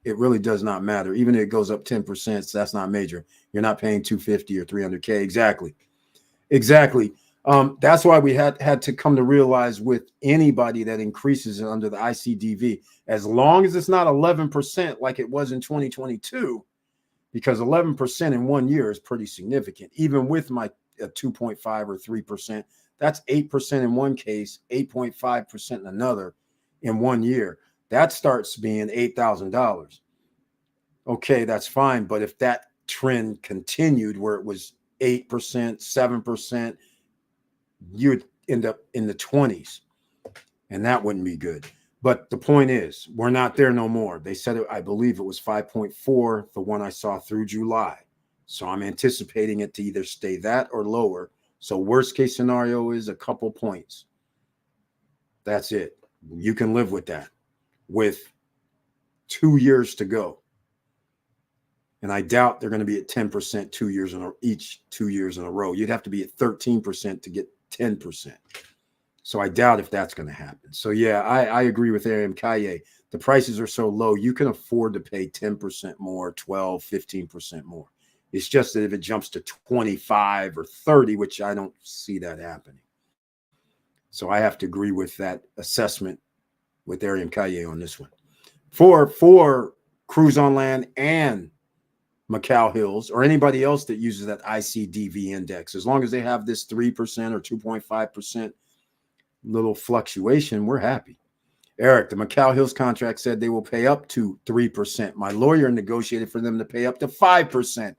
really does not matter. Even if it goes up 10%, that's not major. You're not paying $250 or $300K. Exactly. That's why we had to come to realize with anybody that increases under the ICDV, as long as it's not 11% like it was in 2022, because 11% in 1 year is pretty significant. Even with my 2.5 or 3%, that's 8% in one case, 8.5% in another in 1 year. That starts being $8,000. Okay, that's fine. But if that trend continued where it was 8%, 7%, you'd end up in the 20s, and that wouldn't be good. But the point is, we're not there no more. They said, I believe it was 5.4, the one I saw through July. So I'm anticipating it to either stay that or lower. So worst case scenario is a couple points. That's it. You can live with that with 2 years to go. And I doubt they're going to be at 10% 2 years each 2 years in a row. You'd have to be at 13% to get 10%. So I doubt if that's going to happen. So yeah, I agree with Ariam Kaye. The prices are so low, you can afford to pay 10% more, 12, 15% more. It's just that if it jumps to 25 or 30, which I don't see that happening. So I have to agree with that assessment with Ariam Kaye on this one. for Cruise on Land and Macau Hills, or anybody else that uses that ICDV index, as long as they have this 3% or 2.5% little fluctuation, we're happy. Eric, the Macau Hills contract said they will pay up to 3%. My lawyer negotiated for them to pay up to 5%.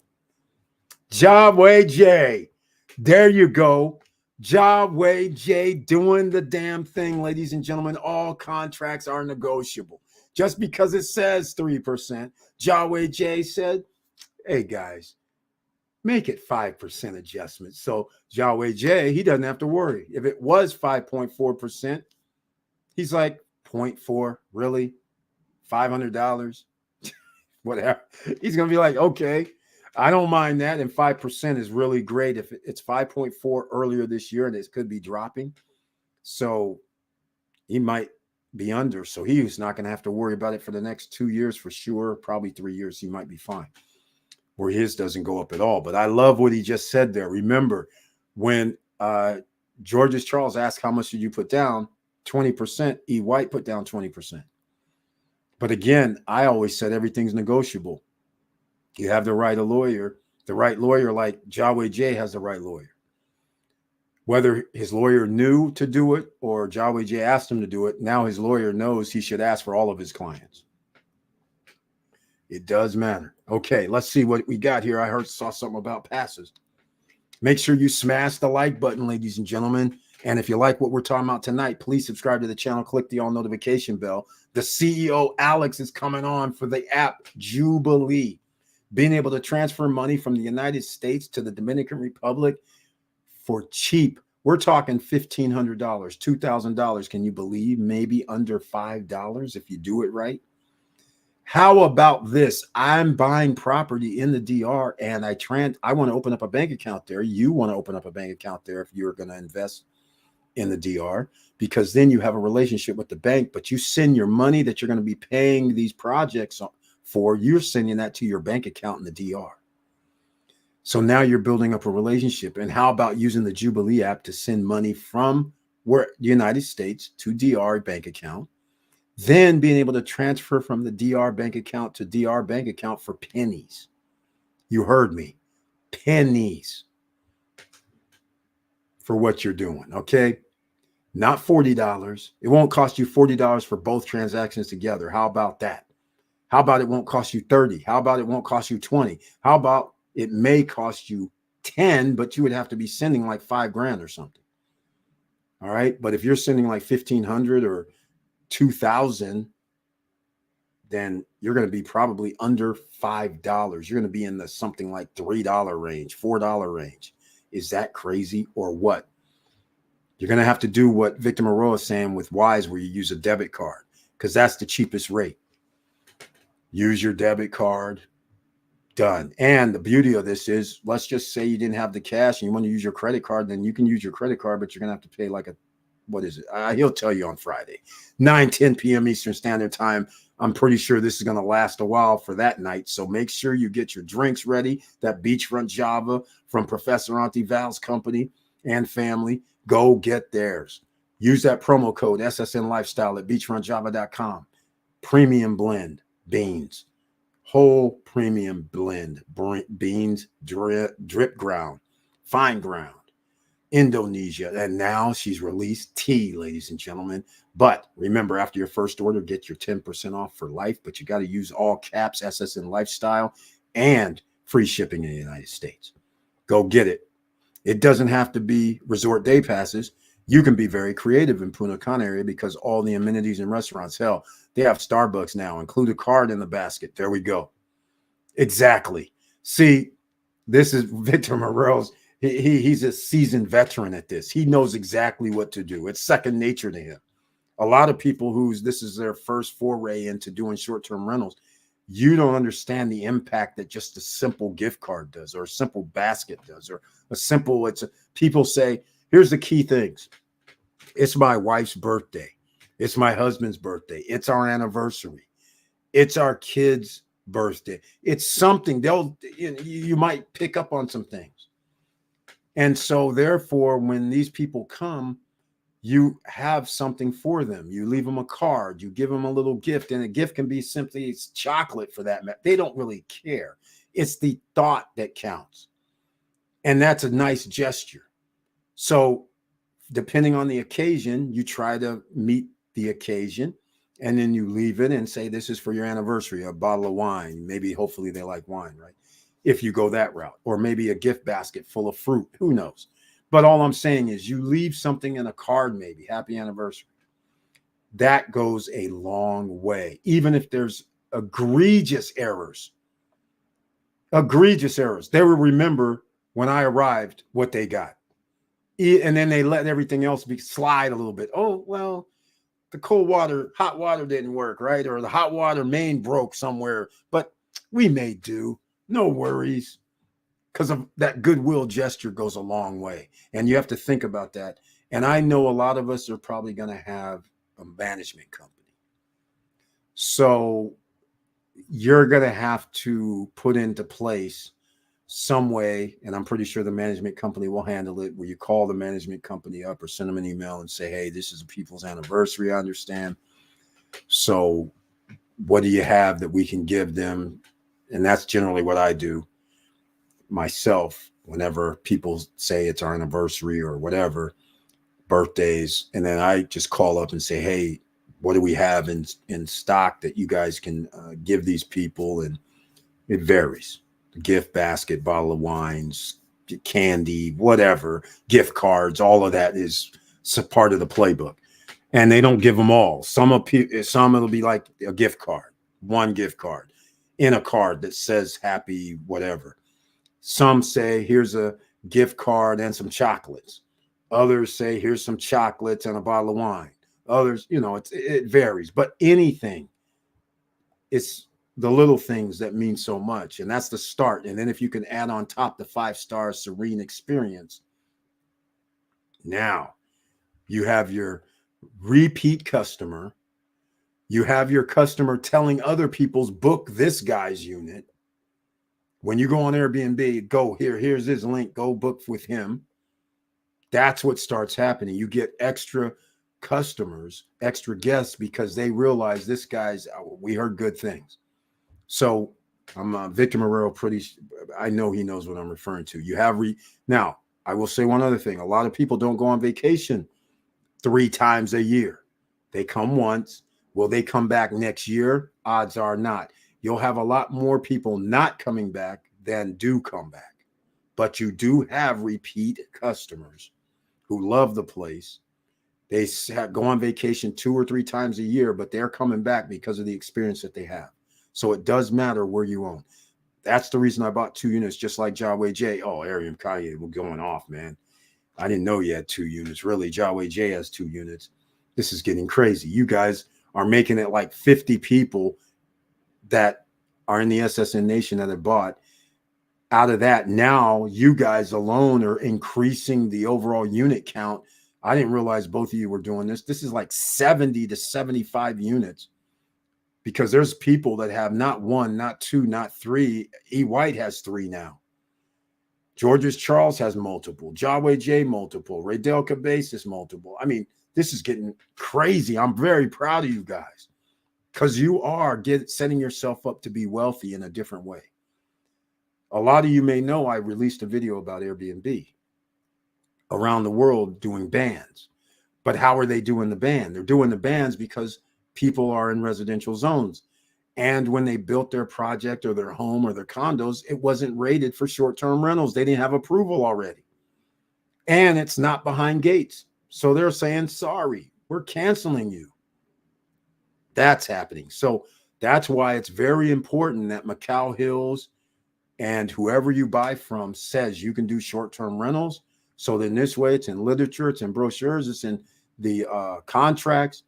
Jawway J. There you go. Jawway J doing the damn thing, ladies and gentlemen. All contracts are negotiable. Just because it says 3%, Jawway J said, hey guys, make it 5% adjustment. So Jawway J, he doesn't have to worry. If it was 5.4%, he's like, 0.4, really? $500? Whatever. He's going to be like, okay, I don't mind that. And 5% is really great. If it's 5.4 earlier this year, and it could be dropping. So he might be under. So he's not going to have to worry about it for the next 2 years for sure. Probably 3 years. He might be fine. Where his doesn't go up at all. But I love what he just said there. Remember, when George's Charles asked how much did you put down, 20%, E. White put down 20%. But again, I always said everything's negotiable. You have the right lawyer like Jawway J has the right lawyer. Whether his lawyer knew to do it or Jawway J asked him to do it, now his lawyer knows he should ask for all of his clients. It does matter. Okay, let's see what we got here. I saw something about passes. Make sure you smash the like button, ladies and gentlemen. And if you like what we're talking about tonight, please subscribe to the channel. Click the all notification bell. The CEO, Alex, is coming on for the app Jubilee. Being able to transfer money from the United States to the Dominican Republic for cheap. We're talking $1,500, $2,000. Can you believe? Maybe under $5 if you do it right. How about this? I'm buying property in the DR and I want to open up a bank account there. You want to open up a bank account there if you're going to invest in the DR, because then you have a relationship with the bank, but you send your money that you're going to be paying these projects for, you're sending that to your bank account in the DR. So now you're building up a relationship. And how about using the Jubilee app to send money from the United States to DR bank account, then being able to transfer from the DR bank account to DR bank account for pennies. You heard me. Pennies for what you're doing, okay? Not $40. It won't cost you $40 for both transactions together. How about that? How about it won't cost you $30? How about it won't cost you $20? How about it may cost you $10, but you would have to be sending like $5,000 or something. All right. But if you're sending like $1,500 or $2,000, then you're going to be probably under $5. You're going to be in the something like $3 range, $4 range. Is that crazy or what? You're going to have to do what Victor Moreau is saying with Wise, where you use a debit card, because that's the cheapest rate. Use your debit card. Done. And the beauty of this is, let's just say you didn't have the cash and you want to use your credit card, then you can use your credit card, but you're going to have to pay like what is it? He'll tell you on Friday, 9:10 p.m. Eastern Standard Time. I'm pretty sure this is going to last a while for that night. So make sure you get your drinks ready. That beachfront Java from Professor Auntie Val's company and family. Go get theirs. Use that promo code SSN Lifestyle at beachfrontjava.com. Premium blend beans. Whole premium blend beans, drip ground, fine ground, Indonesia. And now she's released tea, ladies and gentlemen. But remember, after your first order, get your 10% off for life. But you got to use all caps, SSN Lifestyle, and free shipping in the United States. Go get it. It doesn't have to be resort day passes. You can be very creative in Punta Cana area, because all the amenities and restaurants, hell, they have Starbucks now. Include a card in the basket. There we go. Exactly. See, this is Victor Moreau's. He's a seasoned veteran at this. He knows exactly what to do. It's second nature to him. A lot of people this is their first foray into doing short-term rentals, you don't understand the impact that just a simple gift card does, or a simple basket does, or people say, here's the key things. It's my wife's birthday. It's my husband's birthday. It's our anniversary. It's our kids' birthday. It's something you might pick up on some things. And so therefore, when these people come, You have something for them. You leave them a card, you give them a little gift, and a gift can be simply chocolate for that. They don't really care. It's the thought that counts. And that's a nice gesture. So, depending on the occasion, you try to meet the occasion, and then you leave it and say, this is for your anniversary, a bottle of wine. Maybe, hopefully, they like wine, right? If you go that route, or maybe a gift basket full of fruit, who knows? But all I'm saying is you leave something in a card, maybe happy anniversary. That goes a long way, even if there's egregious errors. Egregious errors. They will remember when I arrived what they got. And then they let everything else slide a little bit. Oh, well, the hot water didn't work, right? Or the hot water main broke somewhere, but we made do. No worries. Because of that goodwill gesture goes a long way. And you have to think about that. And I know a lot of us are probably going to have a management company. So you're going to have to put into place some way, and I'm pretty sure the management company will handle it, where you call the management company up or send them an email and say, hey, this is a people's anniversary, I understand. So what do you have that we can give them? And that's generally what I do myself whenever people say it's our anniversary or whatever, birthdays. And then I just call up and say, hey, what do we have in stock that you guys can give these people? And it varies. Gift basket, bottle of wines, candy, whatever, gift cards, all of that is part of the playbook. And they don't give them all. Some it'll be like a gift card, one gift card in a card that says happy whatever. Some say here's a gift card and some chocolates. Others say here's some chocolates and a bottle of wine. Others, it varies. But anything, it's the little things that mean so much. And that's the start. And then if you can add on top the 5-star serene experience, now you have your repeat customer. You have your customer telling other people's book this guy's unit. When you go on Airbnb, go here's his link, go book with him. That's what starts happening. You get extra customers, extra guests, because they realize this guy's, we heard good things. So I'm Victor Marrero, I know he knows what I'm referring to. You have now, I will say one other thing. A lot of people don't go on vacation 3 times a year. They come once. Will they come back next year? Odds are not. You'll have a lot more people not coming back than do come back. But you do have repeat customers who love the place. They go on vacation 2 or 3 times a year, but they're coming back because of the experience that they have. So it does matter where you own. That's the reason I bought 2 units, just like Jaway J. Oh, Ariam Kanye, we're going off, man. I didn't know you had 2 units. Really, Jaway J has 2 units. This is getting crazy. You guys are making it like 50 people that are in the SSN Nation that have bought. Out of that, now you guys alone are increasing the overall unit count. I didn't realize both of you were doing this. This is like 70 to 75 units, because there's people that have not 1, not 2, not 3. E. White has 3 now. George's Charles has multiple. Jaway J multiple. Raydell Cabezas multiple. I mean, this is getting crazy. I'm very proud of you guys, because you are setting yourself up to be wealthy in a different way. A lot of you may know I released a video about Airbnb around the world doing bans. But how are they doing the ban? They're doing the bans because people are in residential zones. And when they built their project or their home or their condos, it wasn't rated for short-term rentals. They didn't have approval already. And it's not behind gates. So they're saying, sorry, we're canceling you. That's happening. So that's why it's very important that Macau Hills and whoever you buy from says you can do short-term rentals. So then this way, it's in literature, it's in brochures, it's in the contracts,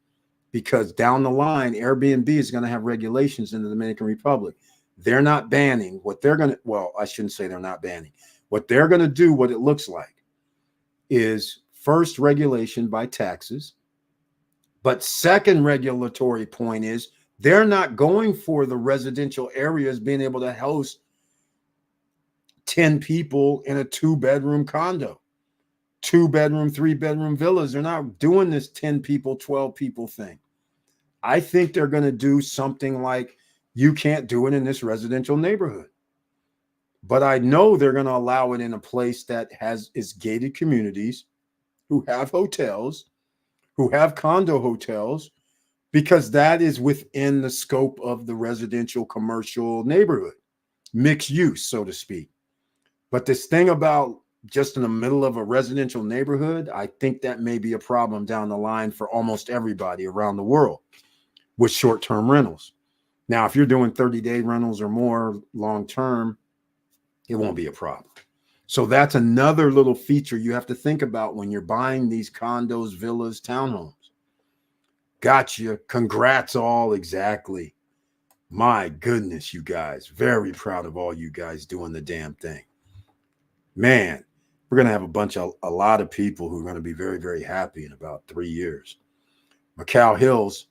because down the line, Airbnb is going to have regulations in the Dominican Republic. They're not banning. What they're going to, well, I shouldn't say they're not banning. What they're going to do, what it looks like, is first regulation by taxes. But second regulatory point is they're not going for the residential areas being able to host 10 people in a 2-bedroom condo. 2-bedroom, 3-bedroom villas. They're not doing this 10 people, 12 people thing. I think they're going to do something like you can't do it in this residential neighborhood. But I know they're going to allow it in a place that is gated communities, who have hotels, who have condo hotels, because that is within the scope of the residential commercial neighborhood, mixed use, so to speak. But this thing about just in the middle of a residential neighborhood, I think that may be a problem down the line for almost everybody around the world with short-term rentals. Now, if you're doing 30-day rentals or more long-term, it won't be a problem. So that's another little feature you have to think about when you're buying these condos, villas, townhomes. Gotcha. Congrats all. Exactly. My goodness, you guys. Very proud of all you guys doing the damn thing. Man, we're going to have a lot of people who are going to be very, very happy in about 3 years. Macau Hills,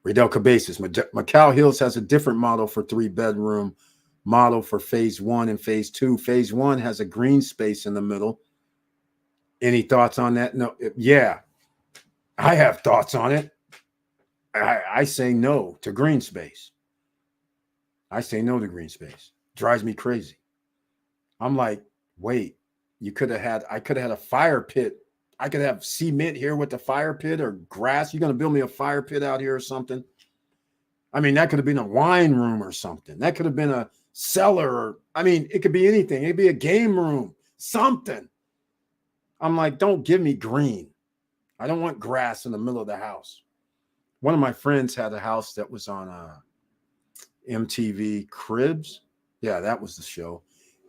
Riedel Cabezas. Macau Hills has a different model for 3-bedroom model for phase 1 and phase 2. Phase 1 has a green space in the middle. Any thoughts on that? No. Yeah, I have thoughts on it. I say no to green space. I say no to green space. Drives me crazy. I'm like, wait, I could have had a fire pit. I could have cement here with the fire pit or grass. You're going to build me a fire pit out here or something? I mean, that could have been a wine room or something. That could have been a cellar. Or, I mean, it could be anything. It could be a game room, something. I'm like, don't give me green. I don't want grass in the middle of the house. One of my friends had a house that was on MTV Cribs. Yeah, that was the show.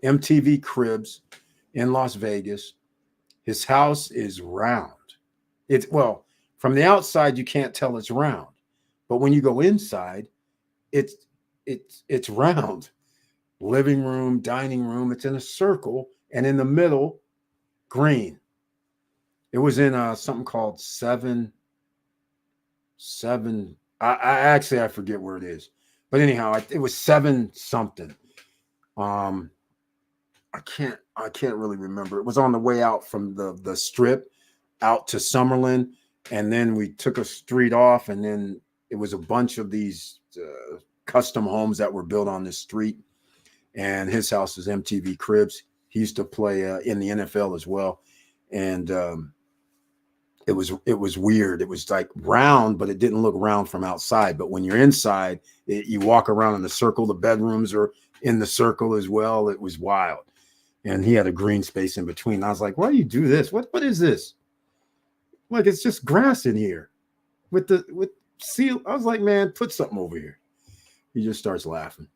MTV Cribs in Las Vegas. His house is round. Well, from the outside, you can't tell it's round. But when you go inside, it's round. Living room, dining room, it's in a circle. And in the middle, green. It was in something called Seven. I forget where it is, but anyhow, it was 7 something. I can't really remember. It was on the way out from the strip out to Summerlin, and then we took a street off, and then it was a bunch of these custom homes that were built on this street. And his house is MTV Cribs. He used to play in the NFL as well, and it was weird. It was like round, but it didn't look round from outside. But when you're inside, you walk around in the circle. The bedrooms are in the circle as well. It was wild. And he had a green space in between. I was like, why do you do this? What is this? Like, it's just grass in here with seal. I was like, man, put something over here. He just starts laughing.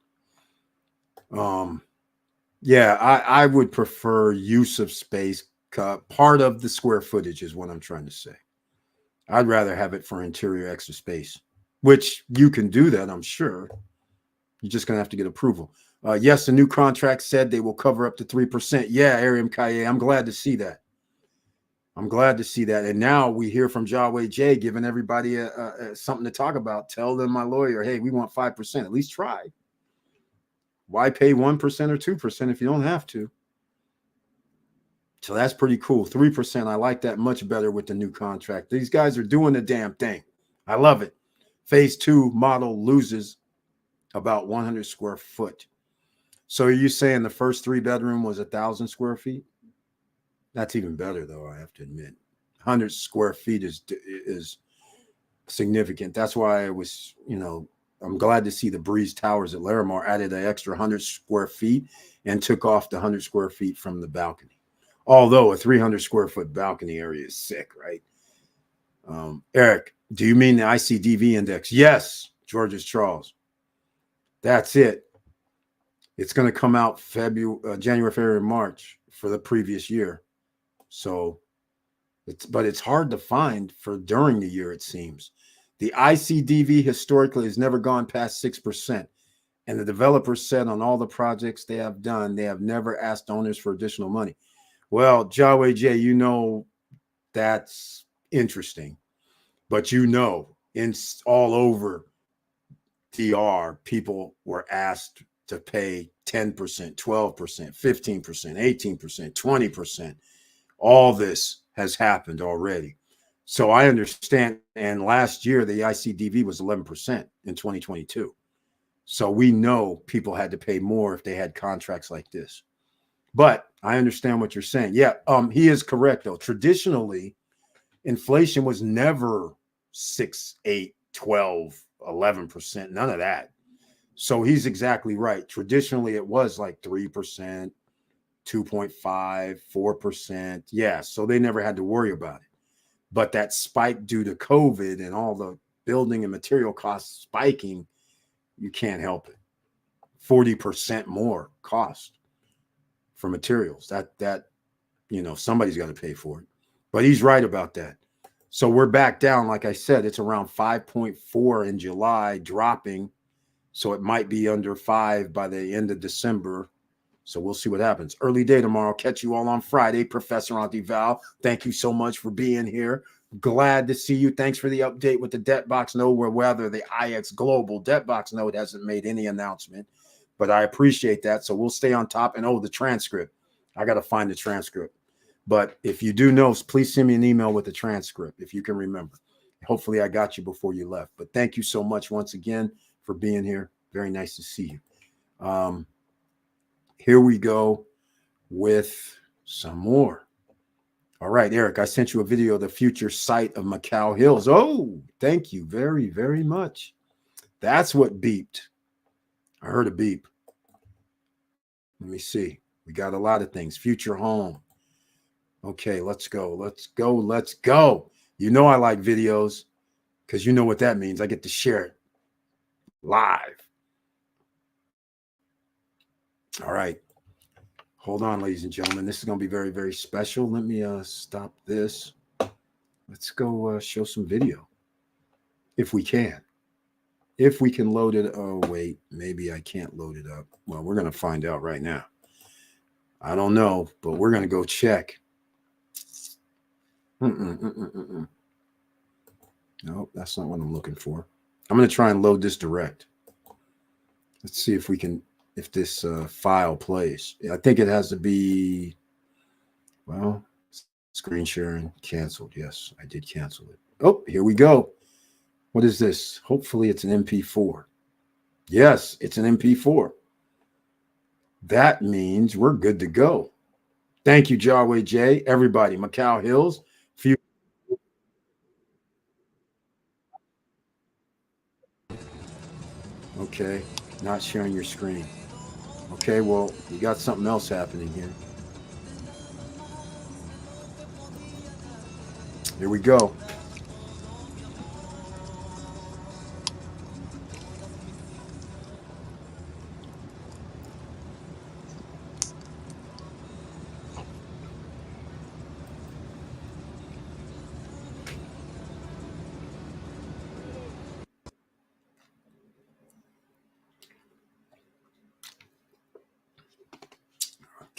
Yeah, I would prefer use of space. Part of the square footage is what I'm trying to say. I'd rather have it for interior extra space, which you can do that, I'm sure. You're just going to have to get approval. Yes, the new contract said they will cover up to 3%. Yeah, Ariam Kaye, I'm glad to see that. I'm glad to see that. And now we hear from Jaway J giving everybody something to talk about. Tell them, my lawyer, hey, we want 5%. At least try. Why pay 1% or 2% if you don't have to? So that's pretty cool. 3%. I like that much better with the new contract. These guys are doing the damn thing. I love it. Phase 2 model loses about 100 square foot. So are you saying the first 3-bedroom was 1,000 square feet? That's even better, though, I have to admit. 100 square feet is significant. That's why I was, I'm glad to see the Breeze Towers at Larimar added an extra 100 square feet and took off the 100 square feet from the balcony. Although a 300 square foot balcony area is sick, right? Eric, do you mean the ICDV index? Yes, George's Charles. That's it. It's going to come out January, February, March for the previous year. So it's hard to find for during the year, it seems. The ICDV historically has never gone past 6%. And the developers said on all the projects they have done, they have never asked owners for additional money. Well, Jaway J, that's interesting. But in all over DR, people were asked to pay 10%, 12%, 15%, 18%, 20%. All this has happened already. So I understand. And last year, the ICDV was 11% in 2022. So we know people had to pay more if they had contracts like this. But I understand what you're saying. Yeah, he is correct, though. Traditionally, inflation was never 6, 8, 12, 11%, none of that. So he's exactly right. Traditionally, it was like 3%, 2.5, 4%. Yeah, so they never had to worry about it. But that spike due to COVID and all the building and material costs spiking, you can't help it. 40% more cost for materials. That somebody's got to pay for it. But he's right about that. So we're back down. Like I said, it's around 5.4 in July, dropping. So it might be under 5 by the end of December. So we'll see what happens. Early day tomorrow. Catch you all on Friday. Professor Auntie Val, thank you so much for being here. Glad to see you. Thanks for the update with the debt box note, whether the IX Global debt box note hasn't made any announcement, but I appreciate that. So we'll stay on top. And the transcript. I got to find the transcript. But if you do know, please send me an email with the transcript if you can remember. Hopefully I got you before you left. But thank you so much once again for being here. Very nice to see you. Here we go with some more. All right, Eric, I sent you a video of the future site of Macau Hills. Oh, thank you very, very much. That's what beeped. I heard a beep. Let me see. We got a lot of things. Future home. Okay, let's go. Let's go. Let's go. You know I like videos because you know what that means. I get to share it live. All right. Hold on, ladies and gentlemen. This is going to be very, very special. Let me stop this. Let's go show some video. If we can. If we can load it. Oh, wait. Maybe I can't load it up. Well, we're going to find out right now. I don't know, but we're going to go check. Nope, that's not what I'm looking for. I'm going to try and load this direct. Let's see if we can, if this file plays. I think it has to be, well, screen sharing canceled. Yes, I did cancel it. Oh, here we go. What is this? Hopefully it's an MP4. Yes, it's an MP4. That means we're good to go. Thank you, Jarway J. Everybody, Macau Hills. Okay, not sharing your screen. Okay, well, we got something else happening here. Here we go.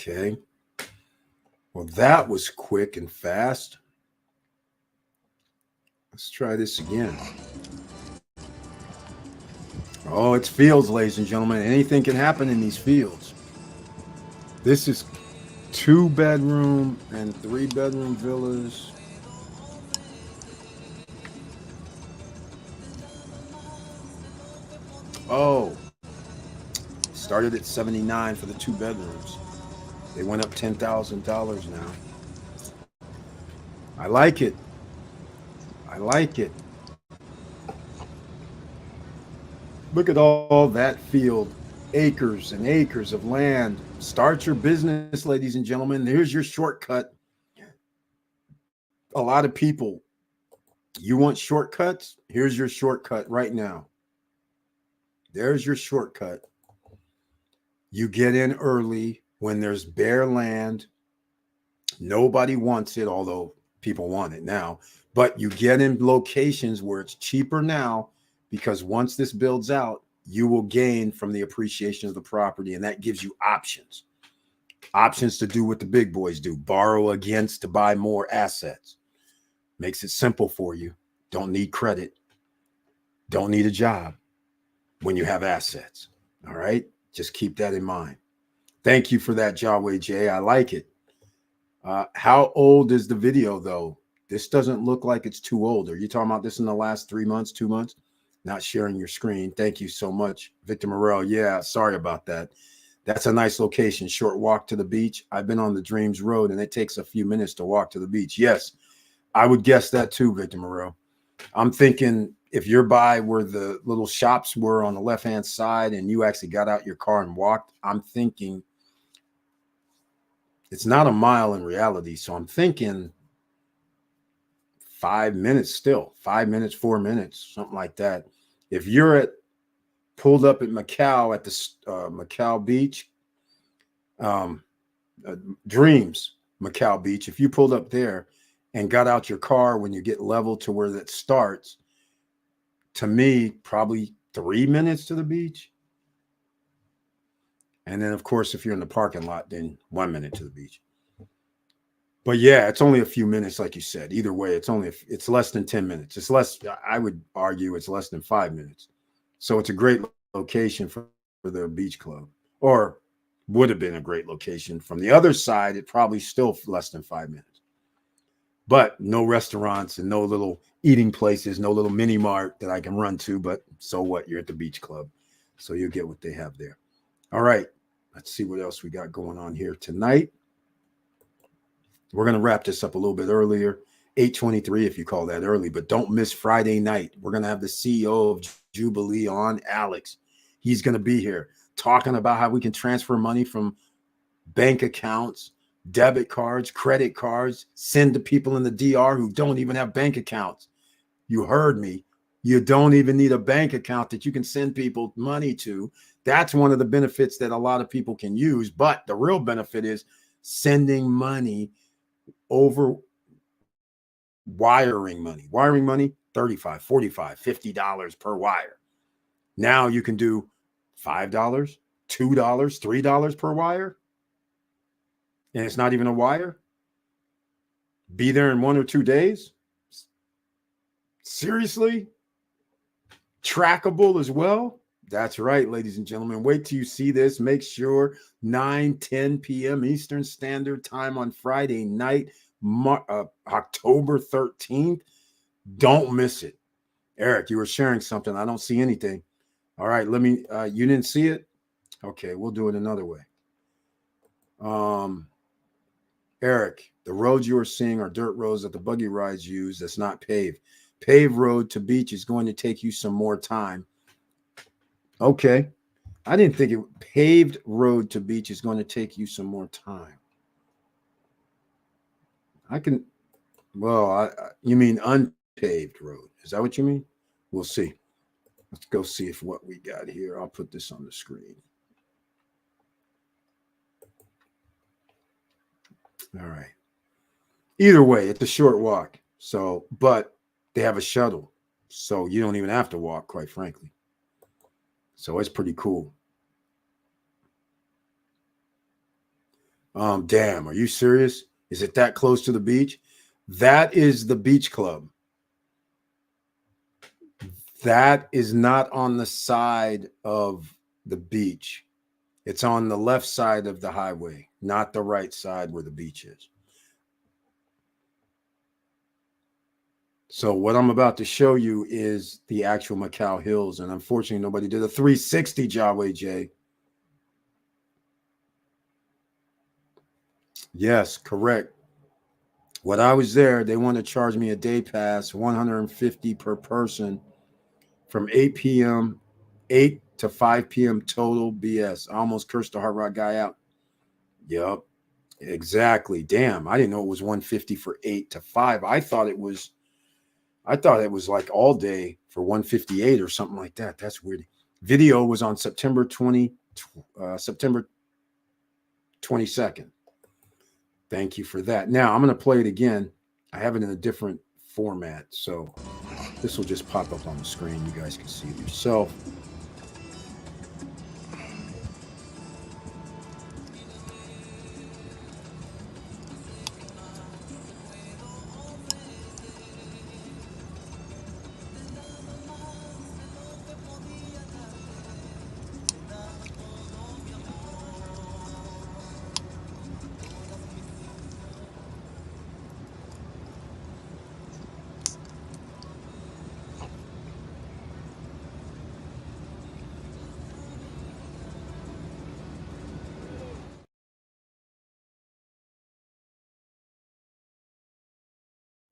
Okay. Well, that was quick and fast. Let's try this again. Oh, it's fields, ladies and gentlemen. Anything can happen in these fields. This is 2-bedroom and 3-bedroom villas. Oh, started at $79 for the 2 bedrooms. They went up $10,000 now. I like it. I like it. Look at all that field, acres and acres of land. Start your business, ladies and gentlemen. Here's your shortcut. A lot of people, you want shortcuts? Here's your shortcut right now. There's your shortcut. You get in early when there's bare land. Nobody wants it, although people want it now. But you get in locations where it's cheaper now, because once this builds out, you will gain from the appreciation of the property, and that gives you options. Options to do what the big boys do, borrow against to buy more assets. Makes it simple for you. Don't need credit. Don't need a job when you have assets. All right? Just keep that in mind. Thank you for that, Jawway J. I like it. How old is the video though? This doesn't look like it's too old. Are you talking about this in the last 3 months, 2 months? Not sharing your screen. Thank you so much, Victor Morel. Yeah, sorry about that. That's a nice location. Short walk to the beach. I've been on the Dreams Road and it takes a few minutes to walk to the beach. Yes, I would guess that too, Victor Morel. I'm thinking if you're by where the little shops were on the left-hand side and you actually got out your car and walked, I'm thinking it's not a mile in reality. So I'm thinking 5 minutes still, 5 minutes, 4 minutes, something like that. If you're pulled up at Macau at the Macau Beach, um, Dreams Macau Beach, if you pulled up there and got out your car when you get level to where that starts, to me, probably 3 minutes to the beach. And then, of course, if you're in the parking lot, then 1 minute to the beach. But yeah, it's only a few minutes, like you said. Either way, it's less than 10 minutes. It's less, I would argue it's less than 5 minutes. So it's a great location for the beach club, or would have been a great location. From the other side, it probably still less than 5 minutes. But no restaurants and no little eating places, no little mini mart that I can run to. But so what? You're at the beach club. So you'll get what they have there. All right. Let's see what else we got going on here tonight. We're going to wrap this up a little bit earlier, 8:23 if you call that early, but don't miss Friday night. We're going to have the CEO of Jubilee on, Alex. He's going to be here talking about how we can transfer money from bank accounts, debit cards, credit cards, send to people in the DR who don't even have bank accounts. You heard me. You don't even need a bank account that you can send people money to. That's one of the benefits that a lot of people can use. But the real benefit is sending money over wiring money, $35, $45, $50 per wire. Now you can do $5, $2, $3 per wire. And it's not even a wire. Be there in 1 or 2 days. Seriously? Trackable as well. That's right, ladies and gentlemen. Wait till you see this. Make sure 9-10 p.m. Eastern Standard Time on Friday night, October 13th. Don't miss it. Eric, you were sharing something. I don't see anything. All right, let me, you didn't see it? Okay, we'll do it another way. Eric, the roads you are seeing are dirt roads that the buggy rides use. That's not paved. Paved road to beach is going to take you some more time. Okay. I didn't think paved road to beach is going to take you some more time. You mean unpaved road. Is that what you mean? We'll see. Let's go see if what we got here. I'll put this on the screen. All right. Either way, it's a short walk. So, but they have a shuttle. So you don't even have to walk, quite frankly. So it's pretty cool. Damn, are you serious? Is it that close to the beach? That is the beach club. That is not on the side of the beach. It's on the left side of the highway, not the right side where the beach is. So what I'm about to show you is the actual Macau Hills. And unfortunately, nobody did a 360, Jaway J. Yes, correct. When I was there, they wanted to charge me a day pass, $150 per person from 8 p.m., 8 to 5 p.m. total BS. I almost cursed the Hard Rock guy out. Yep, exactly. Damn, I didn't know it was $150 for 8 to 5. I thought it was like all day for $158 or something like that. That's weird. Video was on September 22nd. Thank you for that. Now I'm going to play it again. I have it in a different format, so this will just pop up on the screen. You guys can see it yourself.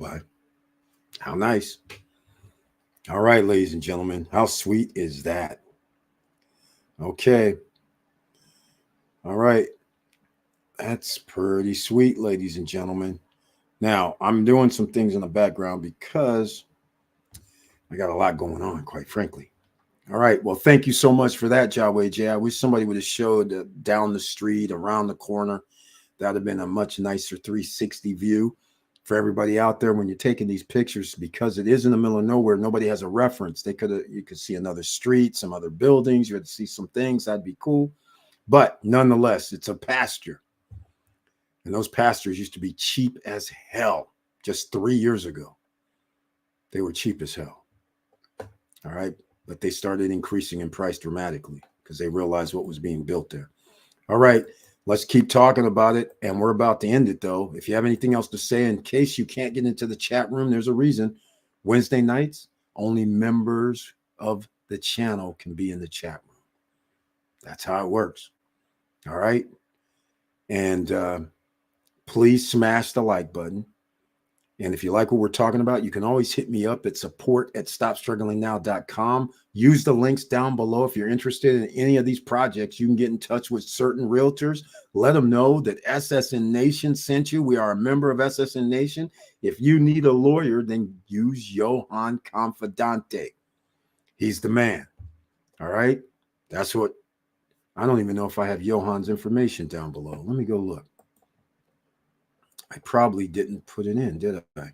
by. How nice. All right, ladies and gentlemen, how sweet is that? Okay. All right. That's pretty sweet, ladies and gentlemen. Now, I'm doing some things in the background because I got a lot going on, quite frankly. All right. Well, thank you so much for that, Jaway J. I wish somebody would have showed down the street, around the corner. That would have been a much nicer 360 view for everybody out there when you're taking these pictures, because it is in the middle of nowhere. Nobody has a reference. You could see another street, some other buildings. You had to see some things. That'd be cool. But nonetheless, it's a pasture. And those pastures used to be cheap as hell just 3 years ago. They were cheap as hell. All right. But they started increasing in price dramatically because they realized what was being built there. All right. Let's keep talking about it. And we're about to end it, though. If you have anything else to say, in case you can't get into the chat room, there's a reason. Wednesday nights, only members of the channel can be in the chat room. That's how it works. All right. And please smash the like button. And if you like what we're talking about, you can always hit me up at support@stopstrugglingnow.com. Use the links down below. If you're interested in any of these projects, you can get in touch with certain realtors. Let them know that SSN Nation sent you. We are a member of SSN Nation. If you need a lawyer, then use Johan Confidante. He's the man. All right. That's what, I don't even know if I have Johan's information down below. Let me go look. I probably didn't put it in, did I?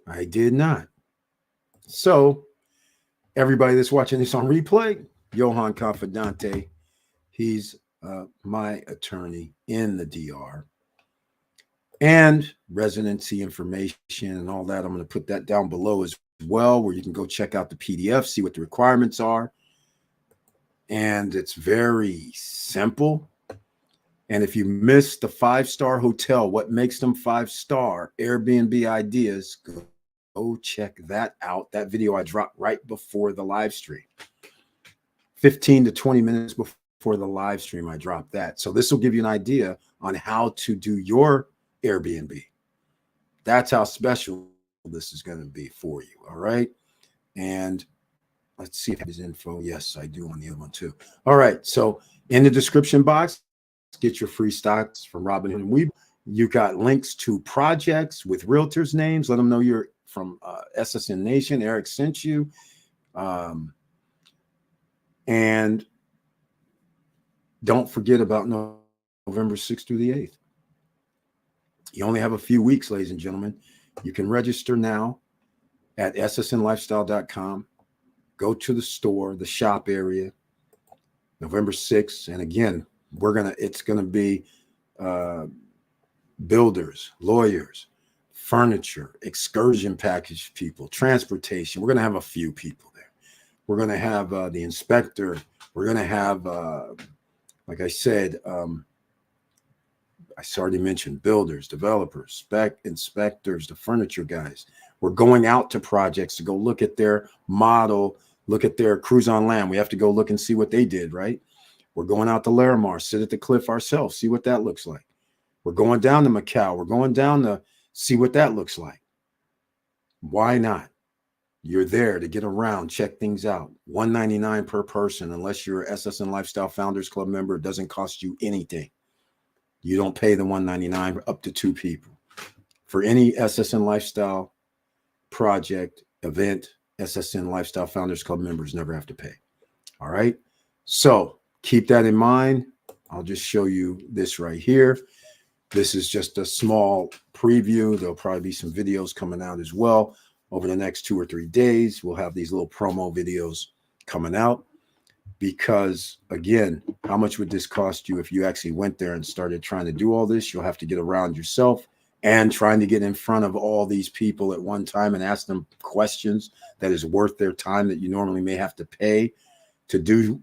I did not. So, everybody that's watching this on replay, Johan Confidante, he's my attorney in the DR. And residency information and all that, I'm going to put that down below as well, where you can go check out the PDF, see what the requirements are. And it's very simple. And if you missed the 5-star hotel, what makes them 5-star, Airbnb ideas, go check that out. That video I dropped right before the live stream. 15 to 20 minutes before the live stream, I dropped that. So this will give you an idea on how to do your Airbnb. That's how special this is going to be for you. All right. And let's see if there's info. Yes, I do on the other one too. All right. So in the description box, get your free stocks from Robinhood and Weeb. You got links to projects with realtors' names. Let them know you're from SSN Nation. Eric sent you. And don't forget about November 6th through the 8th. You only have a few weeks, ladies and gentlemen. You can register now at ssnlifestyle.com. Go to the store, the shop area, November 6th. And again, it's going to be builders, lawyers, furniture, excursion package people, transportation. We're going to have a few people there. We're going to have the inspector. We're going to have, like I said, I already mentioned builders, developers, inspectors, the furniture guys. We're going out to projects to go look at their model, look at their cruise on land. We have to go look and see what they did, right? We're going out to Larimar, sit at the cliff ourselves, see what that looks like. We're going down to Macau. We're going down to see what that looks like. Why not? You're there to get around, check things out. $199 per person, unless you're an SSN Lifestyle Founders Club member. It doesn't cost you anything. You don't pay the $199 up to 2 people. For any SSN Lifestyle project, event, SSN Lifestyle Founders Club members never have to pay. All right? So keep that in mind. I'll just show you this right here. This is just a small preview. There'll probably be some videos coming out as well over the next 2 or 3 days. We'll have these little promo videos coming out. Because, again, how much would this cost you if you actually went there and started trying to do all this? You'll have to get around yourself and trying to get in front of all these people at one time and ask them questions that is worth their time that you normally may have to pay to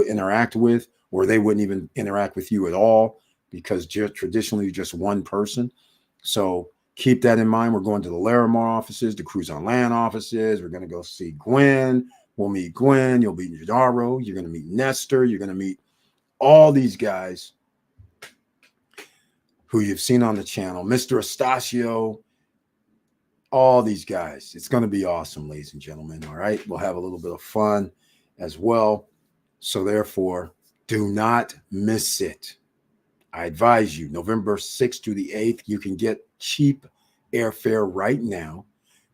interact with, or they wouldn't even interact with you at all because traditionally you're just one person. So keep that in mind. We're going to the Larimar offices, the Cruise on Land offices. We're going to go see Gwen. We'll meet Gwen. You'll meet Jadaro. You're going to meet Nestor. You're going to meet all these guys who you've seen on the channel. Mr. Estacio, all these guys. It's going to be awesome, ladies and gentlemen. All right. We'll have a little bit of fun as well. So, therefore, do not miss it. I advise you, November 6th through the 8th, you can get cheap airfare right now.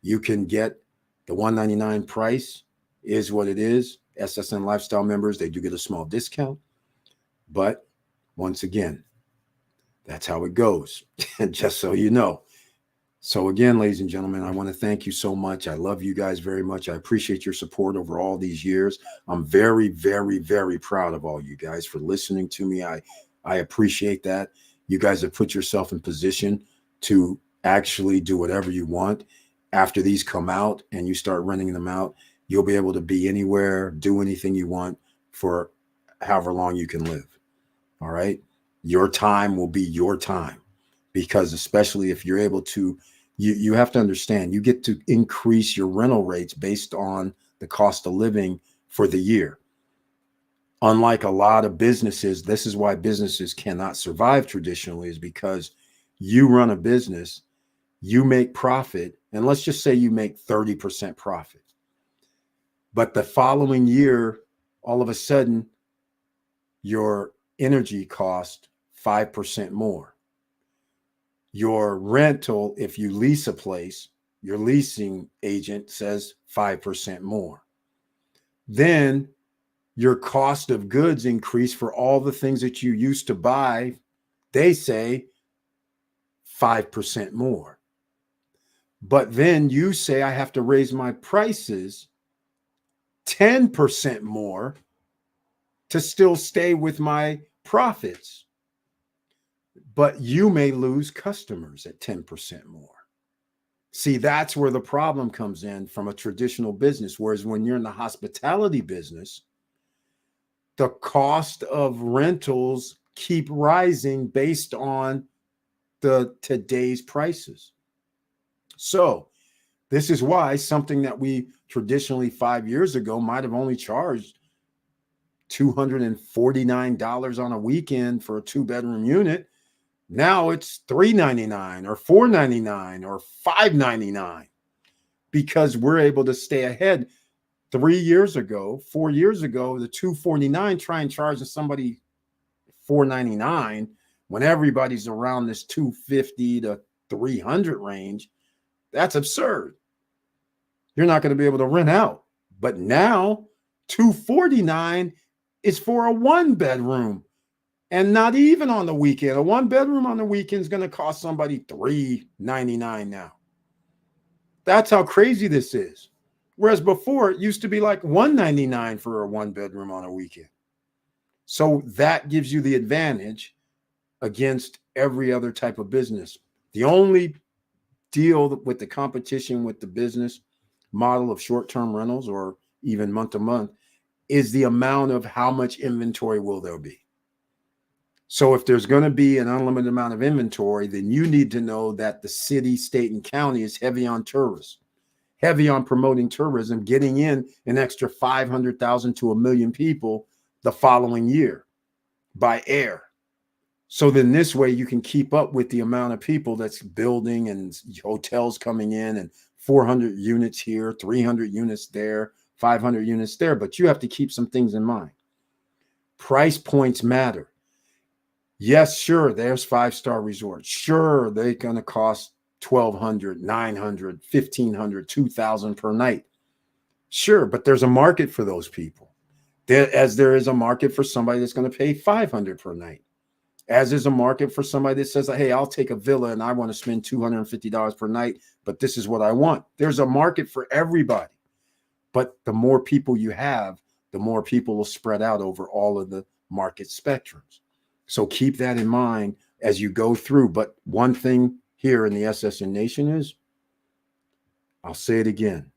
You can get the $199 price, is what it is. SSN Lifestyle members, they do get a small discount. But once again, that's how it goes. Just so you know. So again, ladies and gentlemen, I want to thank you so much. I love you guys very much. I appreciate your support over all these years. I'm very, very, very proud of all you guys for listening to me. I appreciate that. You guys have put yourself in position to actually do whatever you want. After these come out and you start renting them out, you'll be able to be anywhere, do anything you want for however long you can live. All right. Your time will be your time, because especially if you're able to, you have to understand, you get to increase your rental rates based on the cost of living for the year. Unlike a lot of businesses, this is why businesses cannot survive traditionally, is because you run a business, you make profit, and let's just say you make 30% profit. But the following year, all of a sudden, your energy cost 5% more. Your rental, if you lease a place, your leasing agent says 5% more. Then your cost of goods increase for all the things that you used to buy. They say 5% more. But then you say, I have to raise my prices 10% more to still stay with my profits. But you may lose customers at 10% more. See, that's where the problem comes in from a traditional business. Whereas when you're in the hospitality business, the cost of rentals keep rising based on the today's prices. So this is why something that we traditionally 5 years ago might have only charged $249 on a weekend for a 2-bedroom unit. Now it's $399 or $499 or $599, because we're able to stay ahead. 3 years ago, 4 years ago, the $249, try and charge somebody $499 when everybody's around this $250 to $300 range. That's absurd. You're not going to be able to rent out. But now $249 is for a 1-bedroom. And not even on the weekend. A 1-bedroom on the weekend is going to cost somebody $399 now. That's how crazy this is. Whereas before, it used to be like $199 for a 1-bedroom on a weekend. So that gives you the advantage against every other type of business. The only deal with the competition with the business model of short-term rentals or even month-to-month is the amount of how much inventory will there be. So if there's going to be an unlimited amount of inventory, then you need to know that the city, state, and county is heavy on tourists, heavy on promoting tourism, getting in an extra 500,000 to 1 million people the following year by air. So then this way you can keep up with the amount of people that's building and hotels coming in, and 400 units here, 300 units there, 500 units there. But you have to keep some things in mind. Price points matter. Yes, sure, there's 5-star resorts. Sure, they're going to cost $1,200, $900, $1,500, $2,000 per night. Sure, but there's a market for those people. As there is a market for somebody that's going to pay $500 per night. As there's a market for somebody that says, hey, I'll take a villa and I want to spend $250 per night, but this is what I want. There's a market for everybody. But the more people you have, the more people will spread out over all of the market spectrums. So keep that in mind as you go through. But one thing here in the SSN Nation is, I'll say it again,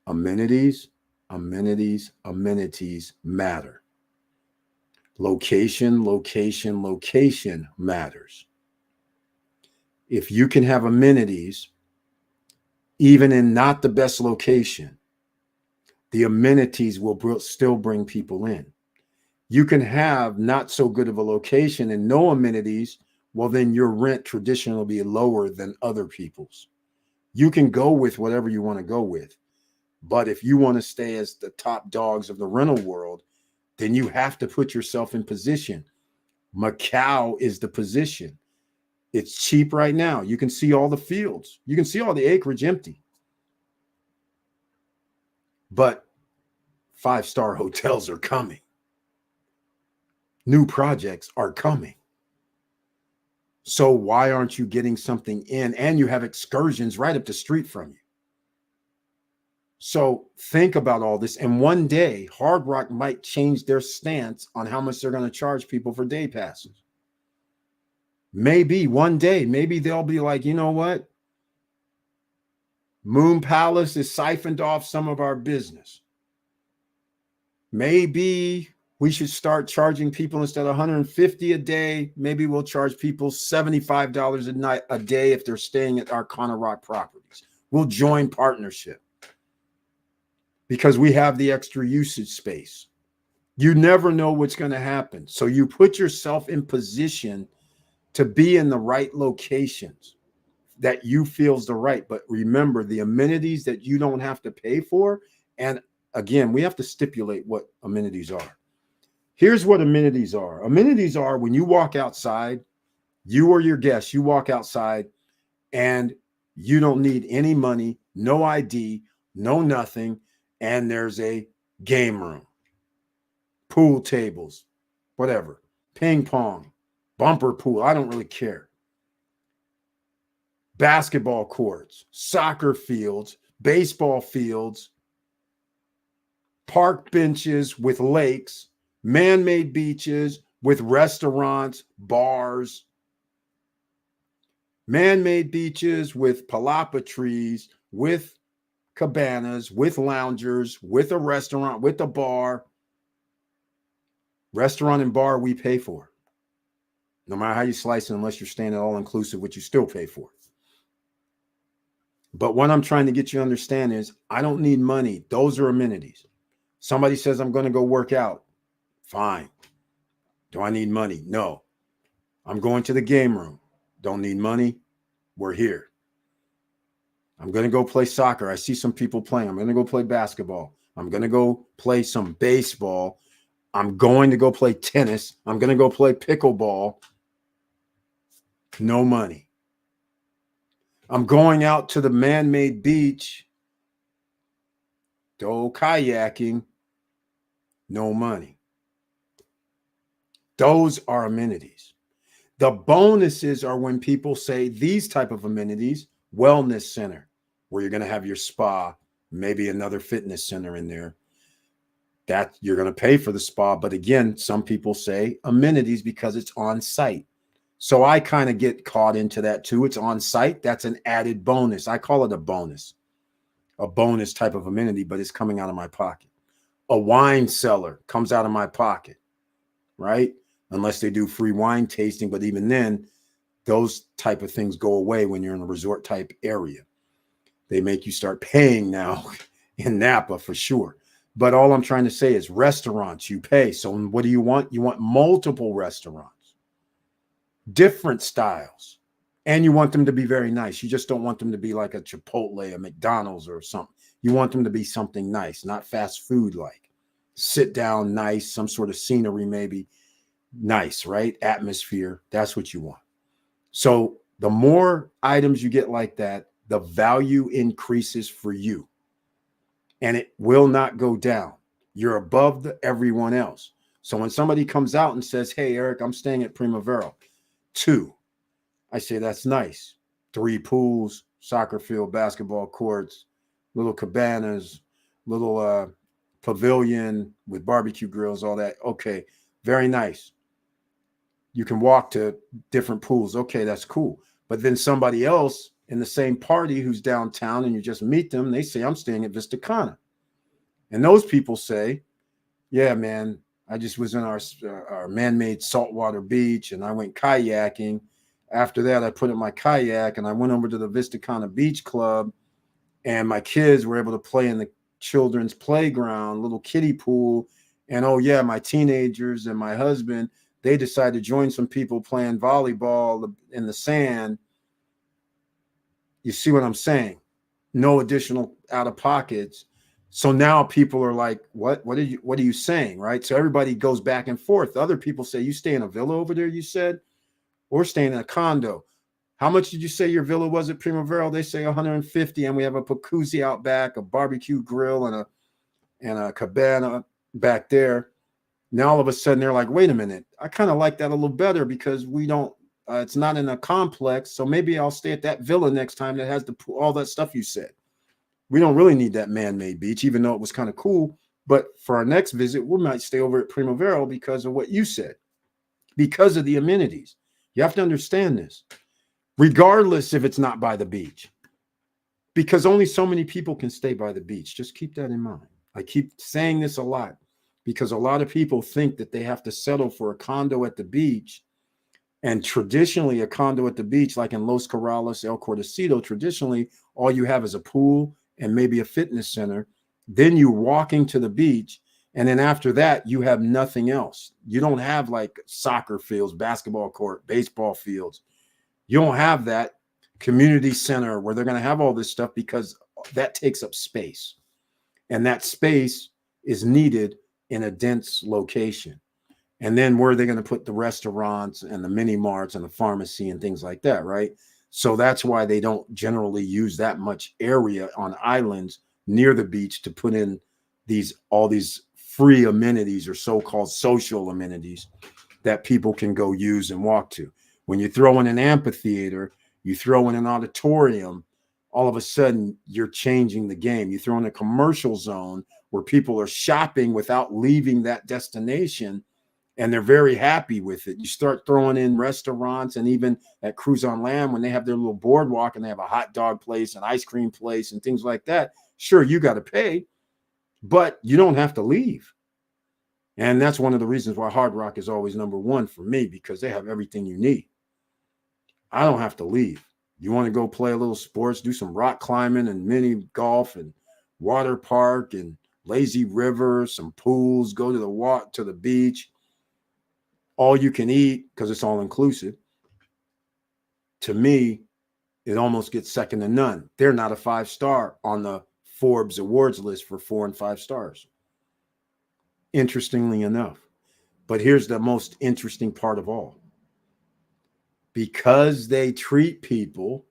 amenities, amenities, amenities matter. Location, location, location matters. If you can have amenities, even in not the best location, the amenities will still bring people in. You can have not so good of a location and no amenities, well, then your rent traditionally will be lower than other people's. You can go with whatever you want to go with. But if you want to stay as the top dogs of the rental world, then you have to put yourself in position. Macau is the position. It's cheap right now. You can see all the fields. You can see all the acreage empty. But 5-star hotels are coming. New projects are coming. So why aren't you getting something in? And you have excursions right up the street from you. So think about all this. And one day, Hard Rock might change their stance on how much they're going to charge people for day passes. Maybe one day, maybe they'll be like, you know what? Moon Palace is siphoned off some of our business. Maybe we should start charging people instead of $150 a day. Maybe we'll charge people $75 a day if they're staying at our Cana Rock properties. We'll join partnership because we have the extra usage space. You never know what's going to happen. So you put yourself in position to be in the right locations that you feels the right. But remember, the amenities that you don't have to pay for. And again, we have to stipulate what amenities are. Here's what amenities are. Amenities are when you walk outside, you or your guests, you walk outside and you don't need any money, no ID, no nothing. And there's a game room, pool tables, whatever, ping pong, bumper pool. I don't really care. Basketball courts, soccer fields, baseball fields, park benches with lakes, man-made beaches with restaurants, bars, man-made beaches with palapa trees, with cabanas, with loungers, with a restaurant, with a bar. Restaurant and bar we pay for. No matter how you slice it, unless you're staying at all-inclusive, which you still pay for. But what I'm trying to get you to understand is I don't need money. Those are amenities. Somebody says, I'm going to go work out. Fine. Do I need money? No. I'm going to the game room. Don't need money. We're here. I'm going to go play soccer. I see some people playing. I'm going to go play basketball. I'm going to go play some baseball. I'm going to go play tennis. I'm going to go play pickleball. No money. I'm going out to the man-made beach. Go kayaking. No money. Those are amenities. The bonuses are when people say these type of amenities, wellness center, where you're going to have your spa, maybe another fitness center in there. That you're going to pay for the spa. But again, some people say amenities because it's on site. So I kind of get caught into that too. It's on site. That's an added bonus. I call it a bonus type of amenity, but it's coming out of my pocket. A wine cellar comes out of my pocket, right? Unless they do free wine tasting. But even then, those type of things go away when you're in a resort type area. They make you start paying now in Napa for sure. But all I'm trying to say is restaurants, you pay. So what do you want? You want multiple restaurants. Different styles, and you want them to be very nice. You just don't want them to be like a Chipotle, a McDonald's or something. You want them to be something nice, not fast food like. Sit down, nice, some sort of scenery maybe. Nice, right? Atmosphere. That's what you want. So the more items you get like that, the value increases for you. And it will not go down. You're above everyone else. So when somebody comes out and says, hey, Eric, I'm staying at Primavera. 2, I say, that's nice. 3 pools, soccer field, basketball courts, little cabanas, little pavilion with barbecue grills, all that. Okay, very nice. You can walk to different pools. Okay, that's cool. But then somebody else in the same party who's downtown and you just meet them, they say, I'm staying at Vista Cana. And those people say, yeah, man, I just was in our man-made saltwater beach and I went kayaking. After that, I put in my kayak and I went over to the Vista Cana Beach Club and my kids were able to play in the children's playground, little kiddie pool. And oh yeah, my teenagers and my husband, they decided to join some people playing volleyball in the sand. You see what I'm saying? no additional out of pockets. So now people are like, what are you saying? Right. So everybody goes back and forth. Other people say, you stay in a villa over there, you said, or staying in a condo. How much did you say your villa was at Primavera? They say 150, and we have a jacuzzi out back, a barbecue grill, and a cabana back there. Now all of a sudden they're like, wait a minute, I kind of like that a little better because we don't. It's not in a complex, so maybe I'll stay at that villa next time that has all that stuff you said. We don't really need that man-made beach, even though it was kind of cool. But for our next visit, we might stay over at Primavera because of what you said, because of the amenities. You have to understand this, regardless if it's not by the beach, because only so many people can stay by the beach. Just keep that in mind. I keep saying this a lot because a lot of people think that they have to settle for a condo at the beach. And traditionally, a condo at the beach, like in Los Corrales, El Cortecito, traditionally, all you have is a pool and maybe a fitness center. Then you're walking to the beach. And then after that, you have nothing else. You don't have like soccer fields, basketball court, baseball fields. You don't have that community center where they're going to have all this stuff because that takes up space. And that space is needed in a dense location. And then where are they going to put the restaurants and the mini marts and the pharmacy and things like that, right? So that's why they don't generally use that much area on islands near the beach to put in all these free amenities or so-called social amenities that people can go use and walk to. When you throw in an amphitheater, you throw in an auditorium, all of a sudden you're changing the game. You throw in a commercial zone where people are shopping without leaving that destination, and they're very happy with it. You start throwing in restaurants, and even at Cruise on Land, when they have their little boardwalk and they have a hot dog place, an ice cream place, and things like that, sure, you got to pay, but you don't have to leave. And that's one of the reasons why Hard Rock is always number one for me, because they have everything you need. I don't have to leave. You want to go play a little sports, do some rock climbing and mini golf and water park and lazy river, some pools, go to the beach, all you can eat because it's all inclusive. To me, it almost gets second to none. They're not a 5-star on the Forbes awards list for 4 and 5 stars. Interestingly enough. But here's the most interesting part of all. Because they treat people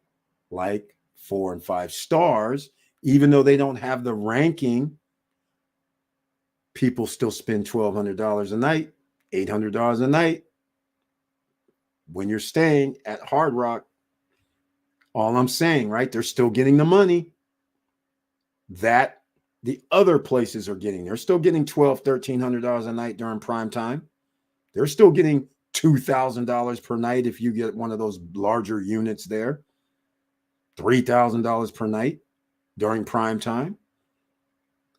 like 4 and 5 stars, even though they don't have the ranking, people still spend $1,200 a night, $800 a night. When you're staying at Hard Rock, all I'm saying, right, they're still getting the money that the other places are getting. They're still getting $1,200, $1,300 a night during prime time. They're still getting $2,000 per night if you get one of those larger units there. $3,000 per night during prime time.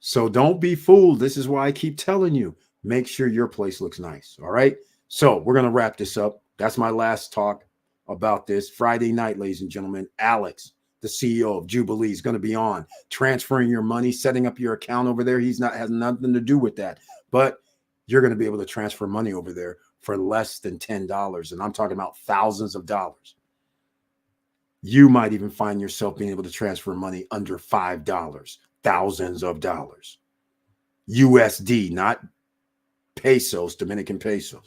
So don't be fooled. This is why I keep telling you, make sure your place looks nice. All right. So we're going to wrap this up. That's my last talk about this. Friday night, ladies and gentlemen, Alex, the CEO of Jubilee, is going to be on transferring your money, setting up your account over there. Has nothing to do with that, but you're going to be able to transfer money over there for less than $10. And I'm talking about thousands of dollars. You might even find yourself being able to transfer money under $5, thousands of dollars. USD, not pesos, Dominican pesos.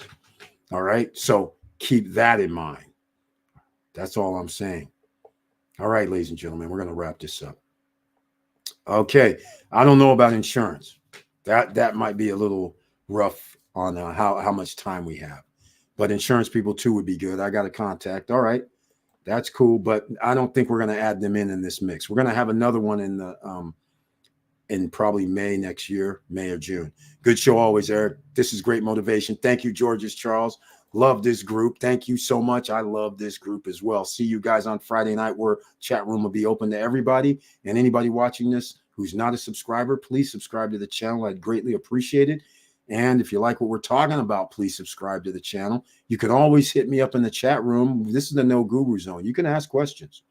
All right. So keep that in mind. That's all I'm saying. All right, ladies and gentlemen, we're going to wrap this up. Okay. I don't know about insurance. That might be a little rough on how much time we have, but insurance people too would be good. I got a contact. All right. That's cool. But I don't think we're going to add them in this mix. We're going to have another one in probably May next year, May or June. Good show always, Eric. This is great motivation. Thank you, Georges Charles. Love this group. Thank you so much. I love this group as well. See you guys on Friday night, where chat room will be open to everybody. And anybody watching this who's not a subscriber, please subscribe to the channel. I'd greatly appreciate it. And if you like what we're talking about, please subscribe to the channel. You can always hit me up in the chat room. This is the No Guru Zone. You can ask questions.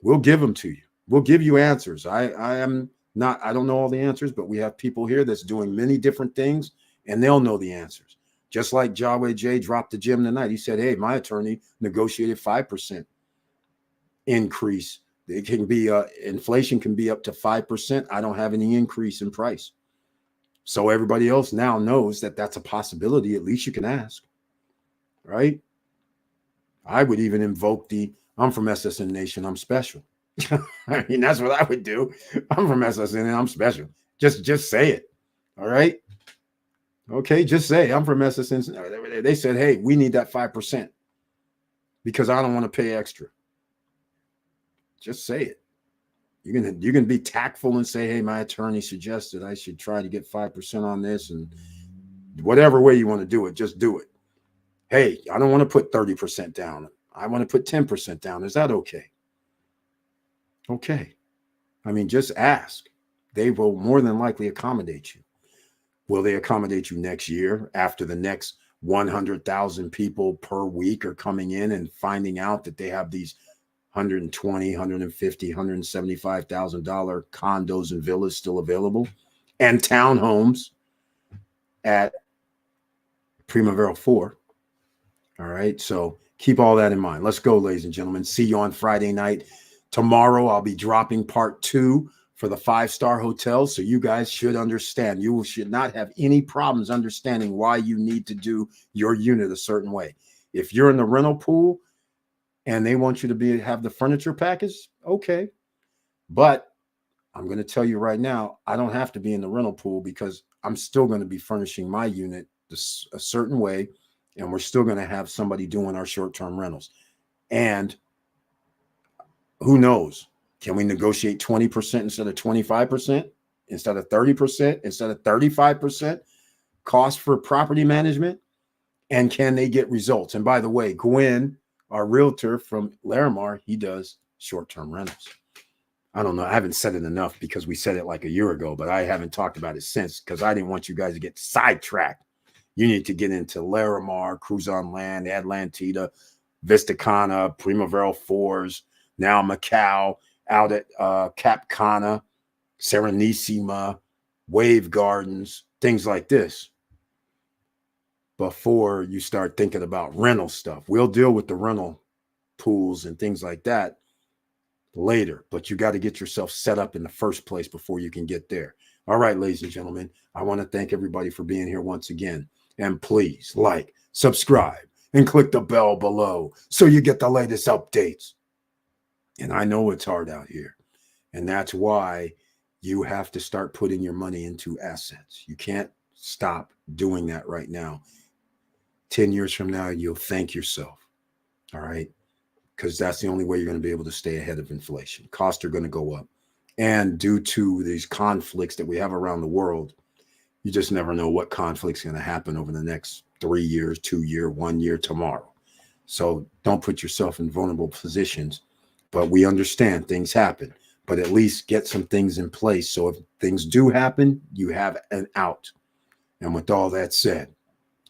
We'll give them to you. We'll give you answers. I don't know all the answers, but we have people here that's doing many different things, and they'll know the answers. Just like Jaway J dropped the gym tonight. He said, hey, my attorney negotiated 5% increase It can be inflation can be up to 5%. I don't have any increase in price. So everybody else now knows that that's a possibility. At least you can ask, right? I would even invoke the I'm from SSN Nation, I'm special. I mean, that's what I would do. I'm from SSN and I'm special. Just say it. All right. Okay, just say I'm from SSN. They said, hey, we need that 5% because I don't want to pay extra. Just say it. You can be tactful and say, hey, my attorney suggested I should try to get 5% on this, and whatever way you want to do it, just do it. Hey, I don't want to put 30% down. I want to put 10% down. Is that okay? Okay. I mean, just ask. They will more than likely accommodate you. Will they accommodate you next year after the next 100,000 people per week are coming in and finding out that they have these $120, $150, $175,000 condos and villas still available and townhomes at Primavera 4? All right. So keep all that in mind. Let's go, ladies and gentlemen. See you on Friday night. Tomorrow, I'll be dropping part 2 for the 5-star hotels. So you guys should understand. You should not have any problems understanding why you need to do your unit a certain way. If you're in the rental pool and they want you to have the furniture package, okay. But I'm going to tell you right now, I don't have to be in the rental pool because I'm still going to be furnishing my unit a certain way. And we're still going to have somebody doing our short-term rentals. And who knows? Can we negotiate 20% instead of 25%, instead of 30%, instead of 35% cost for property management? And can they get results? And by the way, Gwen, our realtor from Larimar, he does short-term rentals. I don't know. I haven't said it enough because we said it like a year ago, but I haven't talked about it since because I didn't want you guys to get sidetracked. You need to get into Larimar, Cruise on Land, Atlantida, Vista Cana, Primavera 4s, now Macau, out at Cap Cana, Serenissima, Wave Gardens, things like this. Before you start thinking about rental stuff, we'll deal with the rental pools and things like that later, but you got to get yourself set up in the first place before you can get there. All right, ladies and gentlemen, I want to thank everybody for being here once again. And please like, subscribe, and click the bell below so you get the latest updates. And I know it's hard out here. And that's why you have to start putting your money into assets. You can't stop doing that right now. 10 years from now, you'll thank yourself. All right? Because that's the only way you're going to be able to stay ahead of inflation. Costs are going to go up. And due to these conflicts that we have around the world, you just never know what conflict's going to happen over the next 3 years, 2 years, 1 year, tomorrow. So don't put yourself in vulnerable positions. But we understand things happen. But at least get some things in place. So if things do happen, you have an out. And with all that said,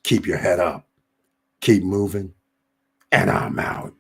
keep your head up. Keep moving. And I'm out.